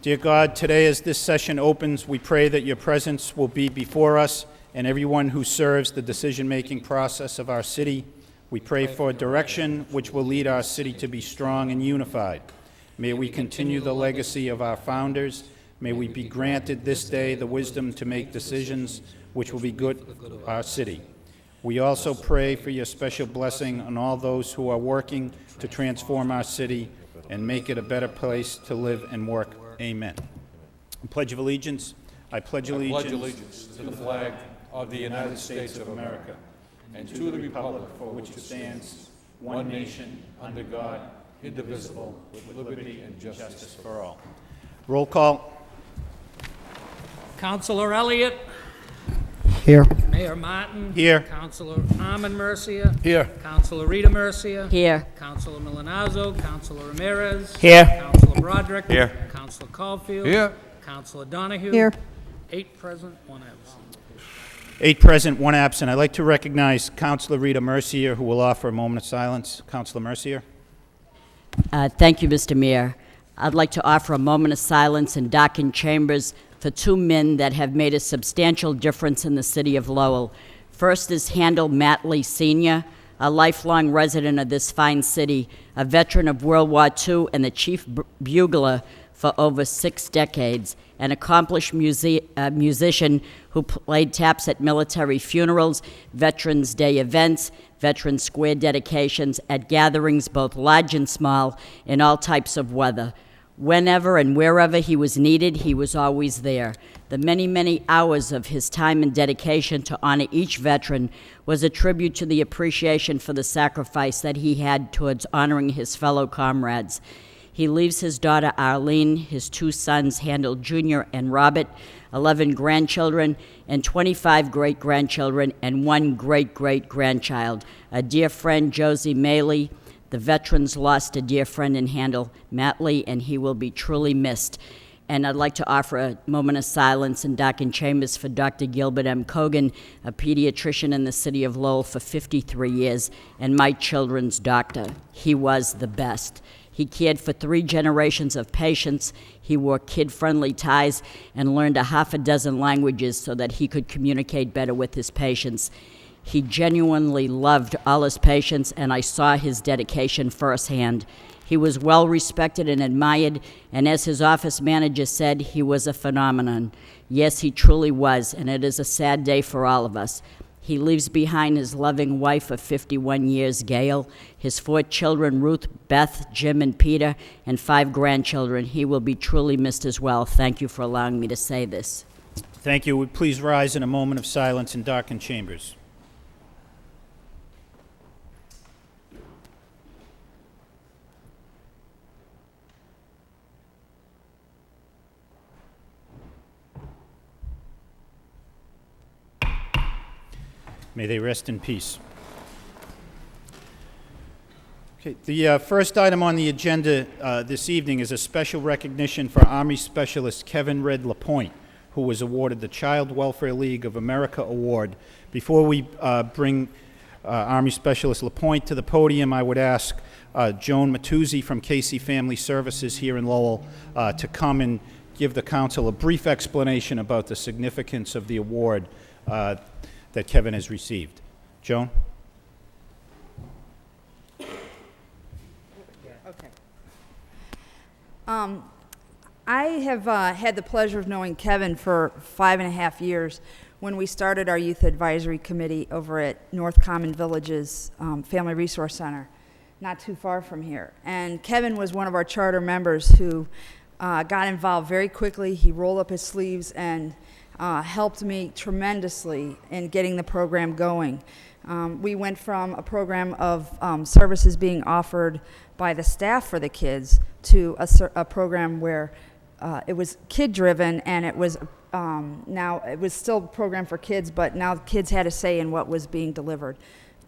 Dear God, today as this session opens, we pray that your presence will be before us and everyone who serves the decision-making process of our city. We pray for direction which will lead our city to be strong and unified. May we continue the legacy of our founders. May we be granted this day the wisdom to make decisions which will be good for our city. We also pray for your special blessing on all those who are working to transform our city and make it a better place to live and work. Amen. Pledge of Allegiance. I pledge allegiance to the flag of the United States of America and to the republic for which it stands, one nation, under God, indivisible, with liberty and justice for all. Roll call. Councilor Elliott. Here. Mayor Martin. Here. Councilor Armin Mercia. Here. Councilor Rita Mercia. Here. Councilor Milanazzo. Councilor Ramirez. Here. Councilor Broderick. Here. Councilor Caulfield. Here. Councilor Donahue. Here. 8 present, 1 absent. 8 present, 1 absent. I'd like to recognize Councilor Rita Mercier, who will offer a moment of silence. Councilor Mercier. Thank you, Mr. Mayor. I'd like to offer a moment of silence in darkened chambers for 2 men that have made a substantial difference in the city of Lowell. First is Handel Matley Sr., a lifelong resident of this fine city, a veteran of World War II and the chief bugler for over 6 decades, an accomplished musician who played taps at military funerals, Veterans Day events, Veterans Square dedications, at gatherings both large and small, in all types of weather. Whenever and wherever he was needed, he was always there. The many, many hours of his time and dedication to honor each veteran was a tribute to the appreciation for the sacrifice that he had towards honoring his fellow comrades. He leaves his daughter Arlene, his 2 sons, Handel Jr. and Robert, 11 grandchildren, and 25 great-grandchildren, and 1 great-great-grandchild. A dear friend, Josie Maley. The veterans lost a dear friend in Handel Matley, and he will be truly missed. And I'd like to offer a moment of silence in darkened chambers for Dr. Gilbert M. Cogan, a pediatrician in the city of Lowell for 53 years, and my children's doctor. He was the best. He cared for 3 generations of patients. He wore kid-friendly ties and learned a half a dozen languages so that he could communicate better with his patients. He genuinely loved all his patients, and I saw his dedication firsthand. He was well respected and admired, and as his office manager said, he was a phenomenon. Yes, he truly was, and it is a sad day for all of us. He leaves behind his loving wife of 51 years, Gail, his 4 children, Ruth, Beth, Jim, and Peter, and 5 grandchildren. He will be truly missed as well. Thank you for allowing me to say this. Thank you. Would please rise in a moment of silence in darkened chambers. May they rest in peace. Okay, the first item on the agenda this evening is a special recognition for Army Specialist Kevin Red LaPointe, who was awarded the Child Welfare League of America Award. Before we bring Army Specialist LaPointe to the podium, I would ask Joan Matuzzi from Casey Family Services here in Lowell to come and give the council a brief explanation about the significance of the award that Kevin has received. Joan? Okay. I have had the pleasure of knowing Kevin for 5.5 years when we started our Youth Advisory Committee over at North Common Village's Family Resource Center, not too far from here. And Kevin was one of our charter members who got involved very quickly. He rolled up his sleeves and helped me tremendously in getting the program going. We went from a program of services being offered by the staff for the kids to a program where it was kid-driven, and it was now it was still a program for kids, but now the kids had a say in what was being delivered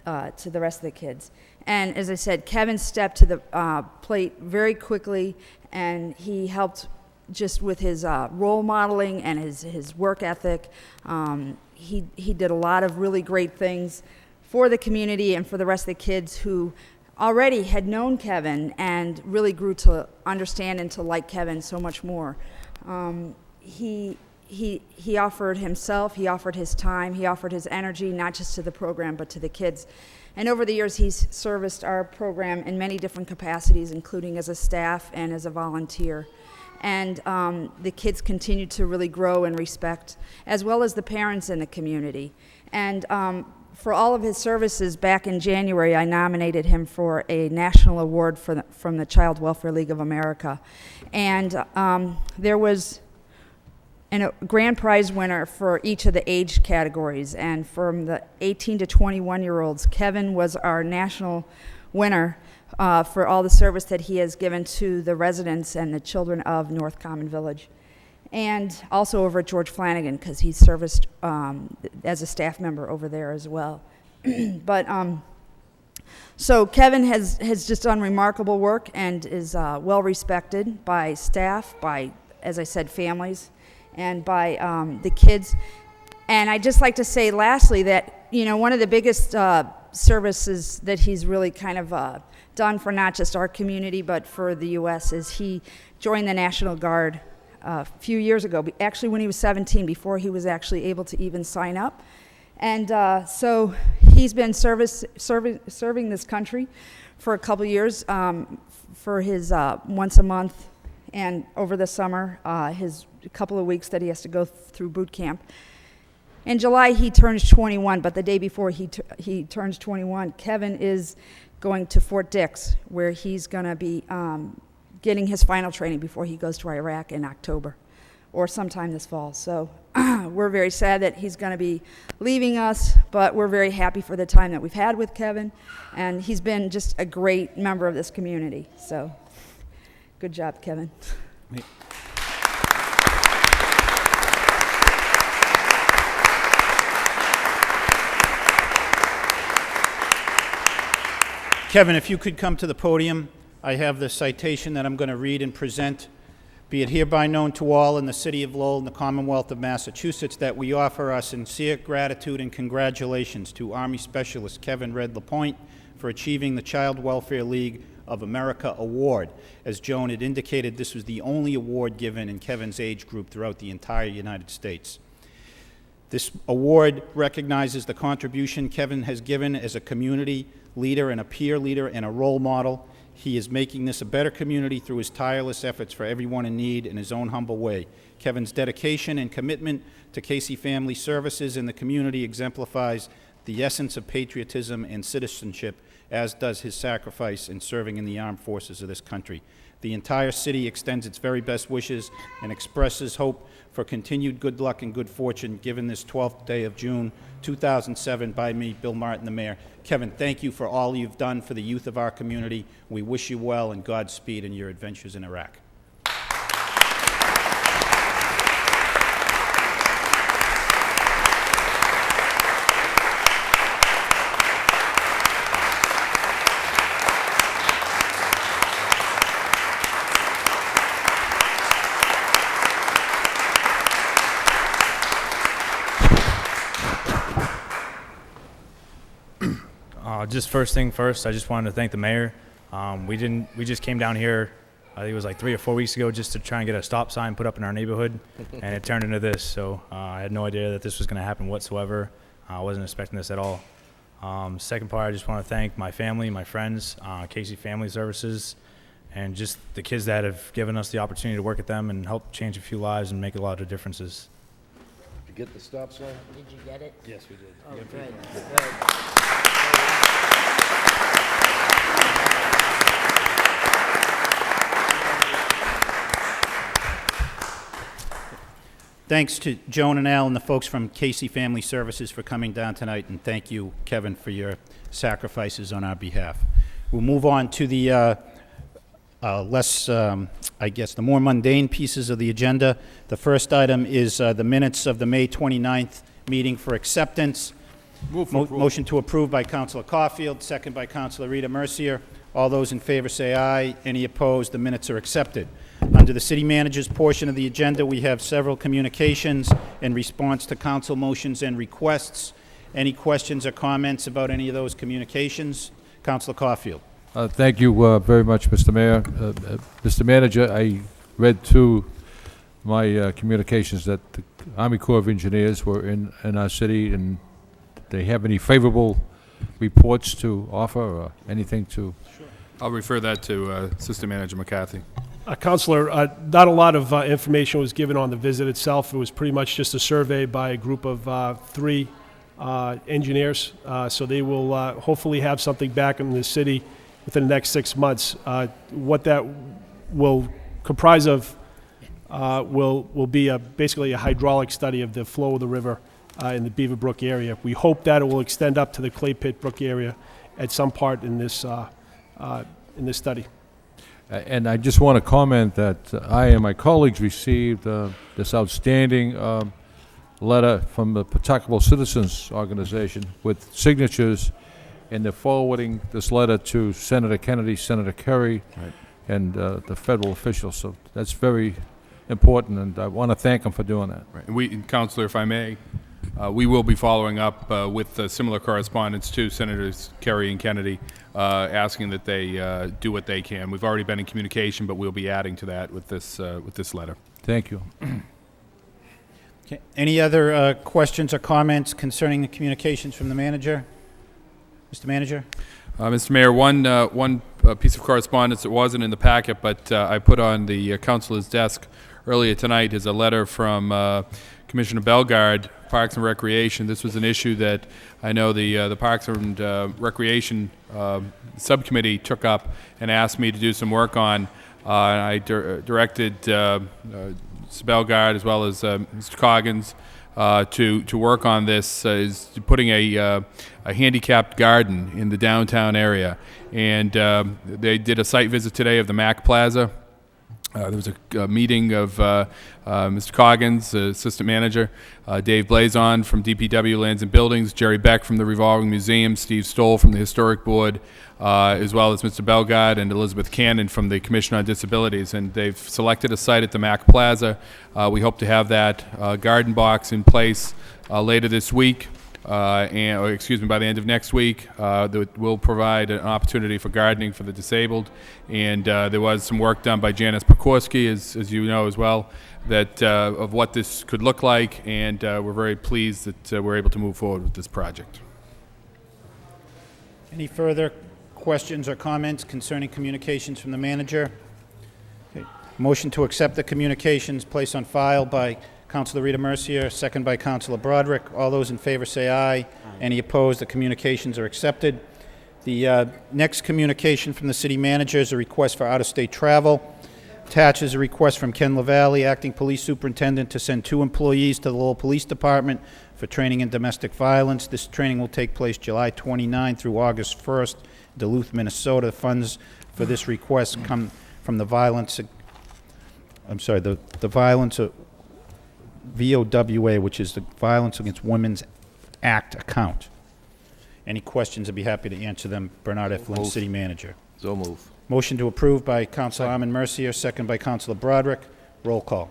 to the rest of the kids. And as I said, Kevin stepped to the plate very quickly, and he helped just with his role modeling and his work ethic. He did a lot of really great things for the community and for the rest of the kids who already had known Kevin and really grew to understand and to like Kevin so much more. He offered himself, he offered his time, he offered his energy, not just to the program, but to the kids. And over the years, he's serviced our program in many different capacities, including as a staff and as a volunteer. And the kids continue to really grow in respect, as well as the parents in the community. And for all of his services, back in January, I nominated him for a national award from the Child Welfare League of America. And there was a grand prize winner for each of the age categories. And from the 18 to 21-year-olds, Kevin was our national winner for all the service that he has given to the residents and the children of North Common Village. And also over at George Flanagan, because he serviced as a staff member over there as well. But so Kevin has just done remarkable work and is well respected by staff, by, as I said, families, and by the kids. And I'd just like to say lastly that, you know, one of the biggest services that he's really kind of done for not just our community but for the U.S. is he joined the National Guard a few years ago, actually when he was 17, before he was actually able to even sign up. And so he's been serving this country for a couple years for his once a month, and over the summer, his couple of weeks that he has to go through boot camp. In July, he turns 21, but the day before he turns 21, Kevin is going to Fort Dix, where he's going to be getting his final training before he goes to Iraq in October or sometime this fall. So we're very sad that he's going to be leaving us, but we're very happy for the time that we've had with Kevin, and he's been just a great member of this community. So good job, Kevin. Kevin, if you could come to the podium, I have the citation that I'm going to read and present. Be it hereby known to all in the City of Lowell and the Commonwealth of Massachusetts that we offer our sincere gratitude and congratulations to Army Specialist Kevin Red LaPointe for achieving the Child Welfare League of America Award. As Joan had indicated, this was the only award given in Kevin's age group throughout the entire United States. This award recognizes the contribution Kevin has given as a community leader and a peer leader and a role model. He is making this a better community through his tireless efforts for everyone in need in his own humble way. Kevin's dedication and commitment to Casey Family Services in the community exemplifies the essence of patriotism and citizenship, as does his sacrifice in serving in the armed forces of this country. The entire city extends its very best wishes and expresses hope for continued good luck and good fortune given this 12th day of June 2007 by me, Bill Martin, the mayor. Kevin, thank you for all you've done for the youth of our community. We wish you well and Godspeed in your adventures in Iraq. Just first thing first, I just wanted to thank the mayor. We just came down here, I think it was like 3 or 4 weeks ago, just to try and get a stop sign put up in our neighborhood, and it turned into this. So I had no idea that this was going to happen whatsoever. I wasn't expecting this at all. Second part, I just want to thank my family, my friends, Casey Family Services, and just the kids that have given us the opportunity to work at them and help change a few lives and make a lot of differences. Did you get the stop sign? Did you get it? Yes, we did. Oh, good. Thanks to Joan and Al and the folks from Casey Family Services for coming down tonight, and thank you, Kevin, for your sacrifices on our behalf. We'll move on to the the more mundane pieces of the agenda. The first item is the minutes of the May 29th meeting for acceptance. Motion to approve by Councilor Caulfield, second by Councilor Rita Mercier. All those in favor say aye. Any opposed? The minutes are accepted. Under the city manager's portion of the agenda, we have several communications in response to council motions and requests. Any questions or comments about any of those communications? Councilor Caulfield. Thank you very much, Mr. Mayor. Mr. Manager, I read through my communications that the Army Corps of Engineers were in our city, and they have any favorable reports to offer or anything to? I'll refer that to Assistant Manager McCarthy. Counselor, not a lot of information was given on the visit itself. It was pretty much just a survey by a group of 3 engineers. So they will hopefully have something back in the city within the next 6 months. What that will comprise of will be basically a hydraulic study of the flow of the river in the Beaver Brook area. We hope that it will extend up to the Clay Pit Brook area at some part in this study. And I just want to comment that I and my colleagues received this outstanding letter from the Pawtuckaville Citizens Organization with signatures, and they're forwarding this letter to Senator Kennedy, Senator Kerry, and the federal officials. So that's very important, and I want to thank them for doing that. Right. And Counselor, if I may, we will be following up with similar correspondence to Senators Kerry and Kennedy, asking that they do what they can. We've already been in communication, but we'll be adding to that with this letter. Thank you. Okay. Any other questions or comments concerning the communications from the manager? Mr. Manager? Mr. Mayor, one piece of correspondence that wasn't in the packet, but I put on the councilor's desk earlier tonight is a letter from Commissioner Bellegarde, Parks and Recreation. This was an issue that I know the Parks and Recreation subcommittee took up and asked me to do some work on. And I directed Mr. Bellegarde as well as Mr. Coggins to work on this, is putting a handicapped garden in the downtown area. And they did a site visit today of the Mac Plaza. There was a meeting of Mr. Coggins, Assistant Manager, Dave Blazon from DPW Lands and Buildings, Jerry Beck from the Revolving Museum, Steve Stoll from the Historic Board, as well as Mr. Bellegarde and Elizabeth Cannon from the Commission on Disabilities. And they've selected a site at the Mac Plaza. We hope to have that garden box in place later this week. By the end of next week, that will provide an opportunity for gardening for the disabled. And there was some work done by Janice Pekorski, as you know as well, that of what this could look like, and we're very pleased that we're able to move forward with this project. Any further questions or comments concerning communications from the manager? Okay. Motion to accept the communications placed on file by Councilor Rita Mercier, second by Councilor Broderick. All those in favor say aye. Aye. Any opposed? The communications are accepted. The next communication from the city manager is a request for out-of-state travel. Attaches a request from Ken LaValle, acting police superintendent, to send 2 employees to the Lowell Police Department for training in domestic violence. This training will take place July 29 through August 1st, Duluth, Minnesota. Funds for this request come from the violence, the violence of VOWA, which is the Violence Against Women's Act account. Any questions, I'd be happy to answer them. Bernard F. Lynn, City Manager. So move. Motion to approve by Councilor Armin Mercier, second by Councilor Broderick. Roll call.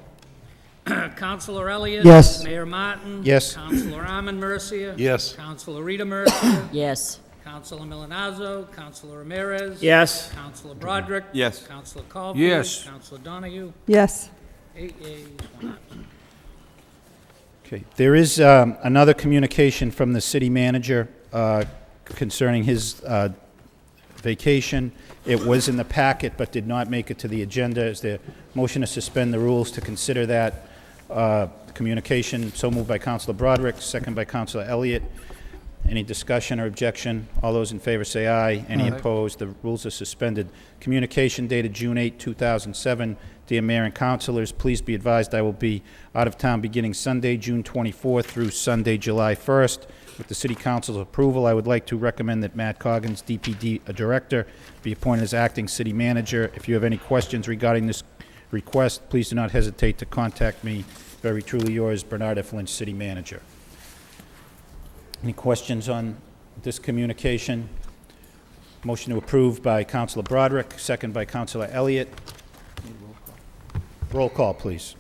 Councilor Elliott? Yes. Mayor Martin? Yes. Councilor Armin Mercier? Yes. Councilor Rita Mercier? Yes. Councilor Milonazo? Councilor Ramirez? Yes. Councilor Broderick? Yes. Councilor Caulfield? Yes. Councilor Donahue? Yes. 8 yeas, 1 absent. Okay. There is another communication from the city manager concerning his vacation. It was in the packet but did not make it to the agenda. Is there motion to suspend the rules to consider that communication? So moved by Councilor Broderick, second by Councilor Elliott. Any discussion or objection? All those in favor say aye. Any opposed? The rules are suspended. Communication dated June 8, 2007. Dear Mayor and Councilors, please be advised I will be out of town beginning Sunday, June 24th through Sunday, July 1st. With the City Council's approval, I would like to recommend that Matt Coggins, DPD Director, be appointed as acting City Manager. If you have any questions regarding this request, please do not hesitate to contact me. Very truly yours, Bernard F. Lynch, City Manager. Any questions on this communication? Motion to approve by Councilor Broderick, second by Councilor Elliott. Roll call, please.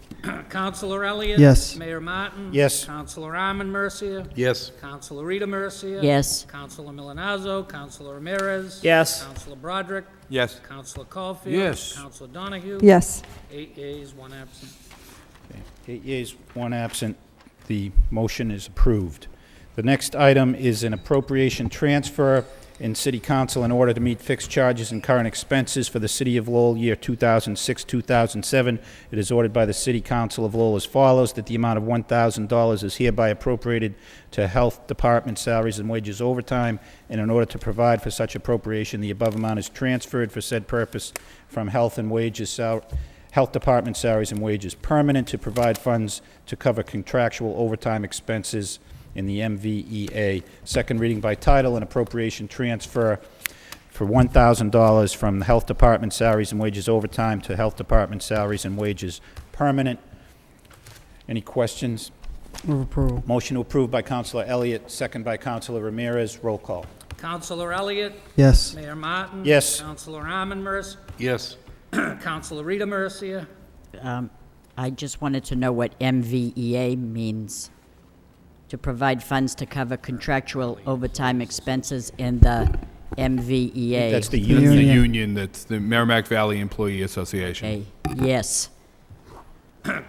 Counselor Elliott? Yes. Mayor Martin? Yes. Counselor Arman Mercia? Yes. Counselor Rita Mercia? Yes. Counselor Milonazo? Counselor Ramirez? Yes. Counselor Broderick? Yes. Counselor Caulfield? Yes. Counselor Donahue? Yes. 8 yeas, 1 absent. 8 yeas, 1 absent. The motion is approved. The next item is an appropriation transfer in City Council in order to meet fixed charges and current expenses for the City of Lowell year 2006-2007. It is ordered by the City Council of Lowell as follows, that the amount of $1,000 is hereby appropriated to Health Department salaries and wages overtime, and in order to provide for such appropriation, the above amount is transferred for said purpose from Health Department salaries and wages permanent to provide funds to cover contractual overtime expenses in the MVEA. Second reading by title, an appropriation transfer for $1,000 from the Health Department salaries and wages overtime to Health Department salaries and wages permanent. Any questions? Move approval. Motion to approve by Councilor Elliott, second by Councilor Ramirez. Roll call. Counselor Elliott? Yes. Mayor Martin? Yes. Counselor Arman Mercia? Yes. Counselor Rita Mercia? I just wanted to know what MVEA means. To provide funds to cover contractual overtime expenses in the MVEA. That's the The union. The union. union, that's the Merrimack Valley Employee Association. Okay. Yes.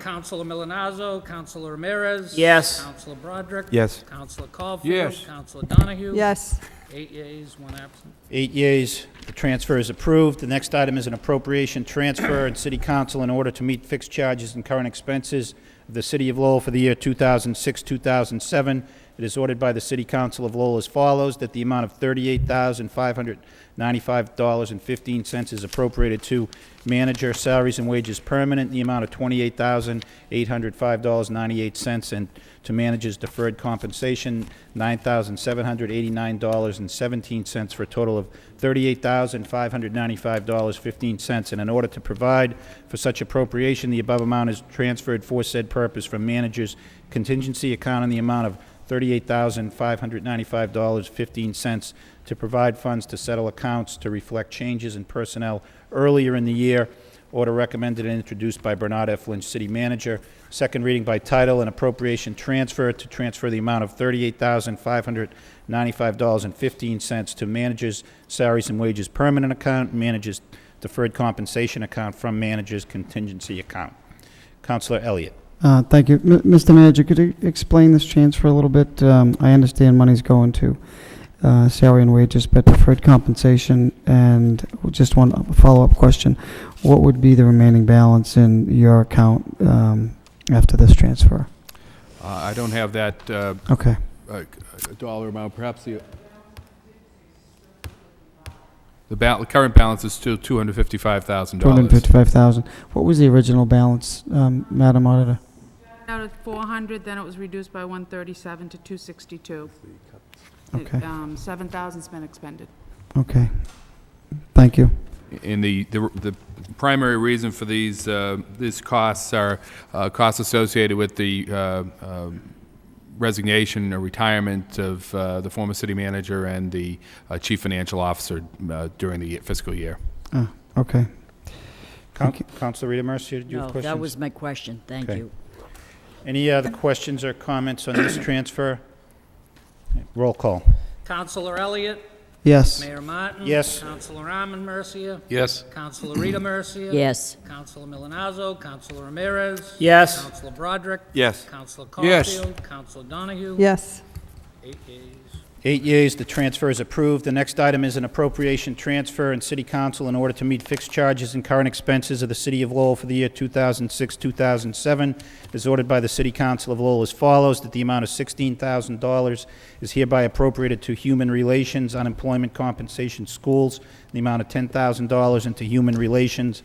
Counselor Milonazo? Counselor Ramirez? Yes. Counselor Broderick? Yes. Counselor Caulfield? Yes. Counselor Donahue? Yes. 8 yeas, 1 absent. 8 yeas, the transfer is approved. The next item is an appropriation transfer in City Council in order to meet fixed charges and current expenses of the City of Lowell for the year 2006-2007. It is ordered by the City Council of Lowell as follows, that the amount of $38,595.15 is appropriated to manager salaries and wages permanent, the amount of $28,805.98, and to managers deferred compensation, $9,789.17, for a total of $38,595.15. And in order to provide for such appropriation, the above amount is transferred for said purpose from managers contingency account in the amount of $38,595.15 to provide funds to settle accounts to reflect changes in personnel earlier in the year. Order recommended and introduced by Bernard F. Lynch, City Manager. Second reading by title, an appropriation transfer to transfer the amount of $38,595.15 to managers' salaries and wages permanent account, managers' deferred compensation account from managers' contingency account. Councilor Elliott. Thank you. Mr. Manager, could you explain this transfer a little bit? I understand money's going to salary and wages, but deferred compensation, and just one follow-up question. What would be the remaining balance in your account after this transfer? I don't have that Okay. dollar amount. Perhaps the current balance is still $255,000. $255,000. What was the original balance, Madam Auditor? Out of 400, then it was reduced by 137 to 262. Okay. 7,000's been expended. Okay. Thank you. And the primary reason for these costs are costs associated with the resignation or retirement of the former city manager and the chief financial officer during the fiscal year. Okay. Councilor Rita Mercia, did you have No, questions? that was my question. Thank Okay. you. Any other questions or comments on this transfer? Roll call. Counselor Elliott? Yes. Mayor Martin? Yes. Counselor Arman Mercia? Yes. Counselor Rita Mercia? Yes. Counselor Milonazo? Counselor Ramirez? Yes. Counselor Broderick? Yes. Counselor Yes. Caulfield? Counselor Donahue? Yes. 8 yeas. 8 yeas, the transfer is approved. The next item is an appropriation transfer in City Council in order to meet fixed charges and current expenses of the City of Lowell for the year 2006-2007. Is ordered by the City Council of Lowell as follows, that the amount of $16,000 is hereby appropriated to Human Relations, Unemployment Compensation, Schools, the amount of $10,000 into Human Relations,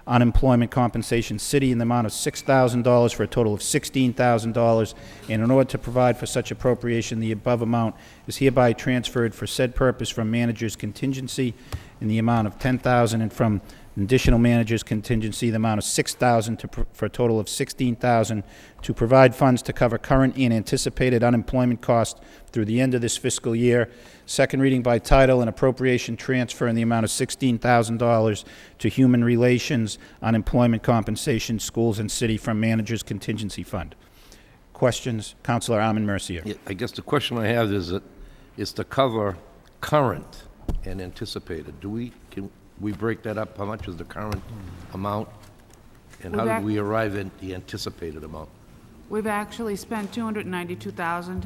Unemployment Compensation City in the amount of $6,000 for a total of $16,000. And in order to provide for such appropriation, the above amount is hereby transferred for said purpose from manager's contingency in the amount of $10,000 and from An additional manager's contingency, the amount of $6,000 for a total of $16,000 to provide funds to cover current and anticipated unemployment costs through the end of this fiscal year. Second reading by title, an appropriation transfer in the amount of $16,000 to Human Relations, Unemployment Compensation, Schools and City from Manager's Contingency Fund. Questions? Councilor Armin Mercier. Yeah, I guess the question I have is to cover current and anticipated. Can we break that up? How much is the current amount? And how did we arrive at the anticipated amount? We've actually spent $292,000,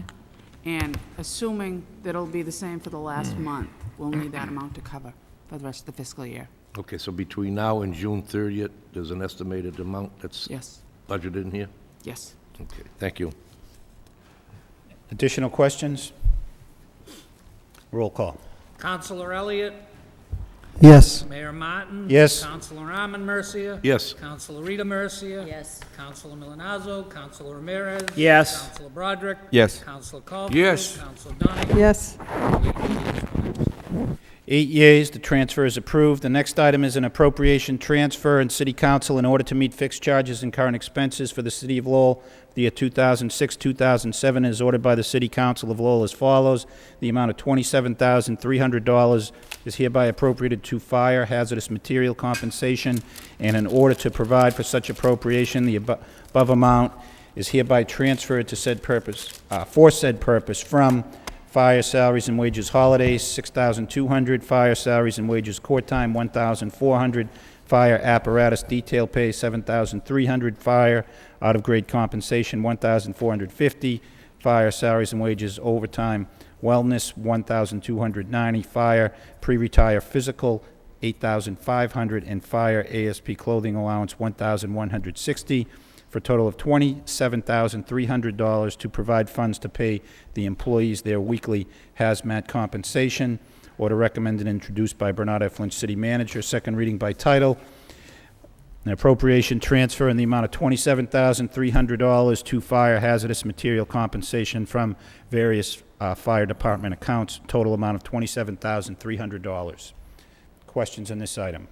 and assuming that it'll be the same for the last month, we'll need that amount to cover for the rest of the fiscal year. Okay, so between now and June 30th, there's an estimated amount that's Yes, budgeted in here? yes. Okay, thank you. Additional questions? Roll call. Counselor Elliott, Yes. Mayor Martin. Yes. Counselor Armin Mercia. Yes. Counselor Rita Mercia. Yes. Counselor Milonazo, Counselor Ramirez. Yes. Counselor Broderick. Yes. Counselor Caulfield. Yes. Counselor Donahue. Yes. 8 yeas, the transfer is approved. The next item is an appropriation transfer in City Council in order to meet fixed charges and current expenses for the City of Lowell. The year 2006-2007 is ordered by the City Council of Lowell as follows. The amount of $27,300 is hereby appropriated to fire, hazardous material compensation, and in order to provide for such appropriation, the above amount is hereby transferred to said purpose, for said purpose from fire salaries and wages holidays, $6,200, fire salaries and wages court time, $1,400, fire apparatus detail pay, $7,300, fire out-of-grade compensation, $1,450, fire salaries and wages overtime, wellness, $1,290, fire pre-retire physical, $8,500, and fire ASP clothing allowance, $1,160, for a total of $27,300 to provide funds to pay the employees their weekly hazmat compensation. Order recommended and introduced by Bernard F. Lynch, City Manager. Second reading by title. An appropriation transfer in the amount of $27,300 to fire hazardous material compensation from various fire department accounts. Total amount of $27,300. Questions on this item?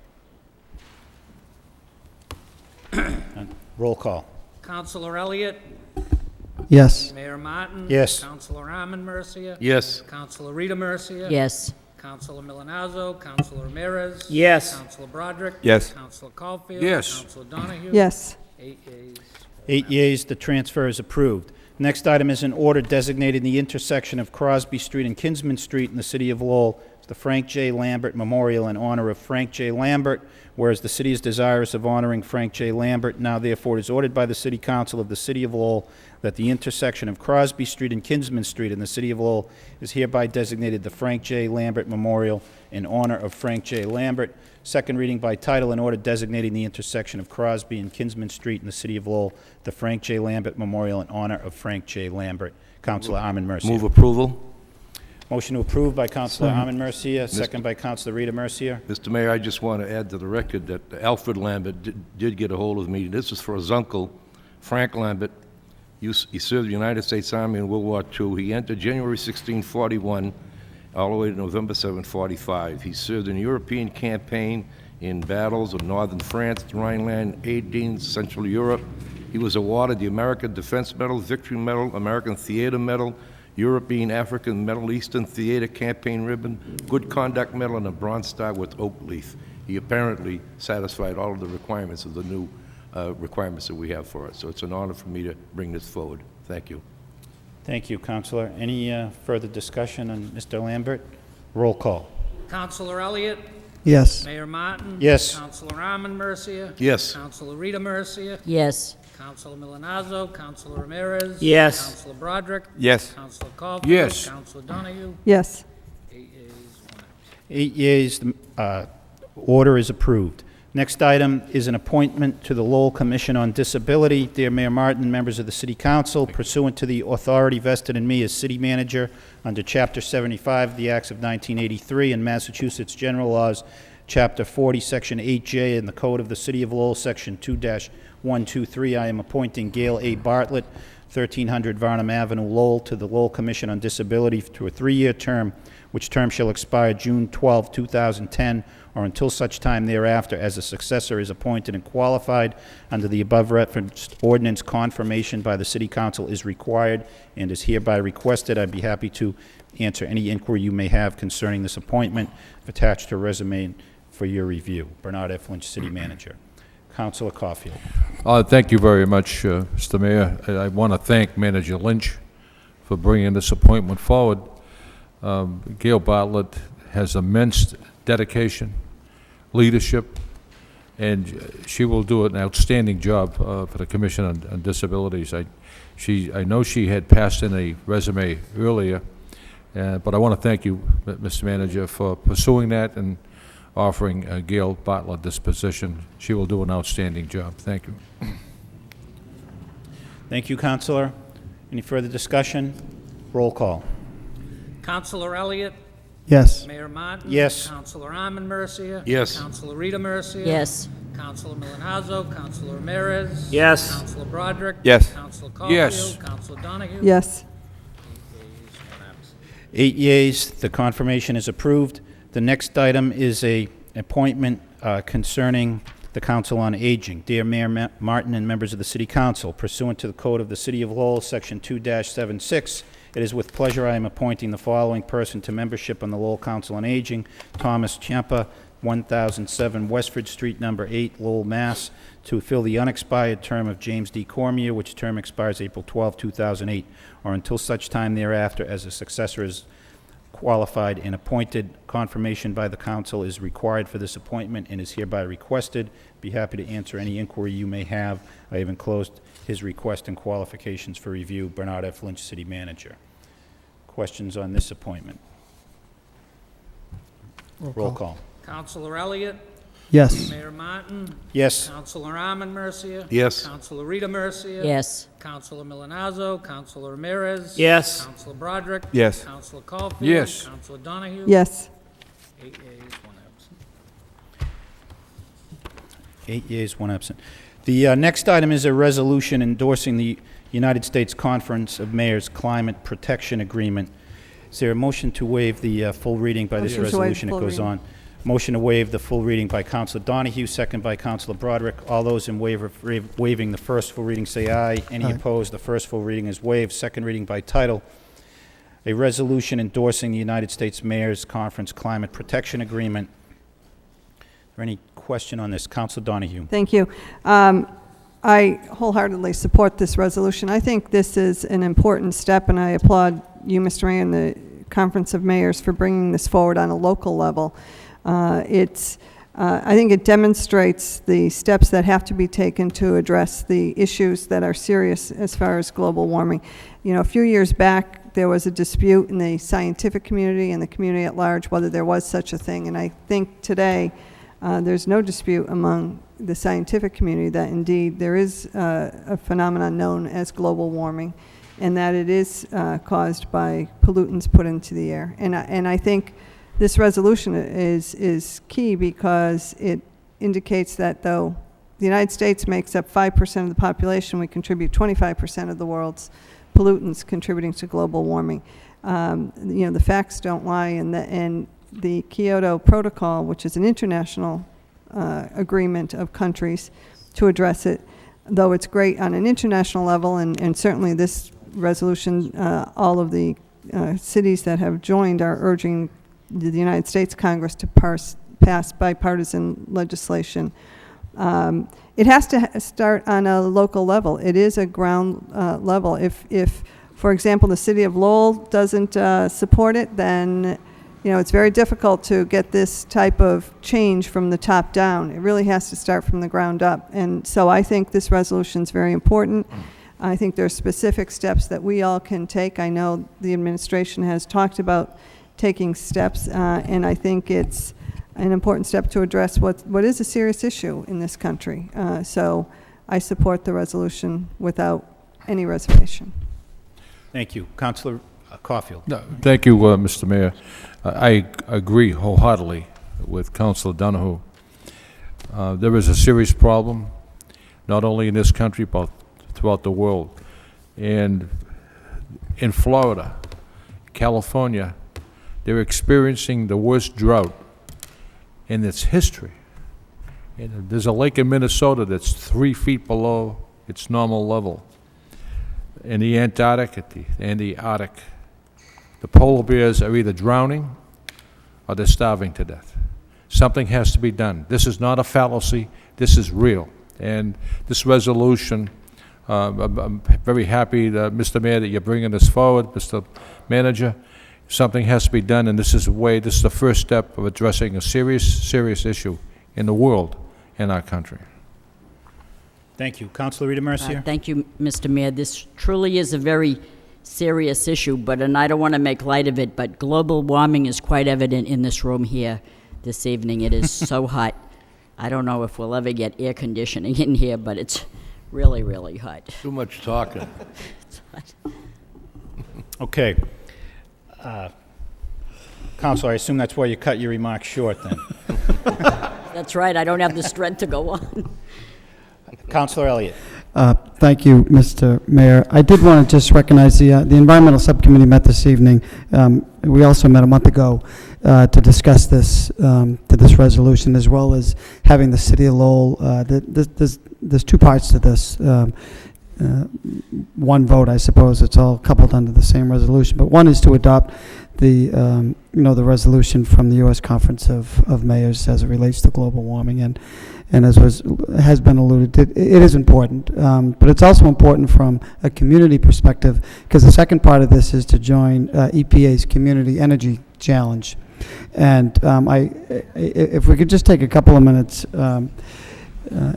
Roll call. Counselor Elliott, Yes. Mayor Martin. Yes. Counselor Armin Mercia. Yes. Counselor Rita Mercia. Yes. Counselor Milonazo, Counselor Ramirez. Yes. Counselor Broderick. Yes. Counselor Caulfield. Yes. Counselor Donahue. Yes. 8 yeas. 8 yeas, the transfer is approved. Next item is an order designating the intersection of Crosby Street and Kinsman Street in the City of Lowell as the Frank J. Lambert Memorial in honor of Frank J. Lambert, whereas the city is desirous of honoring Frank J. Lambert. Now therefore it is ordered by the City Council of the City of Lowell that the intersection of Crosby Street and Kinsman Street in the City of Lowell is hereby designated the Frank J. Lambert Memorial in honor of Frank J. Lambert. Second reading by title, an order designating the intersection of Crosby and Kinsman Street in the City of Lowell the Frank J. Lambert Memorial in honor of Frank J. Lambert. Councilor Armin Mercia. Move approval. Motion to approve by Councilor Armin Mercia, second by Councilor Rita Mercia. Mr. Mayor, I just want to add to the record that Alfred Lambert did get a hold of me. This is for his uncle, Frank Lambert. He served the United States Army in World War II. He entered January 1641 all the way to November 745. He served in the European campaign in battles of northern France, Rhineland, Aideen, Central Europe. He was awarded the American Defense Medal, Victory Medal, American Theater Medal, European, African, Middle Eastern Theater Campaign Ribbon, Good Conduct Medal, and a Bronze Star with Oak Leaf. He apparently satisfied all of the requirements of the new requirements that we have for it. So it's an honor for me to bring this forward. Thank you. Thank you, Councilor. Any further discussion on Mr. Lambert? Roll call. Counselor Elliott, Yes. Mayor Martin. Yes. Counselor Armin Mercia. Yes. Counselor Rita Mercia. Yes. Counselor Milonazo, Counselor Ramirez. Yes. Counselor Broderick. Yes. Counselor Caulfield. Yes. Counselor Donahue. Yes. 8 yeas, 1 absent. 8 yeas, the order is approved. Next item is an appointment to the Lowell Commission on Disability. Dear Mayor Martin, members of the City Council, pursuant to the authority vested in me as City Manager under Chapter 75 of the Acts of 1983 and Massachusetts General Laws, Chapter 40, Section 8J in the Code of the City of Lowell, Section 2-123, I am appointing Gail A. Bartlett, 1300 Varnum Avenue, Lowell, to the Lowell Commission on Disability to a 3-year term, which term shall expire June 12, 2010, or until such time thereafter as a successor is appointed and qualified under the above referenced ordinance. Confirmation by the City Council is required and is hereby requested. I'd be happy to answer any inquiry you may have concerning this appointment. I've attached her resume for your review. Bernard F. Lynch, City Manager. Councilor Caulfield. Thank you very much, Mr. Mayor. I want to thank Manager Lynch for bringing this appointment forward. Gail Bartlett has immense dedication, leadership, and she will do an outstanding job for the Commission on Disabilities. I know she had passed in a resume earlier, but I want to thank you, Mr. Manager, for pursuing that and offering Gail Bartlett this position. She will do an outstanding job. Thank you. Thank you, Councilor. Any further discussion? Roll call. Counselor Elliott? Yes. Mayor Martin? Yes. Counselor Arman Mercia? Yes. Counselor Rita Mercia? Yes. Counselor Milonazo? Counselor Ramirez? Yes. Counselor Broderick? Yes. Counselor Caulfield? Yes. Counselor Donahue? Yes. 8 yeas, the confirmation is approved. The next item is a appointment concerning the Council on Aging. Dear Mayor Martin and members of the City Council, pursuant to the Code of the City of Lowell, Section 2-76, it is with pleasure I am appointing the following person to membership on the Lowell Council on Aging: Thomas Ciampa, 1007 Westford Street, number 8, Lowell, Mass., to fill the unexpired term of James D. Cormier, which term expires April 12, 2008, or until such time thereafter as a successor is qualified and appointed. Confirmation by the council is required for this appointment and is hereby requested. Be happy to answer any inquiry you may have. I have enclosed his request and qualifications for review. Bernard F. Lynch, City Manager. Questions on this appointment? Roll call. Counselor Elliott? Yes. Mayor Martin? Yes. Counselor Arman Mercia? Yes. Counselor Rita Mercia? Yes. Counselor Milonazo? Counselor Ramirez? Yes. Counselor Broderick? Yes. Counselor Caulfield? Yes. Counselor Donahue? Yes. 8 yeas, 1 absent. 8 yeas, 1 absent. The next item is a resolution endorsing the United States Conference of Mayors Climate Protection Agreement. Is there a motion to waive the full reading by this Motion to waive resolution? It full goes reading. on. Motion to waive the full reading by Councilor Donahue, second by Councilor Broderick. All those in favor of waiving the first full reading say aye. Any Aye. opposed? The first full reading is waived. Second reading by title. A resolution endorsing the United States Mayors Conference Climate Protection Agreement. Is there any question on this? Councilor Donahue. Thank you. I wholeheartedly support this resolution. I think this is an important step, and I applaud you, Mr. Mayor, and the Conference of Mayors for bringing this forward on a local level. I think it demonstrates the steps that have to be taken to address the issues that are serious as far as global warming. You know, a few years back, there was a dispute in the scientific community and the community at large whether there was such a thing, and I think today there's no dispute among the scientific community that indeed there is a phenomenon known as global warming, and that it is caused by pollutants put into the air. And I think this resolution is key because it indicates that though the United States makes up 5% of the population, we contribute 25% of the world's pollutants contributing to global warming. You know, the facts don't lie, and the Kyoto Protocol, which is an international agreement of countries to address it, though it's great on an international level, and certainly this resolution, all of the cities that have joined are urging the United States Congress to pass bipartisan legislation. It has to start on a local level. It is a ground level. If, for example, the city of Lowell doesn't support it, then you know, it's very difficult to get this type of change from the top down. It really has to start from the ground up. And so I think this resolution is very important. I think there are specific steps that we all can take. I know the administration has talked about taking steps, and I think it's an important step to address what is a serious issue in this country. So I support the resolution without any reservation. Thank you. Councilor Caulfield. No, thank you, Mr. Mayor. I agree wholeheartedly with Councilor Donahue. There is a serious problem, not only in this country, but throughout the world. And in Florida, California, they're experiencing the worst drought in its history. And there's a lake in Minnesota that's 3 feet below its normal level. In the Antarctic and the Arctic, the polar bears are either drowning or they're starving to death. Something has to be done. This is not a fallacy. This is real. And this resolution, I'm very happy, Mr. Mayor, that you're bringing this forward, Mr. Manager. Something has to be done, and this is the first step of addressing a serious issue in the world, in our country. Thank you. Councilor Rita Mercier? Thank you, Mr. Mayor. This truly is a very serious issue, and I don't want to make light of it, but global warming is quite evident in this room here this evening. It is so hot. I don't know if we'll ever get air conditioning in here, but it's really, really hot. Too much talking. Okay. Counselor, I assume that's why you cut your remarks short then. That's right. I don't have the strength to go on. Counselor Elliott. Thank you, Mr. Mayor. I did want to just recognize the Environmental Subcommittee met this evening. We also met a month ago to discuss this resolution, as well as having the City of Lowell. There's two parts to this. One vote, I suppose. It's all coupled under the same resolution. But one is to adopt the the resolution from the U.S. Conference of Mayors as it relates to global warming, and as has been alluded to, it is important. But it's also important from a community perspective, because the second part of this is to join EPA's Community Energy Challenge. And if we could just take a couple of minutes,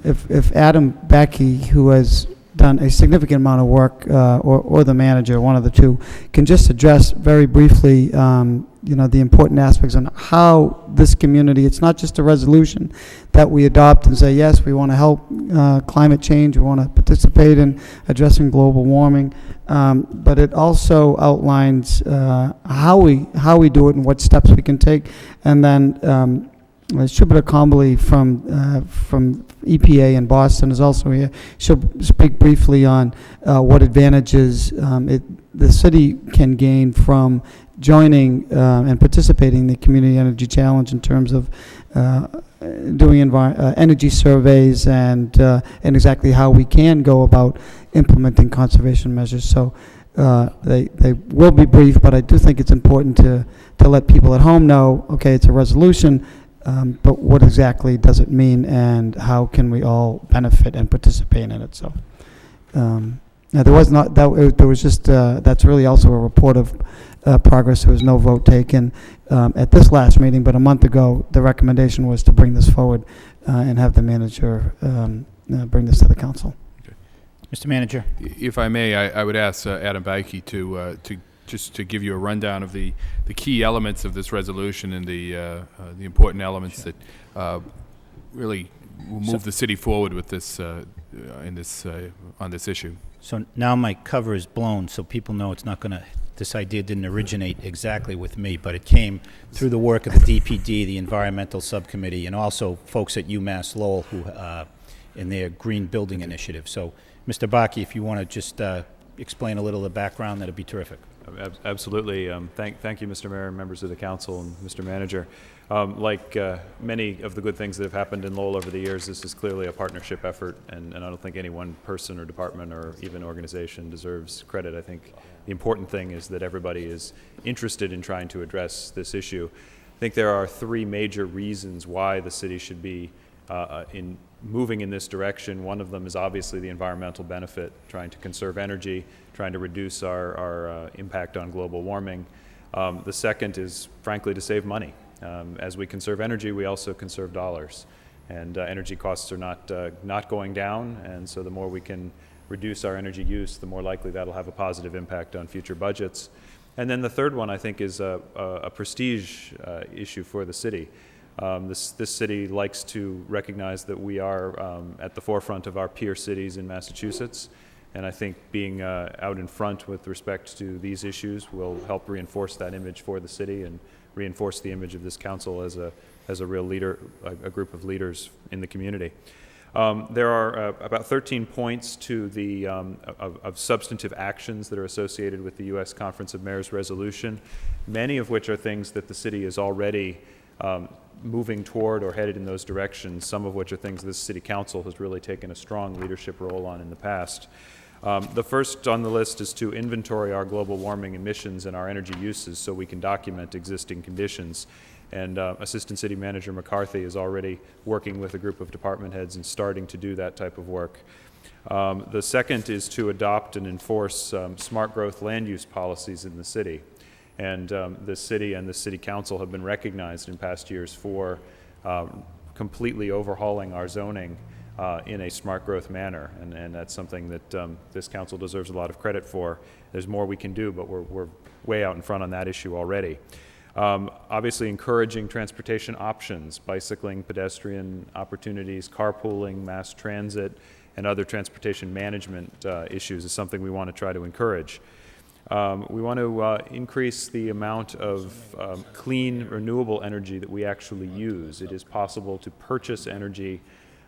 if Adam Backey, who has done a significant amount of work, or the manager, one of the two, can just address very briefly, the important aspects on how this community, it's not just a resolution that we adopt and say, yes, we want to help climate change, we want to participate in addressing global warming, but it also outlines how we do it and what steps we can take. And then Shubhra Kambali from EPA in Boston is also here. She'll speak briefly on what advantages the city can gain from joining and participating in the Community Energy Challenge in terms of doing energy surveys and exactly how we can go about implementing conservation measures. So they will be brief, but I do think it's important to let people at home know, okay, it's a resolution, but what exactly does it mean, and how can we all benefit and participate in it? So there was not that. There was just that's really also a report of progress. There was no vote taken at this last meeting, but a month ago the recommendation was to bring this forward and have the manager bring this to the council. Okay. Mr. Manager, if I may, I would ask Adam Backey to give you a rundown of the key elements of this resolution and the important elements that really will move the city forward with this on this issue. so now my cover is blown, so people know it's not going to. This idea didn't originate exactly with me, but it came through the work of the DPD, the Environmental Subcommittee, and also folks at UMass Lowell who in their Green Building Initiative. So, Mr. Backey, if you want to just explain a little of the background, that'd be terrific. Absolutely. Thank you, Mr. Mayor, and members of the council, and Mr. Manager. Like many of the good things that have happened in Lowell over the years, this is clearly a partnership effort, and I don't think any one person or department or even organization deserves credit. I think the important thing is that everybody is interested in trying to address this issue. I think there are three major reasons why the city should be in moving in this direction. One of them is obviously the environmental benefit, trying to conserve energy, trying to reduce our impact on global warming. The second is, frankly, to save money. As we conserve energy, we also conserve dollars. And energy costs are not going down, and so the more we can reduce our energy use, the more likely that'll have a positive impact on future budgets. And then the third one, I think, is a prestige issue for the city. This city likes to recognize that we are at the forefront of our peer cities in Massachusetts, and I think being out in front with respect to these issues will help reinforce that image for the city and reinforce the image of this council as as a real leader, a group of leaders in the community. There are about 13 points to the of substantive actions that are associated with the U.S. Conference of Mayors resolution, many of which are things that the city is already moving toward or headed in those directions, some of which are things this city council has really taken a strong leadership role on in the past. The first on the list is to inventory our global warming emissions and our energy uses so we can document existing conditions. And Assistant City Manager McCarthy is already working with a group of department heads and starting to do that type of work. The second is to adopt and enforce smart growth land use policies in the city. And the city and the city council have been recognized in past years for completely overhauling our zoning in a smart growth manner. And that's something that this council deserves a lot of credit for. There's more we can do, but we're way out in front on that issue already. Obviously encouraging transportation options, bicycling, pedestrian opportunities, carpooling, mass transit, and other transportation management issues is something we want to try to encourage. We want to increase the amount of clean, renewable energy that we actually use. It is possible to purchase energy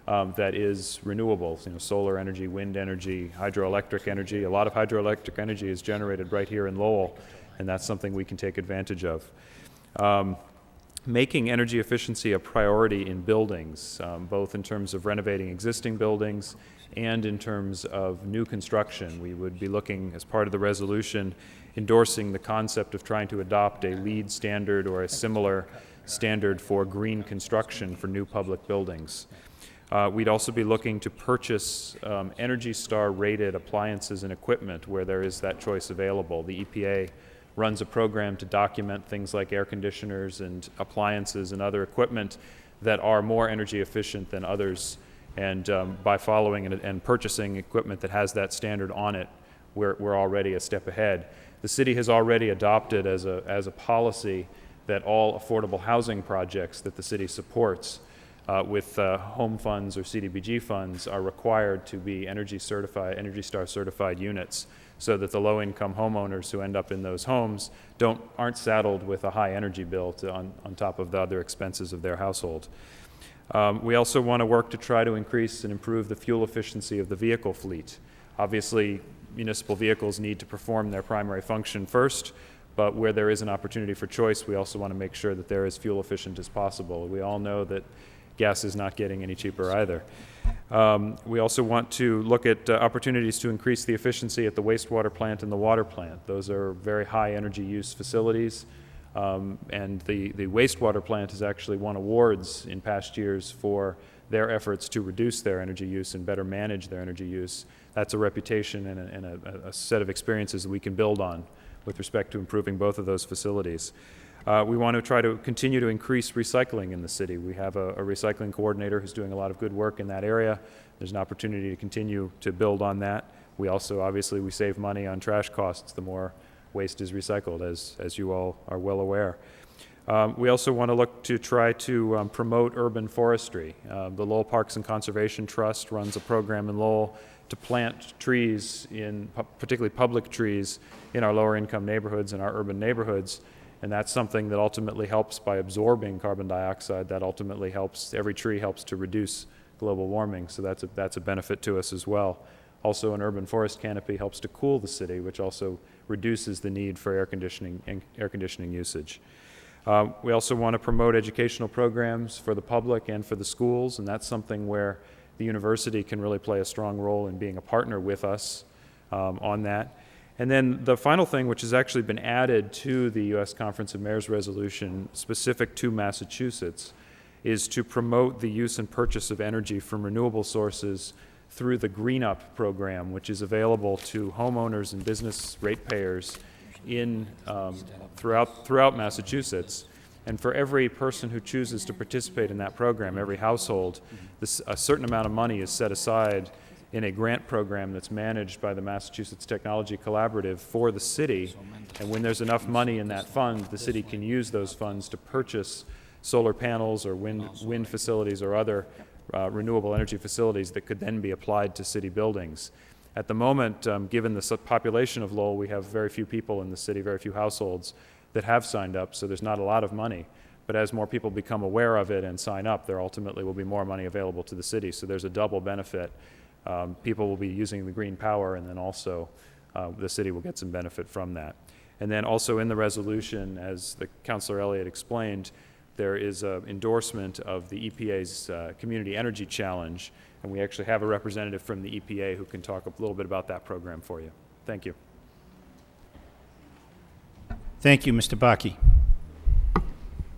that is renewable, solar energy, wind energy, hydroelectric energy. A lot of hydroelectric energy is generated right here in Lowell, and that's something we can take advantage of. Making energy efficiency a priority in buildings, both in terms of renovating existing buildings and in terms of new construction. We would be looking, as part of the resolution, endorsing the concept of trying to adopt a LEED standard or a similar standard for green construction for new public buildings. We'd also be looking to purchase Energy Star rated appliances and equipment where there is that choice available. The EPA runs a program to document things like air conditioners and appliances and other equipment that are more energy efficient than others. And by following and purchasing equipment that has that standard on it, we're already a step ahead. The city has already adopted as a policy that all affordable housing projects that the city supports with home funds or CDBG funds are required to be Energy Star certified units, so that the low-income homeowners who end up in those homes aren't saddled with a high energy bill on top of the other expenses of their household. We also want to work to try to increase and improve the fuel efficiency of the vehicle fleet. Obviously, municipal vehicles need to perform their primary function first, but where there is an opportunity for choice, we also want to make sure that they're as fuel efficient as possible. We all know that gas is not getting any cheaper either. We also want to look at opportunities to increase the efficiency at the wastewater plant and the water plant. Those are very high energy use facilities. And the wastewater plant has actually won awards in past years for their efforts to reduce their energy use and better manage their energy use. That's a reputation and a set of experiences that we can build on with respect to improving both of those facilities. We want to try to continue to increase recycling in the city. We have a recycling coordinator who's doing a lot of good work in that area. There's an opportunity to continue to build on that. We also, obviously, we save money on trash costs the more waste is recycled, as you all are well aware. We also want to look to try to promote urban forestry. The Lowell Parks and Conservation Trust runs a program in Lowell to plant trees, particularly public trees, in our lower income neighborhoods and our urban neighborhoods. And that's something that ultimately helps by absorbing carbon dioxide. That ultimately helps, every tree helps to reduce global warming, so that's a benefit to us as well. Also, an urban forest canopy helps to cool the city, which also reduces the need for air conditioning usage. We also want to promote educational programs for the public and for the schools, and that's something where the university can really play a strong role in being a partner with us on that. And then the final thing, which has actually been added to the U.S. Conference of Mayors resolution specific to Massachusetts, is to promote the use and purchase of energy from renewable sources through the Green Up program, which is available to homeowners and business ratepayers throughout Massachusetts. And for every person who chooses to participate in that program, every household, a certain amount of money is set aside in a grant program that's managed by the Massachusetts Technology Collaborative for the city. And when there's enough money in that fund, the city can use those funds to purchase solar panels or wind facilities or other renewable energy facilities that could then be applied to city buildings. At the moment, given the population of Lowell, we have very few people in the city, very few households that have signed up, so there's not a lot of money. But as more people become aware of it and sign up, there ultimately will be more money available to the city. So there's a double benefit. People will be using the green power, and then also the city will get some benefit from that. And then also in the resolution, as the Councilor Elliott explained, there is an endorsement of the EPA's Community Energy Challenge, and we actually have a representative from the EPA who can talk a little bit about that program for you. Thank you. Thank you, Mr. Baki.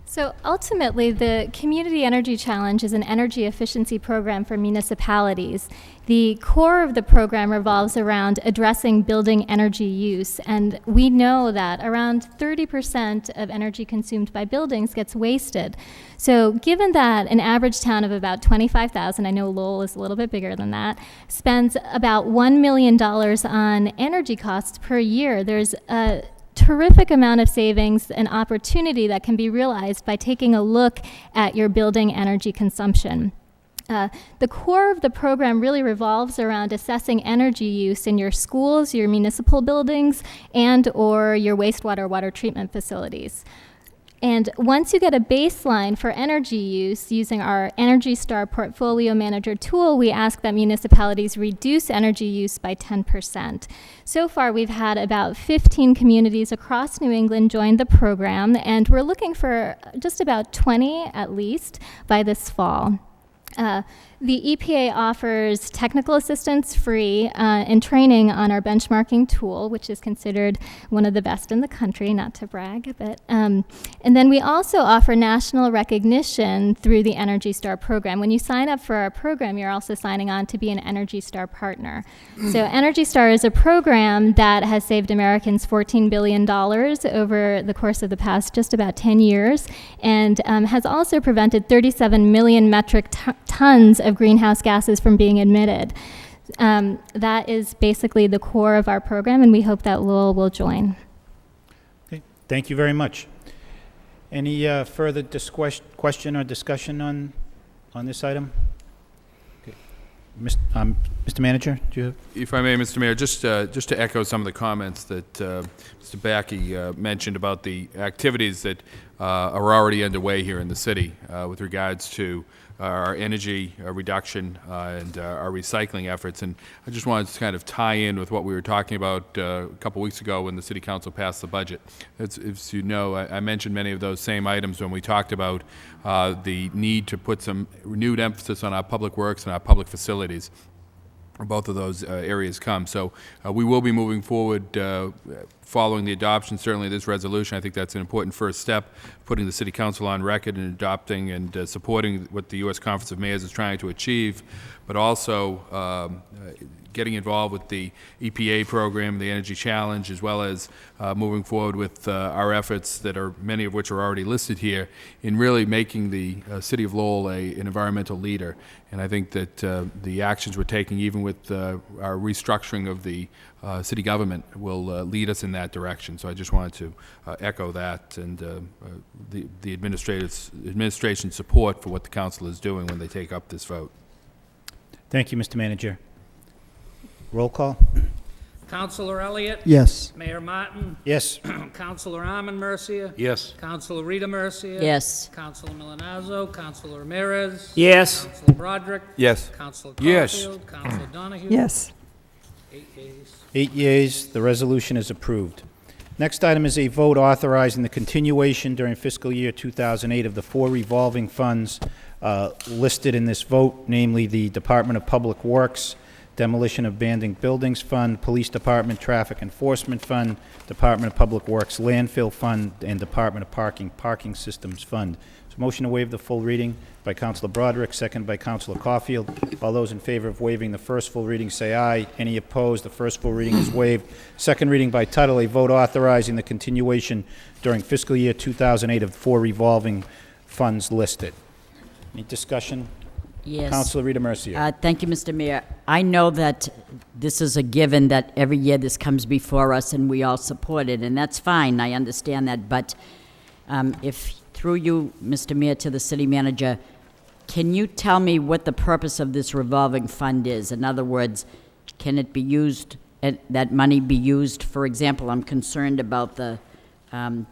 So ultimately, the Community Energy Challenge is an energy efficiency program for municipalities. The core of the program revolves around addressing building energy use, and we know that around 30% of energy consumed by buildings gets wasted. So given that an average town of about 25,000, I know Lowell is a little bit bigger than that, spends about $1 million on energy costs per year, there's a terrific amount of savings and opportunity that can be realized by taking a look at your building energy consumption. The core of the program really revolves around assessing energy use in your schools, your municipal buildings, and or your wastewater water treatment facilities. And once you get a baseline for energy use using our Energy Star Portfolio Manager tool, we ask that municipalities reduce energy use by 10%. So far, we've had about 15 communities across New England join the program, and we're looking for just about 20 at least by this fall. The EPA offers technical assistance free and training on our benchmarking tool, which is considered one of the best in the country, not to brag, but and then we also offer national recognition through the Energy Star program. When you sign up for our program, you're also signing on to be an Energy Star partner. So Energy Star is a program that has saved Americans $14 billion over the course of the past just about 10 years, and has also prevented 37 million metric tons of greenhouse gases from being emitted. That is basically the core of our program, and we hope that Lowell will join. Okay. Thank you very much. Any further question or discussion on this item? Okay. Mr. Manager, do you have? If I may, Mr. Mayor, just to echo some of the comments that Mr. Baki mentioned about the activities that are already underway here in the city with regards to our energy reduction and our recycling efforts. And I just wanted to kind of tie in with what we were talking about a couple weeks ago when the City Council passed the budget. As you know, I mentioned many of those same items when we talked about the need to put some renewed emphasis on our public works and our public facilities. Both of those areas come. So we will be moving forward following the adoption, certainly this resolution. I think that's an important first step, putting the City Council on record and adopting and supporting what the U.S. Conference of Mayors is trying to achieve, but also getting involved with the EPA program, the Energy Challenge, as well as moving forward with our efforts that are, many of which are already listed here, in really making the City of Lowell an environmental leader. And I think that the actions we're taking, even with our restructuring of the city government, will lead us in that direction. So I just wanted to echo that and the administration's support for what the council is doing when they take up this vote. Thank you, Mr. Manager. Roll call? Councilor Elliott? Yes. Mayor Martin? Yes. Councilor Armin Mercia? Yes. Councilor Rita Mercia? Yes. Councilor Milonazo? Councilor Ramirez? Yes. Councilor Broderick? Yes. Councilor Yes. Caulfield? Councilor Donahue? Yes. 8 yeas. 8 yeas, the resolution is approved. Next item is a vote authorizing the continuation during fiscal year 2008 of the 4 revolving funds listed in this vote, namely the Department of Public Works, Demolition of Abandoned Buildings Fund, Police Department Traffic Enforcement Fund, Department of Public Works Landfill Fund, and Department of Parking Systems Fund. So motion to waive the full reading by Councilor Broderick, second by Councilor Caulfield. All those in favor of waiving the first full reading say aye. Any opposed? The first full reading is waived. Second reading by title, a vote authorizing the continuation during fiscal year 2008 of 4 revolving funds listed. Any discussion? Yes. Councilor Rita Mercia. Thank you, Mr. Mayor. I know that this is a given that every year this comes before us and we all support it, and that's fine. I understand that. But if, through you, Mr. Mayor, to the city manager, can you tell me what the purpose of this revolving fund is? In other words, can it be used, that money be used, for example, I'm concerned about the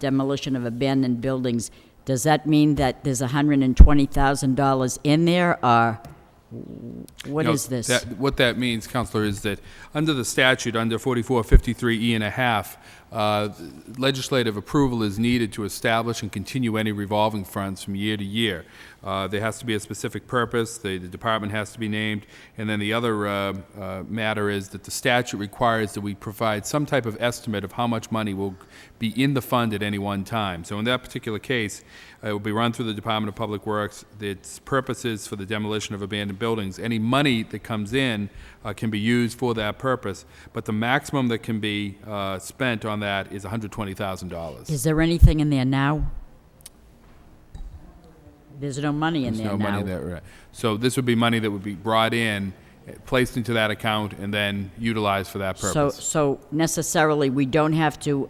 demolition of abandoned buildings. Does that mean that there's $120,000 in there, or what is this? What that means, Counselor, is that under the statute, under 4453E and a half, legislative approval is needed to establish and continue any revolving funds from year to year. There has to be a specific purpose, the department has to be named, and then the other matter is that the statute requires that we provide some type of estimate of how much money will be in the fund at any one time. So in that particular case, it will be run through the Department of Public Works. Its purpose is for the demolition of abandoned buildings. Any money that comes in can be used for that purpose, but the maximum that can be spent on that is $120,000. Is there anything in there now? There's no money in There's there no now. money there, right. So this would be money that would be brought in, placed into that account, and then utilized for that purpose. So necessarily, we don't have to,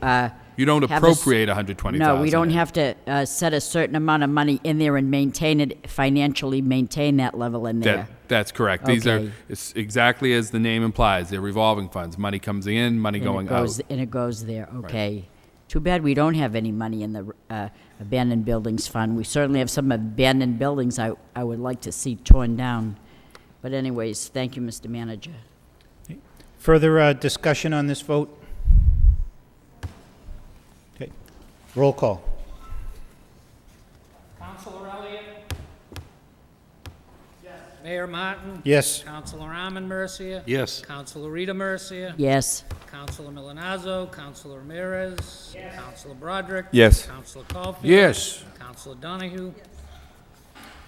You don't have appropriate $120,000. no, we don't in. have to set a certain amount of money in there and maintain it, financially maintain that level in there. That's correct. These are Okay. it's exactly as the name implies. They're revolving funds. Money comes in, money going out. And it goes there, okay. Too bad we don't have any money in the abandoned buildings fund. We certainly have some abandoned buildings I would like to see torn down. But anyways, thank you, Mr. Manager. Further discussion on this vote? Okay. Roll call. Counselor Elliott? Yes. Mayor Martin? Yes. Counselor Armin Mercia? Yes. Counselor Rita Mercia? Yes. Counselor Milonazo? Counselor Ramirez? Yes. Counselor Broderick? Yes. Counselor Caulfield? Yes. Counselor Donahue? Yes.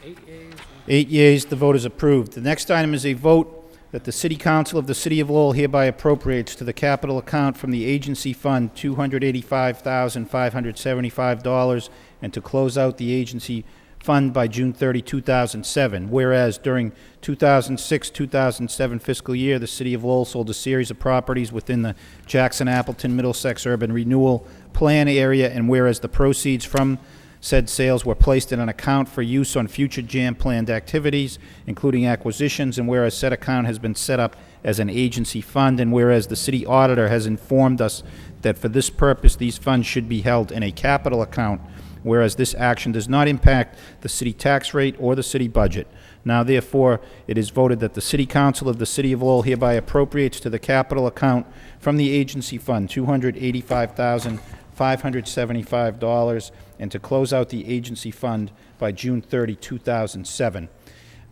8 yeas. 8 yeas, the vote is approved. The next item is a vote that the City Council of the City of Lowell hereby appropriates to the capital account from the agency fund $285,575 and to close out the agency fund by June 30, 2007. Whereas during 2006-2007 fiscal year, the City of Lowell sold a series of properties within the Jackson-Appleton Middlesex Urban Renewal Plan area, and whereas the proceeds from said sales were placed in an account for use on future JAM planned activities, including acquisitions, and whereas said account has been set up as an agency fund, and whereas the city auditor has informed us that for this purpose these funds should be held in a capital account, whereas this action does not impact the city tax rate or the city budget. Now therefore, it is voted that the City Council of the City of Lowell hereby appropriates to the capital account from the agency fund $285,575 and to close out the agency fund by June 30, 2007.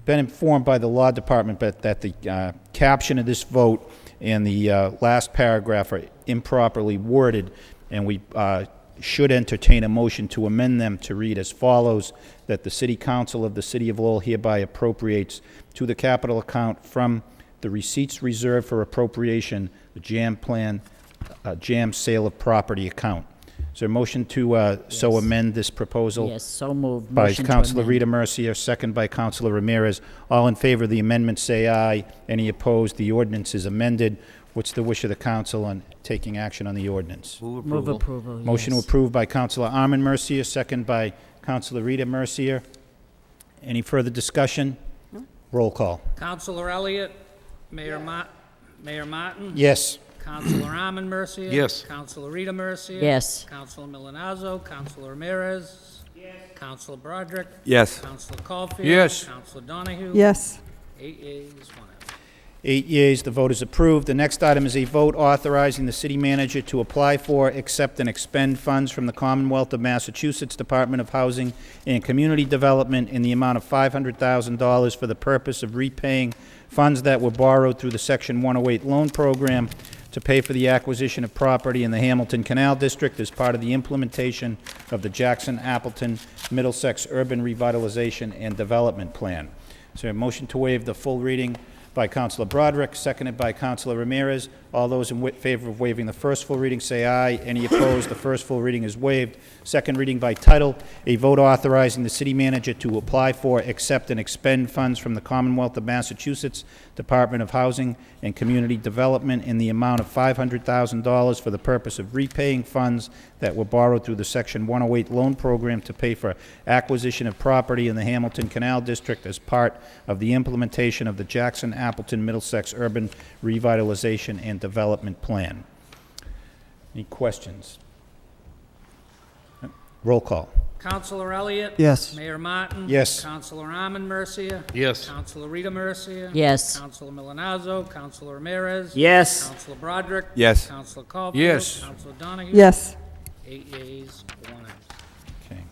Been informed by the law department that the caption of this vote and the last paragraph are improperly worded, and we should entertain a motion to amend them to read as follows: that the City Council of the City of Lowell hereby appropriates to the capital account from the receipts reserved for appropriation, the JAM plan, JAM sale of property account. Is there a motion to so amend this proposal? Yes, so moved. By Motion to Councilor amend. Rita Mercier, second by Councilor Ramirez. All in favor of the amendment, say aye. Any opposed? The ordinance is amended. What's the wish of the council on taking action on the ordinance? Move approval, Motion yes. approved by Councilor Armin Mercier, second by Councilor Rita Mercier. Any further discussion? Roll call. Counselor Elliott? Mayor Martin? Yes. Counselor Armin Mercia? Yes. Counselor Rita Mercia? Yes. Counselor Milonazo? Counselor Ramirez? Yes. Counselor Broderick? Yes. Counselor Caulfield? Yes. Counselor Donahue? Yes. 8 yeas, 1 absent. 8 yeas, the vote is approved. The next item is a vote authorizing the city manager to apply for, accept, and expend funds from the Commonwealth of Massachusetts Department of Housing and Community Development in the amount of $500,000 for the purpose of repaying funds that were borrowed through the Section 108 loan program to pay for the acquisition of property in the Hamilton Canal District as part of the implementation of the Jackson-Appleton Middlesex Urban Revitalization and Development Plan. Is there a motion to waive the full reading by Councilor Broderick, seconded by Councilor Ramirez? All those in favor of waiving the first full reading say aye. Any opposed? The first full reading is waived. Second reading by title, a vote authorizing the city manager to apply for, accept, and expend funds from the Commonwealth of Massachusetts Department of Housing and Community Development in the amount of $500,000 for the purpose of repaying funds that were borrowed through the Section 108 loan program to pay for acquisition of property in the Hamilton Canal District as part of the implementation of the Jackson-Appleton Middlesex Urban Revitalization and Development Plan. Any questions? Roll call. Counselor Elliott? Yes. Mayor Martin? Yes. Counselor Arman Mercia? Yes. Counselor Rita Mercia? Yes. Counselor Milonazo? Counselor Ramirez? Yes. Counselor Broderick? Yes. Counselor Caulfield? Yes. Counselor Donahue? Yes. 8 yeas, 1 absent. Okay.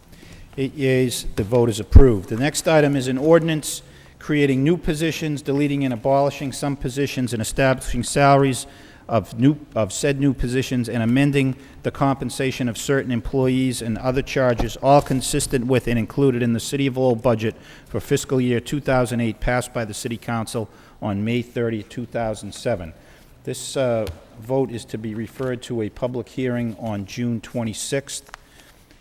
8 yeas, the vote is approved. The next item is an ordinance creating new positions, deleting and abolishing some positions, and establishing salaries of said new positions, and amending the compensation of certain employees and other charges, all consistent with and included in the City of Lowell budget for fiscal year 2008, passed by the City Council on May 30, 2007. This vote is to be referred to a public hearing on June 26th.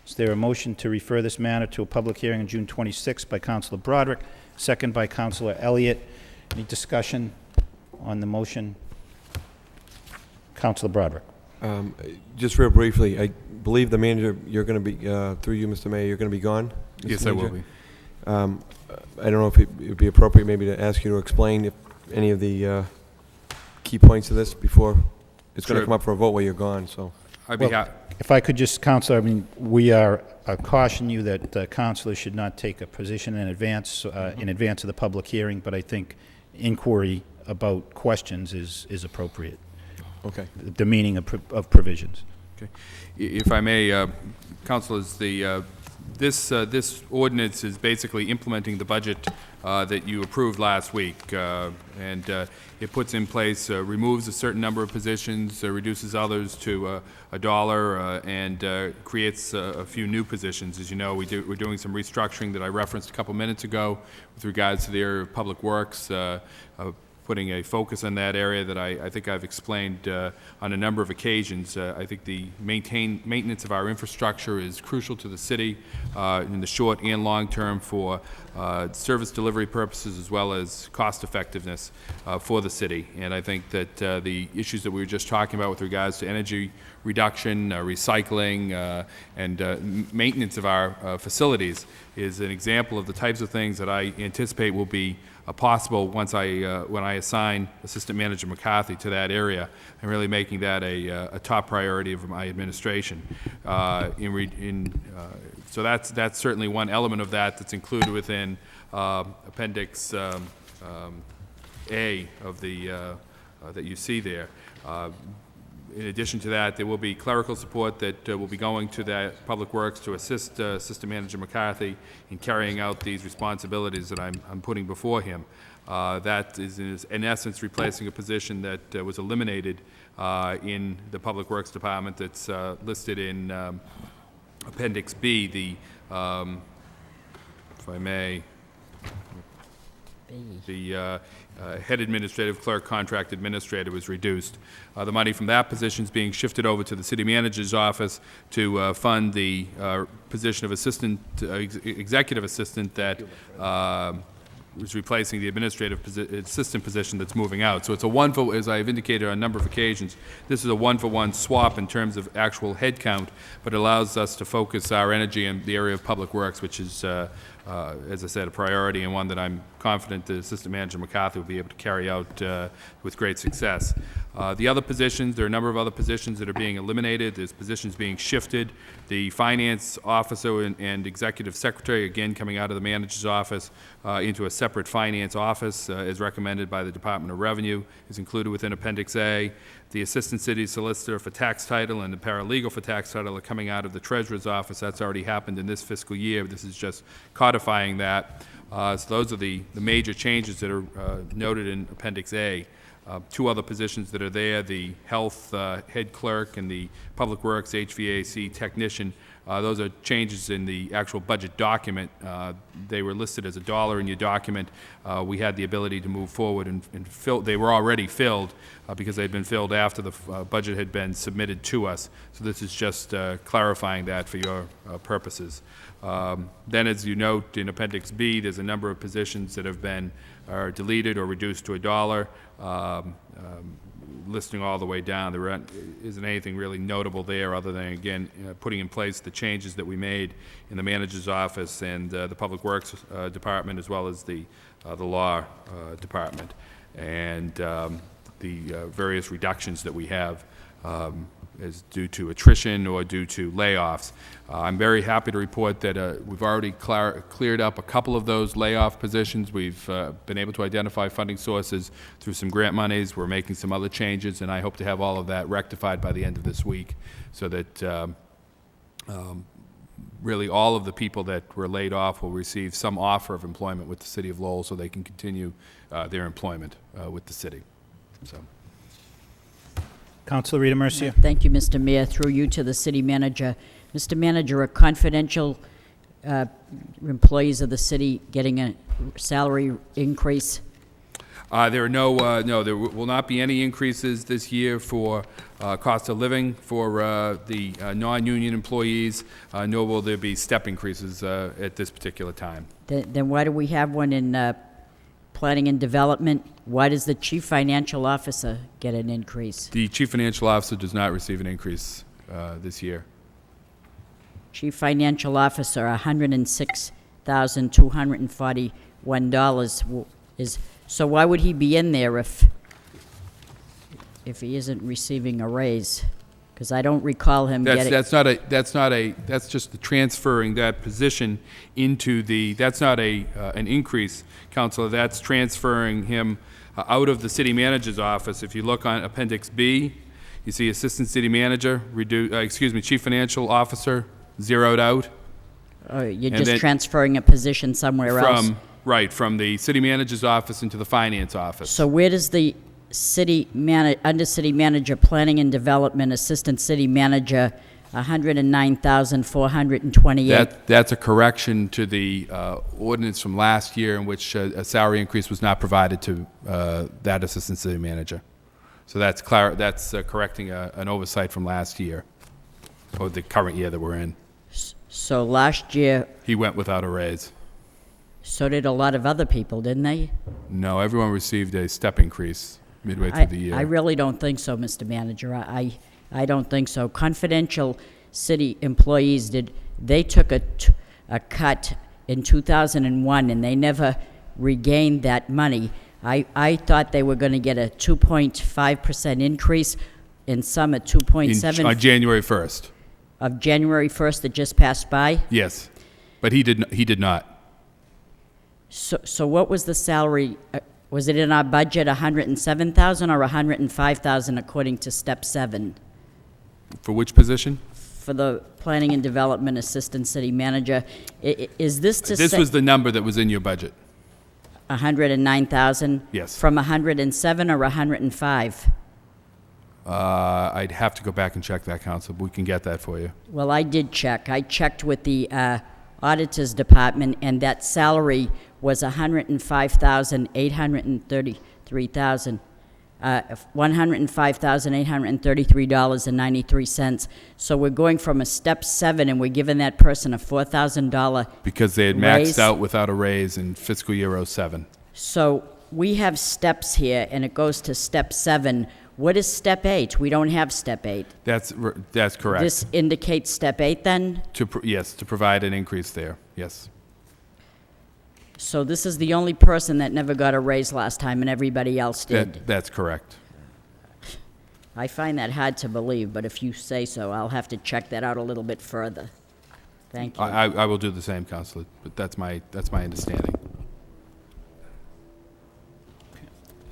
Is there a motion to refer this matter to a public hearing on June 26th by Councilor Broderick, second by Councilor Elliott? Any discussion on the motion? Councilor Broderick. Just real briefly, I believe the manager, you're going to be, through you, Mr. Mayor, you're going to be gone? Mr. Yes, I will Manager? be. I don't know if it would be appropriate maybe to ask you to explain if any of the key points of this before it's going to Sure. come up for a vote while you're gone, so. I'd be Well, happy. if I could just, Councilor, I mean, we are caution you that councilors should not take a position in advance of the public hearing, but I think inquiry about questions is appropriate. Okay. The meaning of provisions. Okay. If I may, councilors, this ordinance is basically implementing the budget that you approved last week, and it puts in place, removes a certain number of positions, reduces others to $1, and creates a few new positions. As you know, we're doing some restructuring that I referenced a couple minutes ago with regards to the area of public works, putting a focus on that area that I think I've explained on a number of occasions. I think the maintenance of our infrastructure is crucial to the city in the short and long term for service delivery purposes as well as cost effectiveness for the city. And I think that the issues that we were just talking about with regards to energy reduction, recycling, and maintenance of our facilities is an example of the types of things that I anticipate will be possible once when I assign Assistant Manager McCarthy to that area, and really making that a top priority of my administration. So that's certainly one element of that that's included within Appendix A of the that you see there. In addition to that, there will be clerical support that will be going to that Public Works to assist Assistant Manager McCarthy in carrying out these responsibilities that I'm putting before him. That is in essence replacing a position that was eliminated in the Public Works Department that's listed in Appendix B, the, if I may, the head administrative clerk contract administrator was reduced. The money from that position is being shifted over to the city manager's office to fund the position of executive assistant that was replacing the administrative assistant position that's moving out. So it's a one-for, as I've indicated on a number of occasions, this is a one-for-one swap in terms of actual head count, but it allows us to focus our energy in the area of public works, which is, as I said, a priority and one that I'm confident the Assistant Manager McCarthy will be able to carry out with great success. The other positions, there are a number of other positions that are being eliminated. There's positions being shifted. The finance officer and executive secretary, again, coming out of the manager's office into a separate finance office, as recommended by the Department of Revenue, is included within Appendix A. The assistant city solicitor for tax title and the paralegal for tax title are coming out of the treasurer's office. That's already happened in this fiscal year. This is just codifying that. So those are the major changes that are noted in Appendix A. Two other positions that are there, the health head clerk and the public works HVAC technician, those are changes in the actual budget document. They were listed as $1 in your document. We had the ability to move forward and fill. They were already filled because they'd been filled after the budget had been submitted to us. So this is just clarifying that for your purposes. Then, as you note in Appendix B, there's a number of positions that have been deleted or reduced to $1. Listing all the way down, there isn't anything really notable there other than, again, putting in place the changes that we made in the manager's office and the Public Works Department, as well as the Law Department, and the various reductions that we have is due to attrition or due to layoffs. I'm very happy to report that we've already cleared up a couple of those layoff positions. We've been able to identify funding sources through some grant monies. We're making some other changes, and I hope to have all of that rectified by the end of this week so that really all of the people that were laid off will receive some offer of employment with the City of Lowell so they can continue their employment with the city. So. Councilor Rita Mercier. Thank you, Mr. Mayor. Through you to the city manager. Mr. Manager, are confidential employees of the city getting a salary increase? There are no, there will not be any increases this year for cost of living for the non-union employees, nor will there be step increases at this particular time. Then why do we have one in planning and development? Why does the chief financial officer get an increase? The chief financial officer does not receive an increase this year. Chief financial officer, $106,241 is. So why would he be in there if he isn't receiving a raise? Because I don't recall him getting. That's just the transferring that position into the. That's not an increase, Councilor. That's transferring him out of the city manager's office. If you look on Appendix B, you see Assistant City Manager, Chief Financial Officer, zeroed out. Oh, you're just transferring a position somewhere else. Right, from the city manager's office into the finance office. So where does the under city manager, planning and development, assistant city manager, $109,428? That's a correction to the ordinance from last year in which a salary increase was not provided to that assistant city manager. So that's correcting an oversight from last year, or the current year that we're in. So last year, he went without a raise. So did a lot of other people, didn't they? No, everyone received a step increase midway through the year. I really don't think so, Mr. Manager. I don't think so. Confidential city employees they took a cut in 2001 and they never regained that money. I thought they were going to get a 2.5% increase, and some at 2.7. On January 1st. Of January 1st that just passed by? Yes, but he did not. So what was the salary? Was it in our budget $107,000 or $105,000 according to Step 7? For which position? For the Planning and Development Assistant City Manager. Is this to say? This was the number that was in your budget. 109,000? Yes. From 107 or 105? I'd have to go back and check that, Council, but we can get that for you. Well, I did check. I checked with the Auditor's Department, and that salary was $105,833.93. So we're going from a Step 7, and we're giving that person a $4,000 because they had maxed out without a raise in fiscal year 07. So we have steps here, and it goes to Step 7. What is Step 8? We don't have Step 8. That's correct. This indicates Step 8 then? Yes, to provide an increase there, yes. So this is the only person that never got a raise last time and everybody else did? That's correct. I find that hard to believe, but if you say so, I'll have to check that out a little bit further. Thank you. I will do the same, Councilor, but that's my understanding.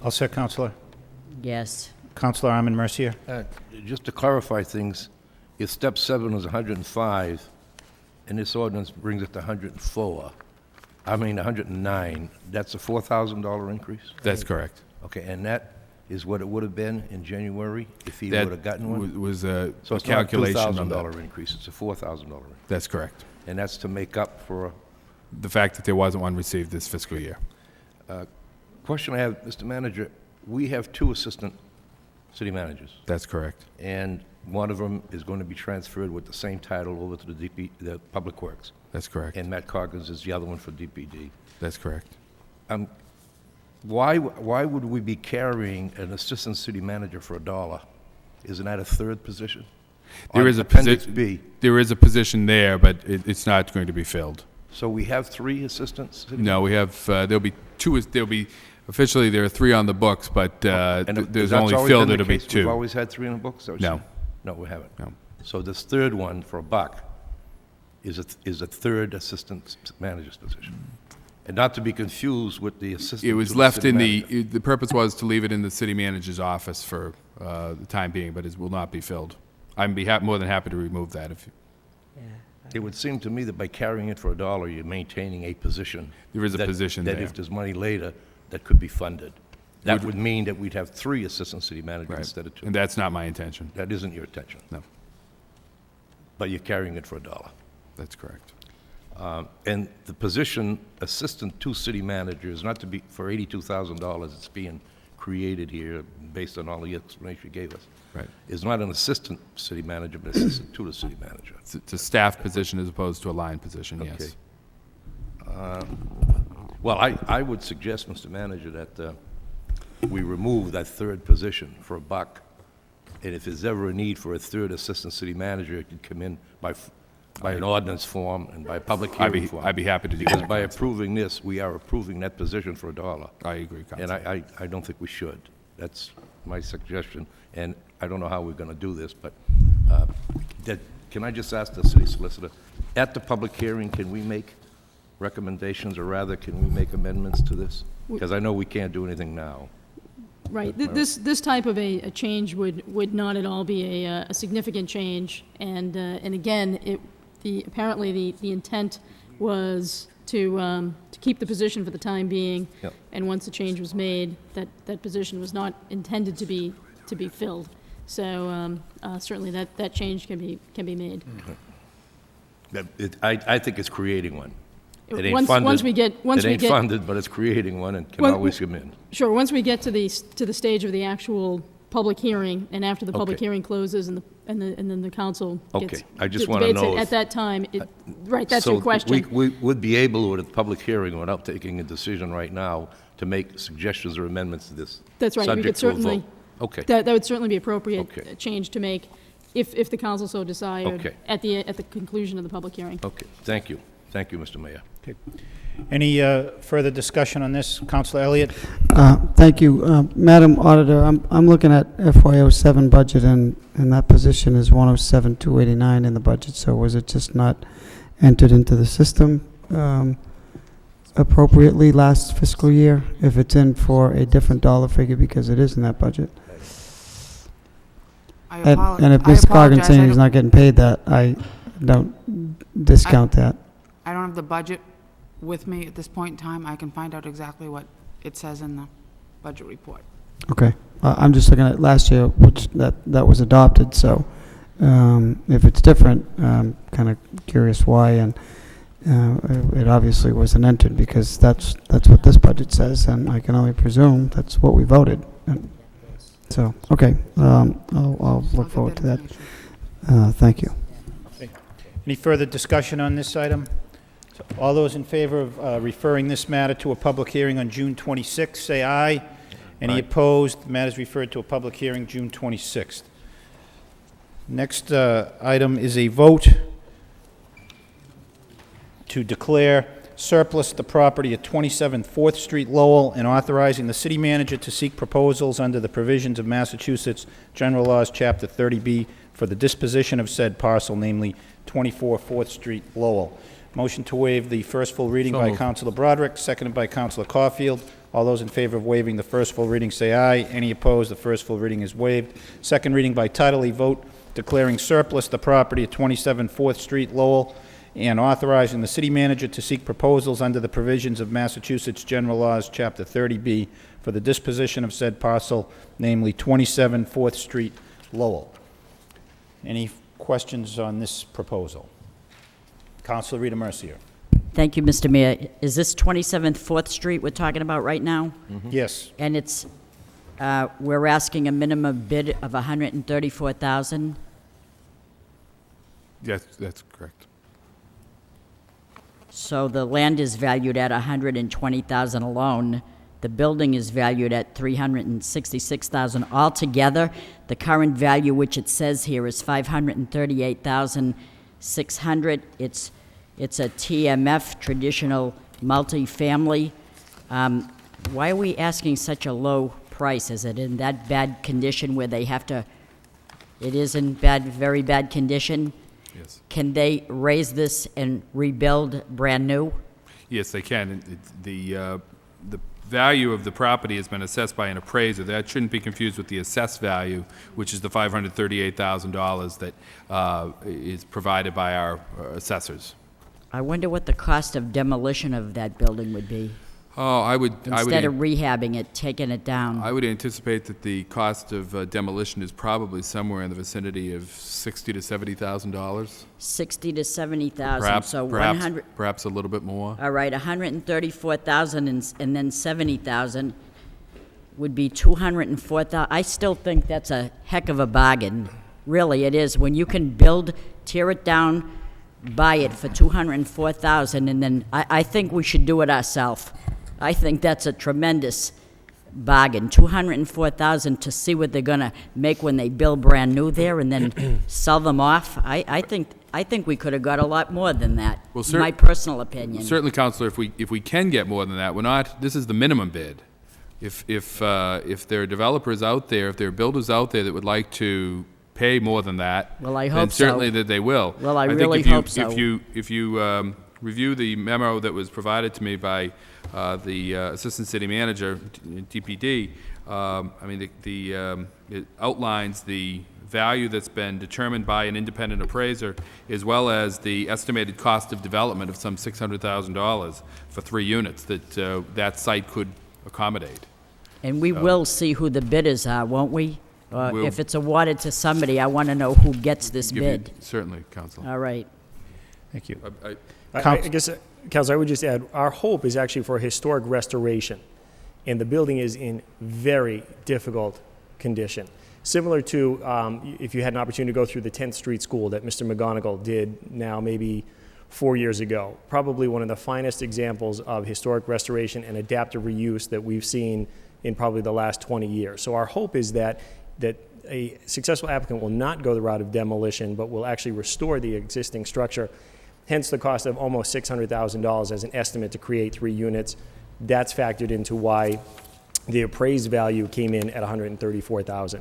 All set, Councilor? Yes. Councilor Armin Mercier. Just to clarify things, if Step 7 was 105, and this ordinance brings it to 109, that's a $4,000 increase? That's correct. Okay, and that is what it would have been in January if he would have gotten one? Was a so it's calculation not a on $2,000 that. increase, it's a $4,000 increase. That's correct. And that's to make up for the fact that there wasn't one received this fiscal year. Question I have, Mr. Manager, we have 2 assistant city managers. That's correct. And one of them is going to be transferred with the same title over to the Public Works. That's correct. And Matt Coggins is the other one for DPD. That's correct. Why would we be carrying an assistant city manager for $1? Isn't that a third position? There is a position. There is a position there, but it's not going to be filled. So we have 3 assistants? No, we have. There'll be 2. There'll be officially there are 3 on the books, but there's only filled. It'll be 2. We've always had 3 on the books. No. No, we haven't. No. So this third one for a buck is a third assistant manager's position. And not to be confused with the assistant. It was to the left city in manager. the purpose was to leave it in the city manager's office for the time being, but it will not be filled. I'd be more than happy to remove that if, It would seem to me that by carrying it for $1, you're maintaining a position. There is a position That there. if there's money later, that could be funded. That would mean that we'd have 3 assistant city managers right. instead of 2. And that's not my intention. That isn't your intention. No, But you're carrying it for $1. that's correct. And the position, assistant to city manager, is not to be, for $82,000, it's being created here based on all the explanation you gave us. Right. Is not an assistant city manager, but assistant to the city manager. It's a staff position as opposed to a line position, Okay. yes. Well, I would suggest, Mr. Manager, that we remove that third position for a buck. And if there's ever a need for a third assistant city manager, it could come in by an ordinance form and by a public hearing form. I'd be happy to do Because that. by approving this, we are approving that position for $1. I agree, And Council. I don't think we should. That's my suggestion. And I don't know how we're going to do this, but can I just ask the city solicitor, at the public hearing, can we make recommendations, or rather, can we make amendments to this? Because I know we can't do anything now. Right. This type of a change would not at all be a significant change. And again, apparently the intent was to keep the position for the time being. Yep. And once the change was made, that position was not intended to be filled. So certainly that change can be made. I think it's creating one. It ain't Once funded. we get- It ain't funded, but it's creating one and can Well, always come in. Sure, once we get to the stage of the actual public hearing, and after the public Okay. hearing closes and then the council gets. Okay, I just wanna debates it, know if- At that time, right, that's your question. So we would be able, at a public hearing, without taking a decision right now, to make suggestions or amendments to this. That's right, we subject could to a certainly. vote. Okay. That would certainly be appropriate Okay. change to make, if the council so desired. Okay. At the conclusion of the public hearing. Okay, thank you. Thank you, Mr. Mayor. Okay. Any further discussion on this? Councilor Elliott? Thank you. Madam Auditor, I'm looking at FY07 budget, and that position is 107,289 in the budget, so was it just not entered into the system appropriately last fiscal year, if it's in for a different dollar figure, because it is in that budget? And if Mr. Corrigan saying he's not getting paid that, I don't discount that. I don't have the budget with me at this point in time. I can find out exactly what it says in the budget report. Okay. I'm just looking at last year, which that was adopted, so if it's different, I'm kind of curious why, and it obviously wasn't entered, because that's what this budget says, and I can only presume that's what we voted. And so, okay, I'll look forward to that. Thank you. Any further discussion on this item? So all those in favor of referring this matter to a public hearing on June 26th, say aye. Any opposed? The matter is referred to a public hearing June 26th. Next item is a vote to declare surplus the property at 27 4th Street, Lowell, and authorizing the city manager to seek proposals under the provisions of Massachusetts General Laws, Chapter 30B, for the disposition of said parcel, namely 24 4th Street, Lowell. Motion to waive the first full reading So by moved. Councilor Broderick, seconded by Councilor Caulfield. All those in favor of waiving the first full reading say aye. Any opposed? The first full reading is waived. Second reading by title, a vote declaring surplus the property at 27 4th Street, Lowell, and authorizing the city manager to seek proposals under the provisions of Massachusetts General Laws, Chapter 30B, for the disposition of said parcel, namely 27 4th Street, Lowell. Any questions on this proposal? Councilor Rita Mercier. Thank you, Mr. Mayor. Is this 27th 4th Street we're talking about right now? Yes. And it's, we're asking a minimum bid of $134,000? Yes, that's correct. So the land is valued at $120,000 alone. The building is valued at $366,000 altogether. The current value, which it says here, is $538,600. It's a TMF, traditional multifamily. Why are we asking such a low price? Is it in that bad condition where they have to It is in bad, very bad condition. Yes. Can they raise this and rebuild brand new? Yes, they can. The value of the property has been assessed by an appraiser. That shouldn't be confused with the assessed value, which is the $538,000 that is provided by our assessors. I wonder what the cost of demolition of that building would be. Oh, Instead of rehabbing it, taking it down. I would anticipate that the cost of demolition is probably somewhere in the vicinity of $60,000 to $70,000. 60 to 70,000. Perhaps, So perhaps, 100. perhaps a little bit more. All right, 134,000 and then 70,000 would be 204,000. I still think that's a heck of a bargain. Really, it is. When you can build, tear it down, buy it for 204,000, and then I think we should do it ourselves. I think that's a tremendous bargain. 204,000 to see what they're gonna make when they build brand new there, and then sell them off. I think we could have got a lot more than that. Well, my personal opinion. Certainly, Counselor, if we can get more than that, we're not. This is the minimum bid. If there are developers out there, if there are builders out there that would like to pay more than that, well, I then hope certainly so. that they will. Well, I think really hope so. If you review the memo that was provided to me by the Assistant City Manager, DPD, I mean, it outlines the value that's been determined by an independent appraiser, as well as the estimated cost of development of some $600,000 for 3 units that that site could accommodate. And we will see who the bidders are, won't we? We'll- If it's awarded to somebody, I want to know who gets this Give you- bid. Certainly, Counsel. All right. Thank you. I guess, Council, I would just add, our hope is actually for historic restoration, and the building is in very difficult condition. Similar to if you had an opportunity to go through the 10th Street School that Mr. McGonigal did now maybe 4 years ago. Probably one of the finest examples of historic restoration and adaptive reuse that we've seen in probably the last 20 years. So our hope is that a successful applicant will not go the route of demolition, but will actually restore the existing structure. Hence the cost of almost $600,000 as an estimate to create 3 units. That's factored into why the appraised value came in at $134,000.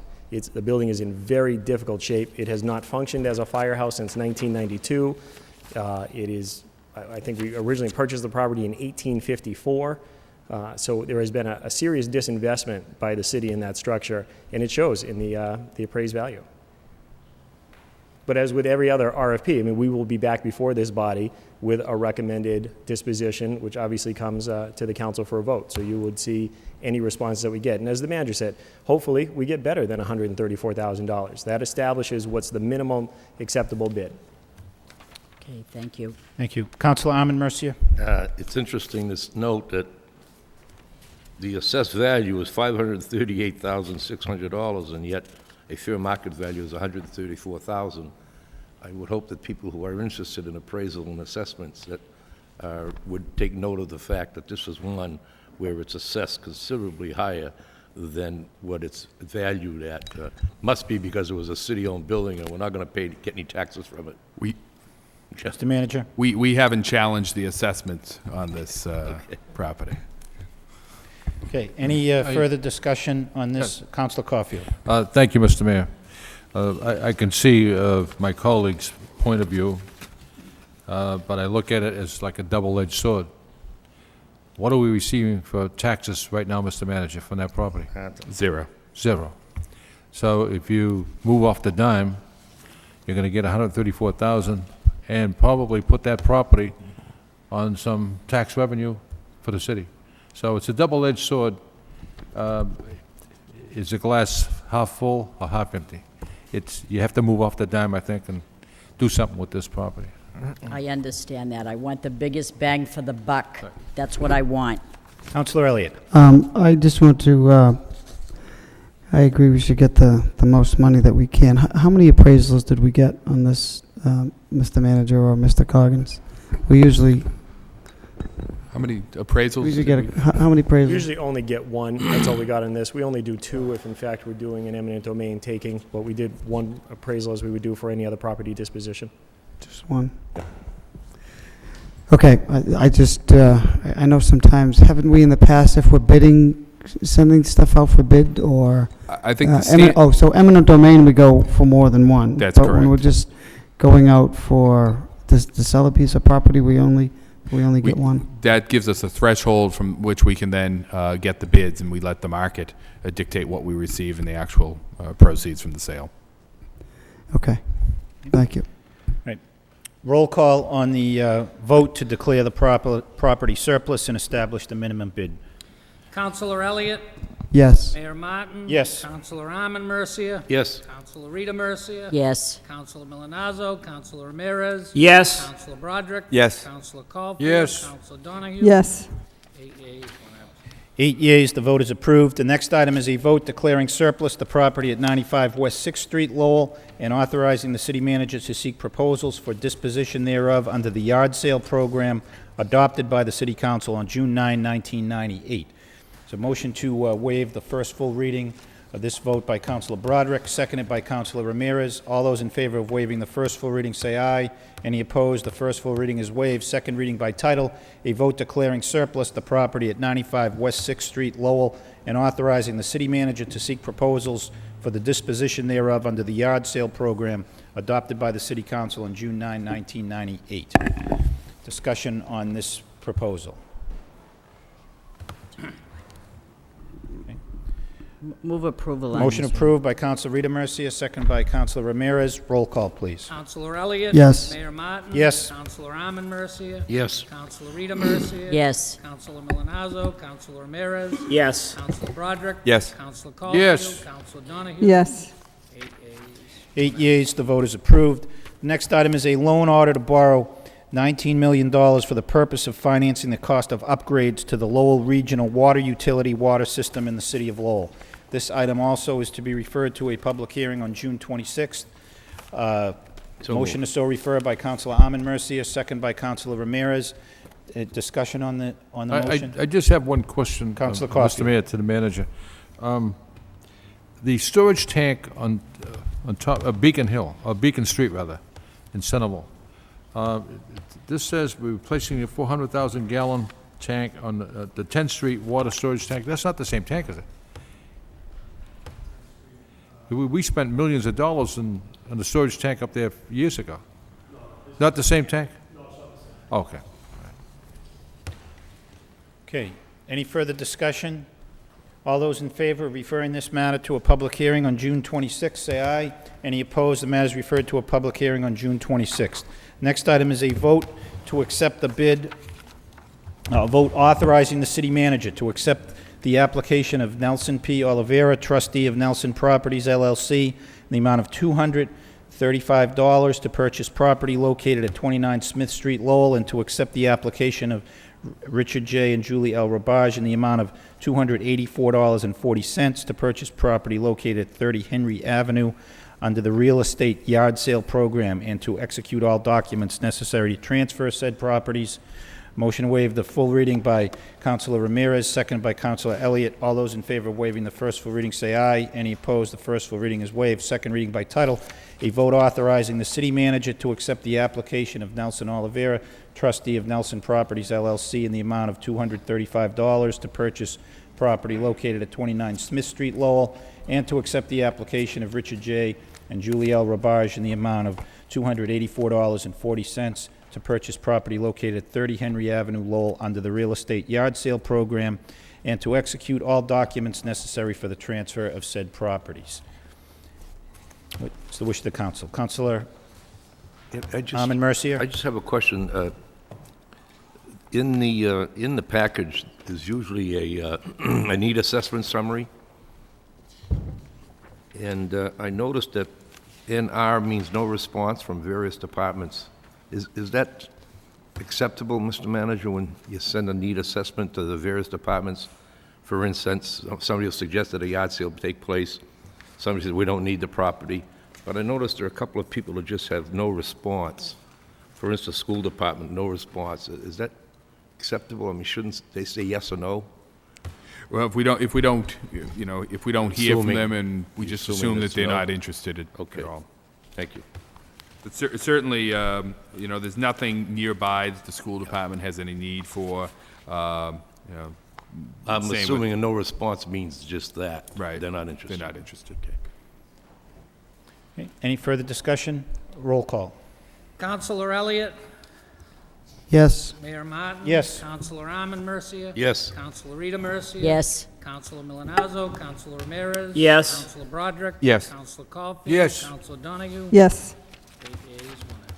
The building is in very difficult shape. It has not functioned as a firehouse since 1992. I think we originally purchased the property in 1854. So there has been a serious disinvestment by the city in that structure, and it shows in the appraised value. But as with every other RFP, I mean, we will be back before this body with a recommended disposition, which obviously comes to the council for a vote. So you would see any responses that we get. And as the manager said, hopefully we get better than $134,000. That establishes what's the minimum acceptable bid. Okay, thank you. Thank you. Councilor Armin Mercier? It's interesting to note that the assessed value is $538,600, and yet a fair market value is $134,000. I would hope that people who are interested in appraisal and assessments that would take note of the fact that this is one where it's assessed considerably higher than what it's valued at. Must be because it was a city-owned building, and we're not going to get any taxes from it. Mr. Manager? We haven't challenged the assessment on this property. Okay, any further discussion on this? Councilor Caulfield? Thank you, Mr. Mayor. I can see my colleague's point of view, but I look at it as like a double-edged sword. What are we receiving for taxes right now, Mr. Manager, from that property? Zero. Zero. So if you move off the dime, you're going to get $134,000 and probably put that property on some tax revenue for the city. So it's a double-edged sword. Is the glass half full or half empty? You have to move off the dime, I think, and do something with this property. I understand that. I want the biggest bang for the buck. That's what I want. Councilor Elliott? I just want to, I agree we should get the most money that we can. How many appraisals did we get on this, Mr. Manager or Mr. Coggins? We usually... How many appraisals? We usually get how many appraisals? We usually only get 1. That's all we got in this. We only do 2 if, in fact, we're doing an eminent domain taking, but we did 1 appraisal as we would do for any other property disposition. Just 1? Okay, I just, I know sometimes, haven't we in the past, if we're bidding sending stuff out for bid, or? I think the state, So eminent domain, we go for more than one. That's But when correct. we're just going out for, to sell a piece of property, we only get one? that gives us a threshold from which we can then get the bids, and we let the market dictate what we receive in the actual proceeds from the sale. Okay, thank you. Right. Roll call on the vote to declare the property surplus and establish the minimum bid. Counselor Elliott? Yes. Mayor Martin? Yes. Counselor Armin Mercia? Yes. Counselor Rita Mercia? Yes. Counselor Milonazo? Counselor Ramirez? Yes. Counselor Broderick? Yes. Counselor Caulfield? Yes. Counselor Donahue? Yes. 8 yeas, 1 absent. 8 yeas, the vote is approved. The next item is a vote declaring surplus the property at 95 West 6th Street, Lowell, and authorizing the city manager to seek proposals for disposition thereof under the yard sale program adopted by the city council on June 9, 1998. So motion to waive the first full reading of this vote by Councilor Broderick, seconded by Councilor Ramirez. All those in favor of waiving the first full reading say aye. Any opposed? The first full reading is waived. Second reading by title, a vote declaring surplus the property at 95 West 6th Street, Lowell, and authorizing the city manager to seek proposals for the disposition thereof under the yard sale program adopted by the city council on June 9, 1998. Discussion on this proposal. Move approval on Motion this. approved by Councilor Rita Mercia, second by Councilor Ramirez. Roll call, please. Counselor Elliott? Yes. Mayor Martin? Yes. Counselor Armin Mercia? Yes. Counselor Rita Mercia? Yes. Counselor Milonazo? Counselor Ramirez? Yes. Counselor Broderick? Yes. Counselor Caulfield? Yes. Counselor Donahue? Yes. 8 yeas. 8 yeas, the vote is approved. The next item is a loan order to borrow $19 million for the purpose of financing the cost of upgrades to the Lowell Regional Water Utility water system in the city of Lowell. This item also is to be referred to a public hearing on June 26th. Motion to so refer by Councilor Armin Mercia, second by Councilor Ramirez. Discussion on the motion? I just have one question, Councilor Mr. Caulfield. Mayor, to the manager. The storage tank on top of Beacon Hill, or Beacon Street, rather, in Centerville. This says we're replacing a 400,000 gallon tank on the 10th Street water storage tank. That's not the same tank, is it? We spent millions of dollars on the storage tank up there years ago. Not the same tank? Okay. Okay. Any further discussion? All those in favor of referring this matter to a public hearing on June 26th, say aye. Any opposed? The matter is referred to a public hearing on June 26th. Next item is a vote to accept the bid, vote authorizing the city manager to accept the application of Nelson P. Oliveira, trustee of Nelson Properties, LLC, in the amount of $235 to purchase property located at 29 Smith Street, Lowell, and to accept the application of Richard J. and Julie L. Rabage in the amount of $284.40 to purchase property located at 30 Henry Avenue under the real estate yard sale program, and to execute all documents necessary to transfer said properties. Motion to waive the full reading by Councilor Ramirez, seconded by Councilor Elliott. All those in favor of waiving the first full reading say aye. Any opposed? The first full reading is waived. Second reading by title, a vote authorizing the city manager to accept the application of Nelson Oliveira, trustee of Nelson Properties, LLC, in the amount of $235 to purchase property located at 29 Smith Street, Lowell, and to accept the application of Richard J. and Julie L. Rabage in the amount of $284.40 to purchase property located at 30 Henry Avenue, Lowell, under the real estate yard sale program, and to execute all documents necessary for the transfer of said properties. What's the wish of the council? Councilor Armin Mercia? I just have a question. In the package, there's usually a a need assessment summary, and I noticed that NR means no response from various departments. Is that acceptable, Mr. Manager, when you send a need assessment to the various departments? For instance, somebody will suggest that a yard sale take place. Somebody says, we don't need the property. But I noticed there are a couple of people who just have no response. For instance, school department, no response. Is that acceptable? I mean, shouldn't they say yes or no? Well, if we don't hear from Assuming- them, and we just assuming assume that it's they're no. not interested at Okay. all. Thank you. But certainly, there's nothing nearby that the school department has any need for. I'm Same assuming a no response means just that. Right. They're not interested. They're not interested. Okay. Any further discussion? Roll call. Counselor Elliott? Yes. Mayor Martin? Yes. Counselor Armin Mercia? Yes. Counselor Rita Mercia? Yes. Counselor Milonazo? Counselor Ramirez? Yes. Counselor Broderick? Yes. Counselor Caulfield? Yes. Counselor Donahue? Yes. 8 yeas, 1 absent.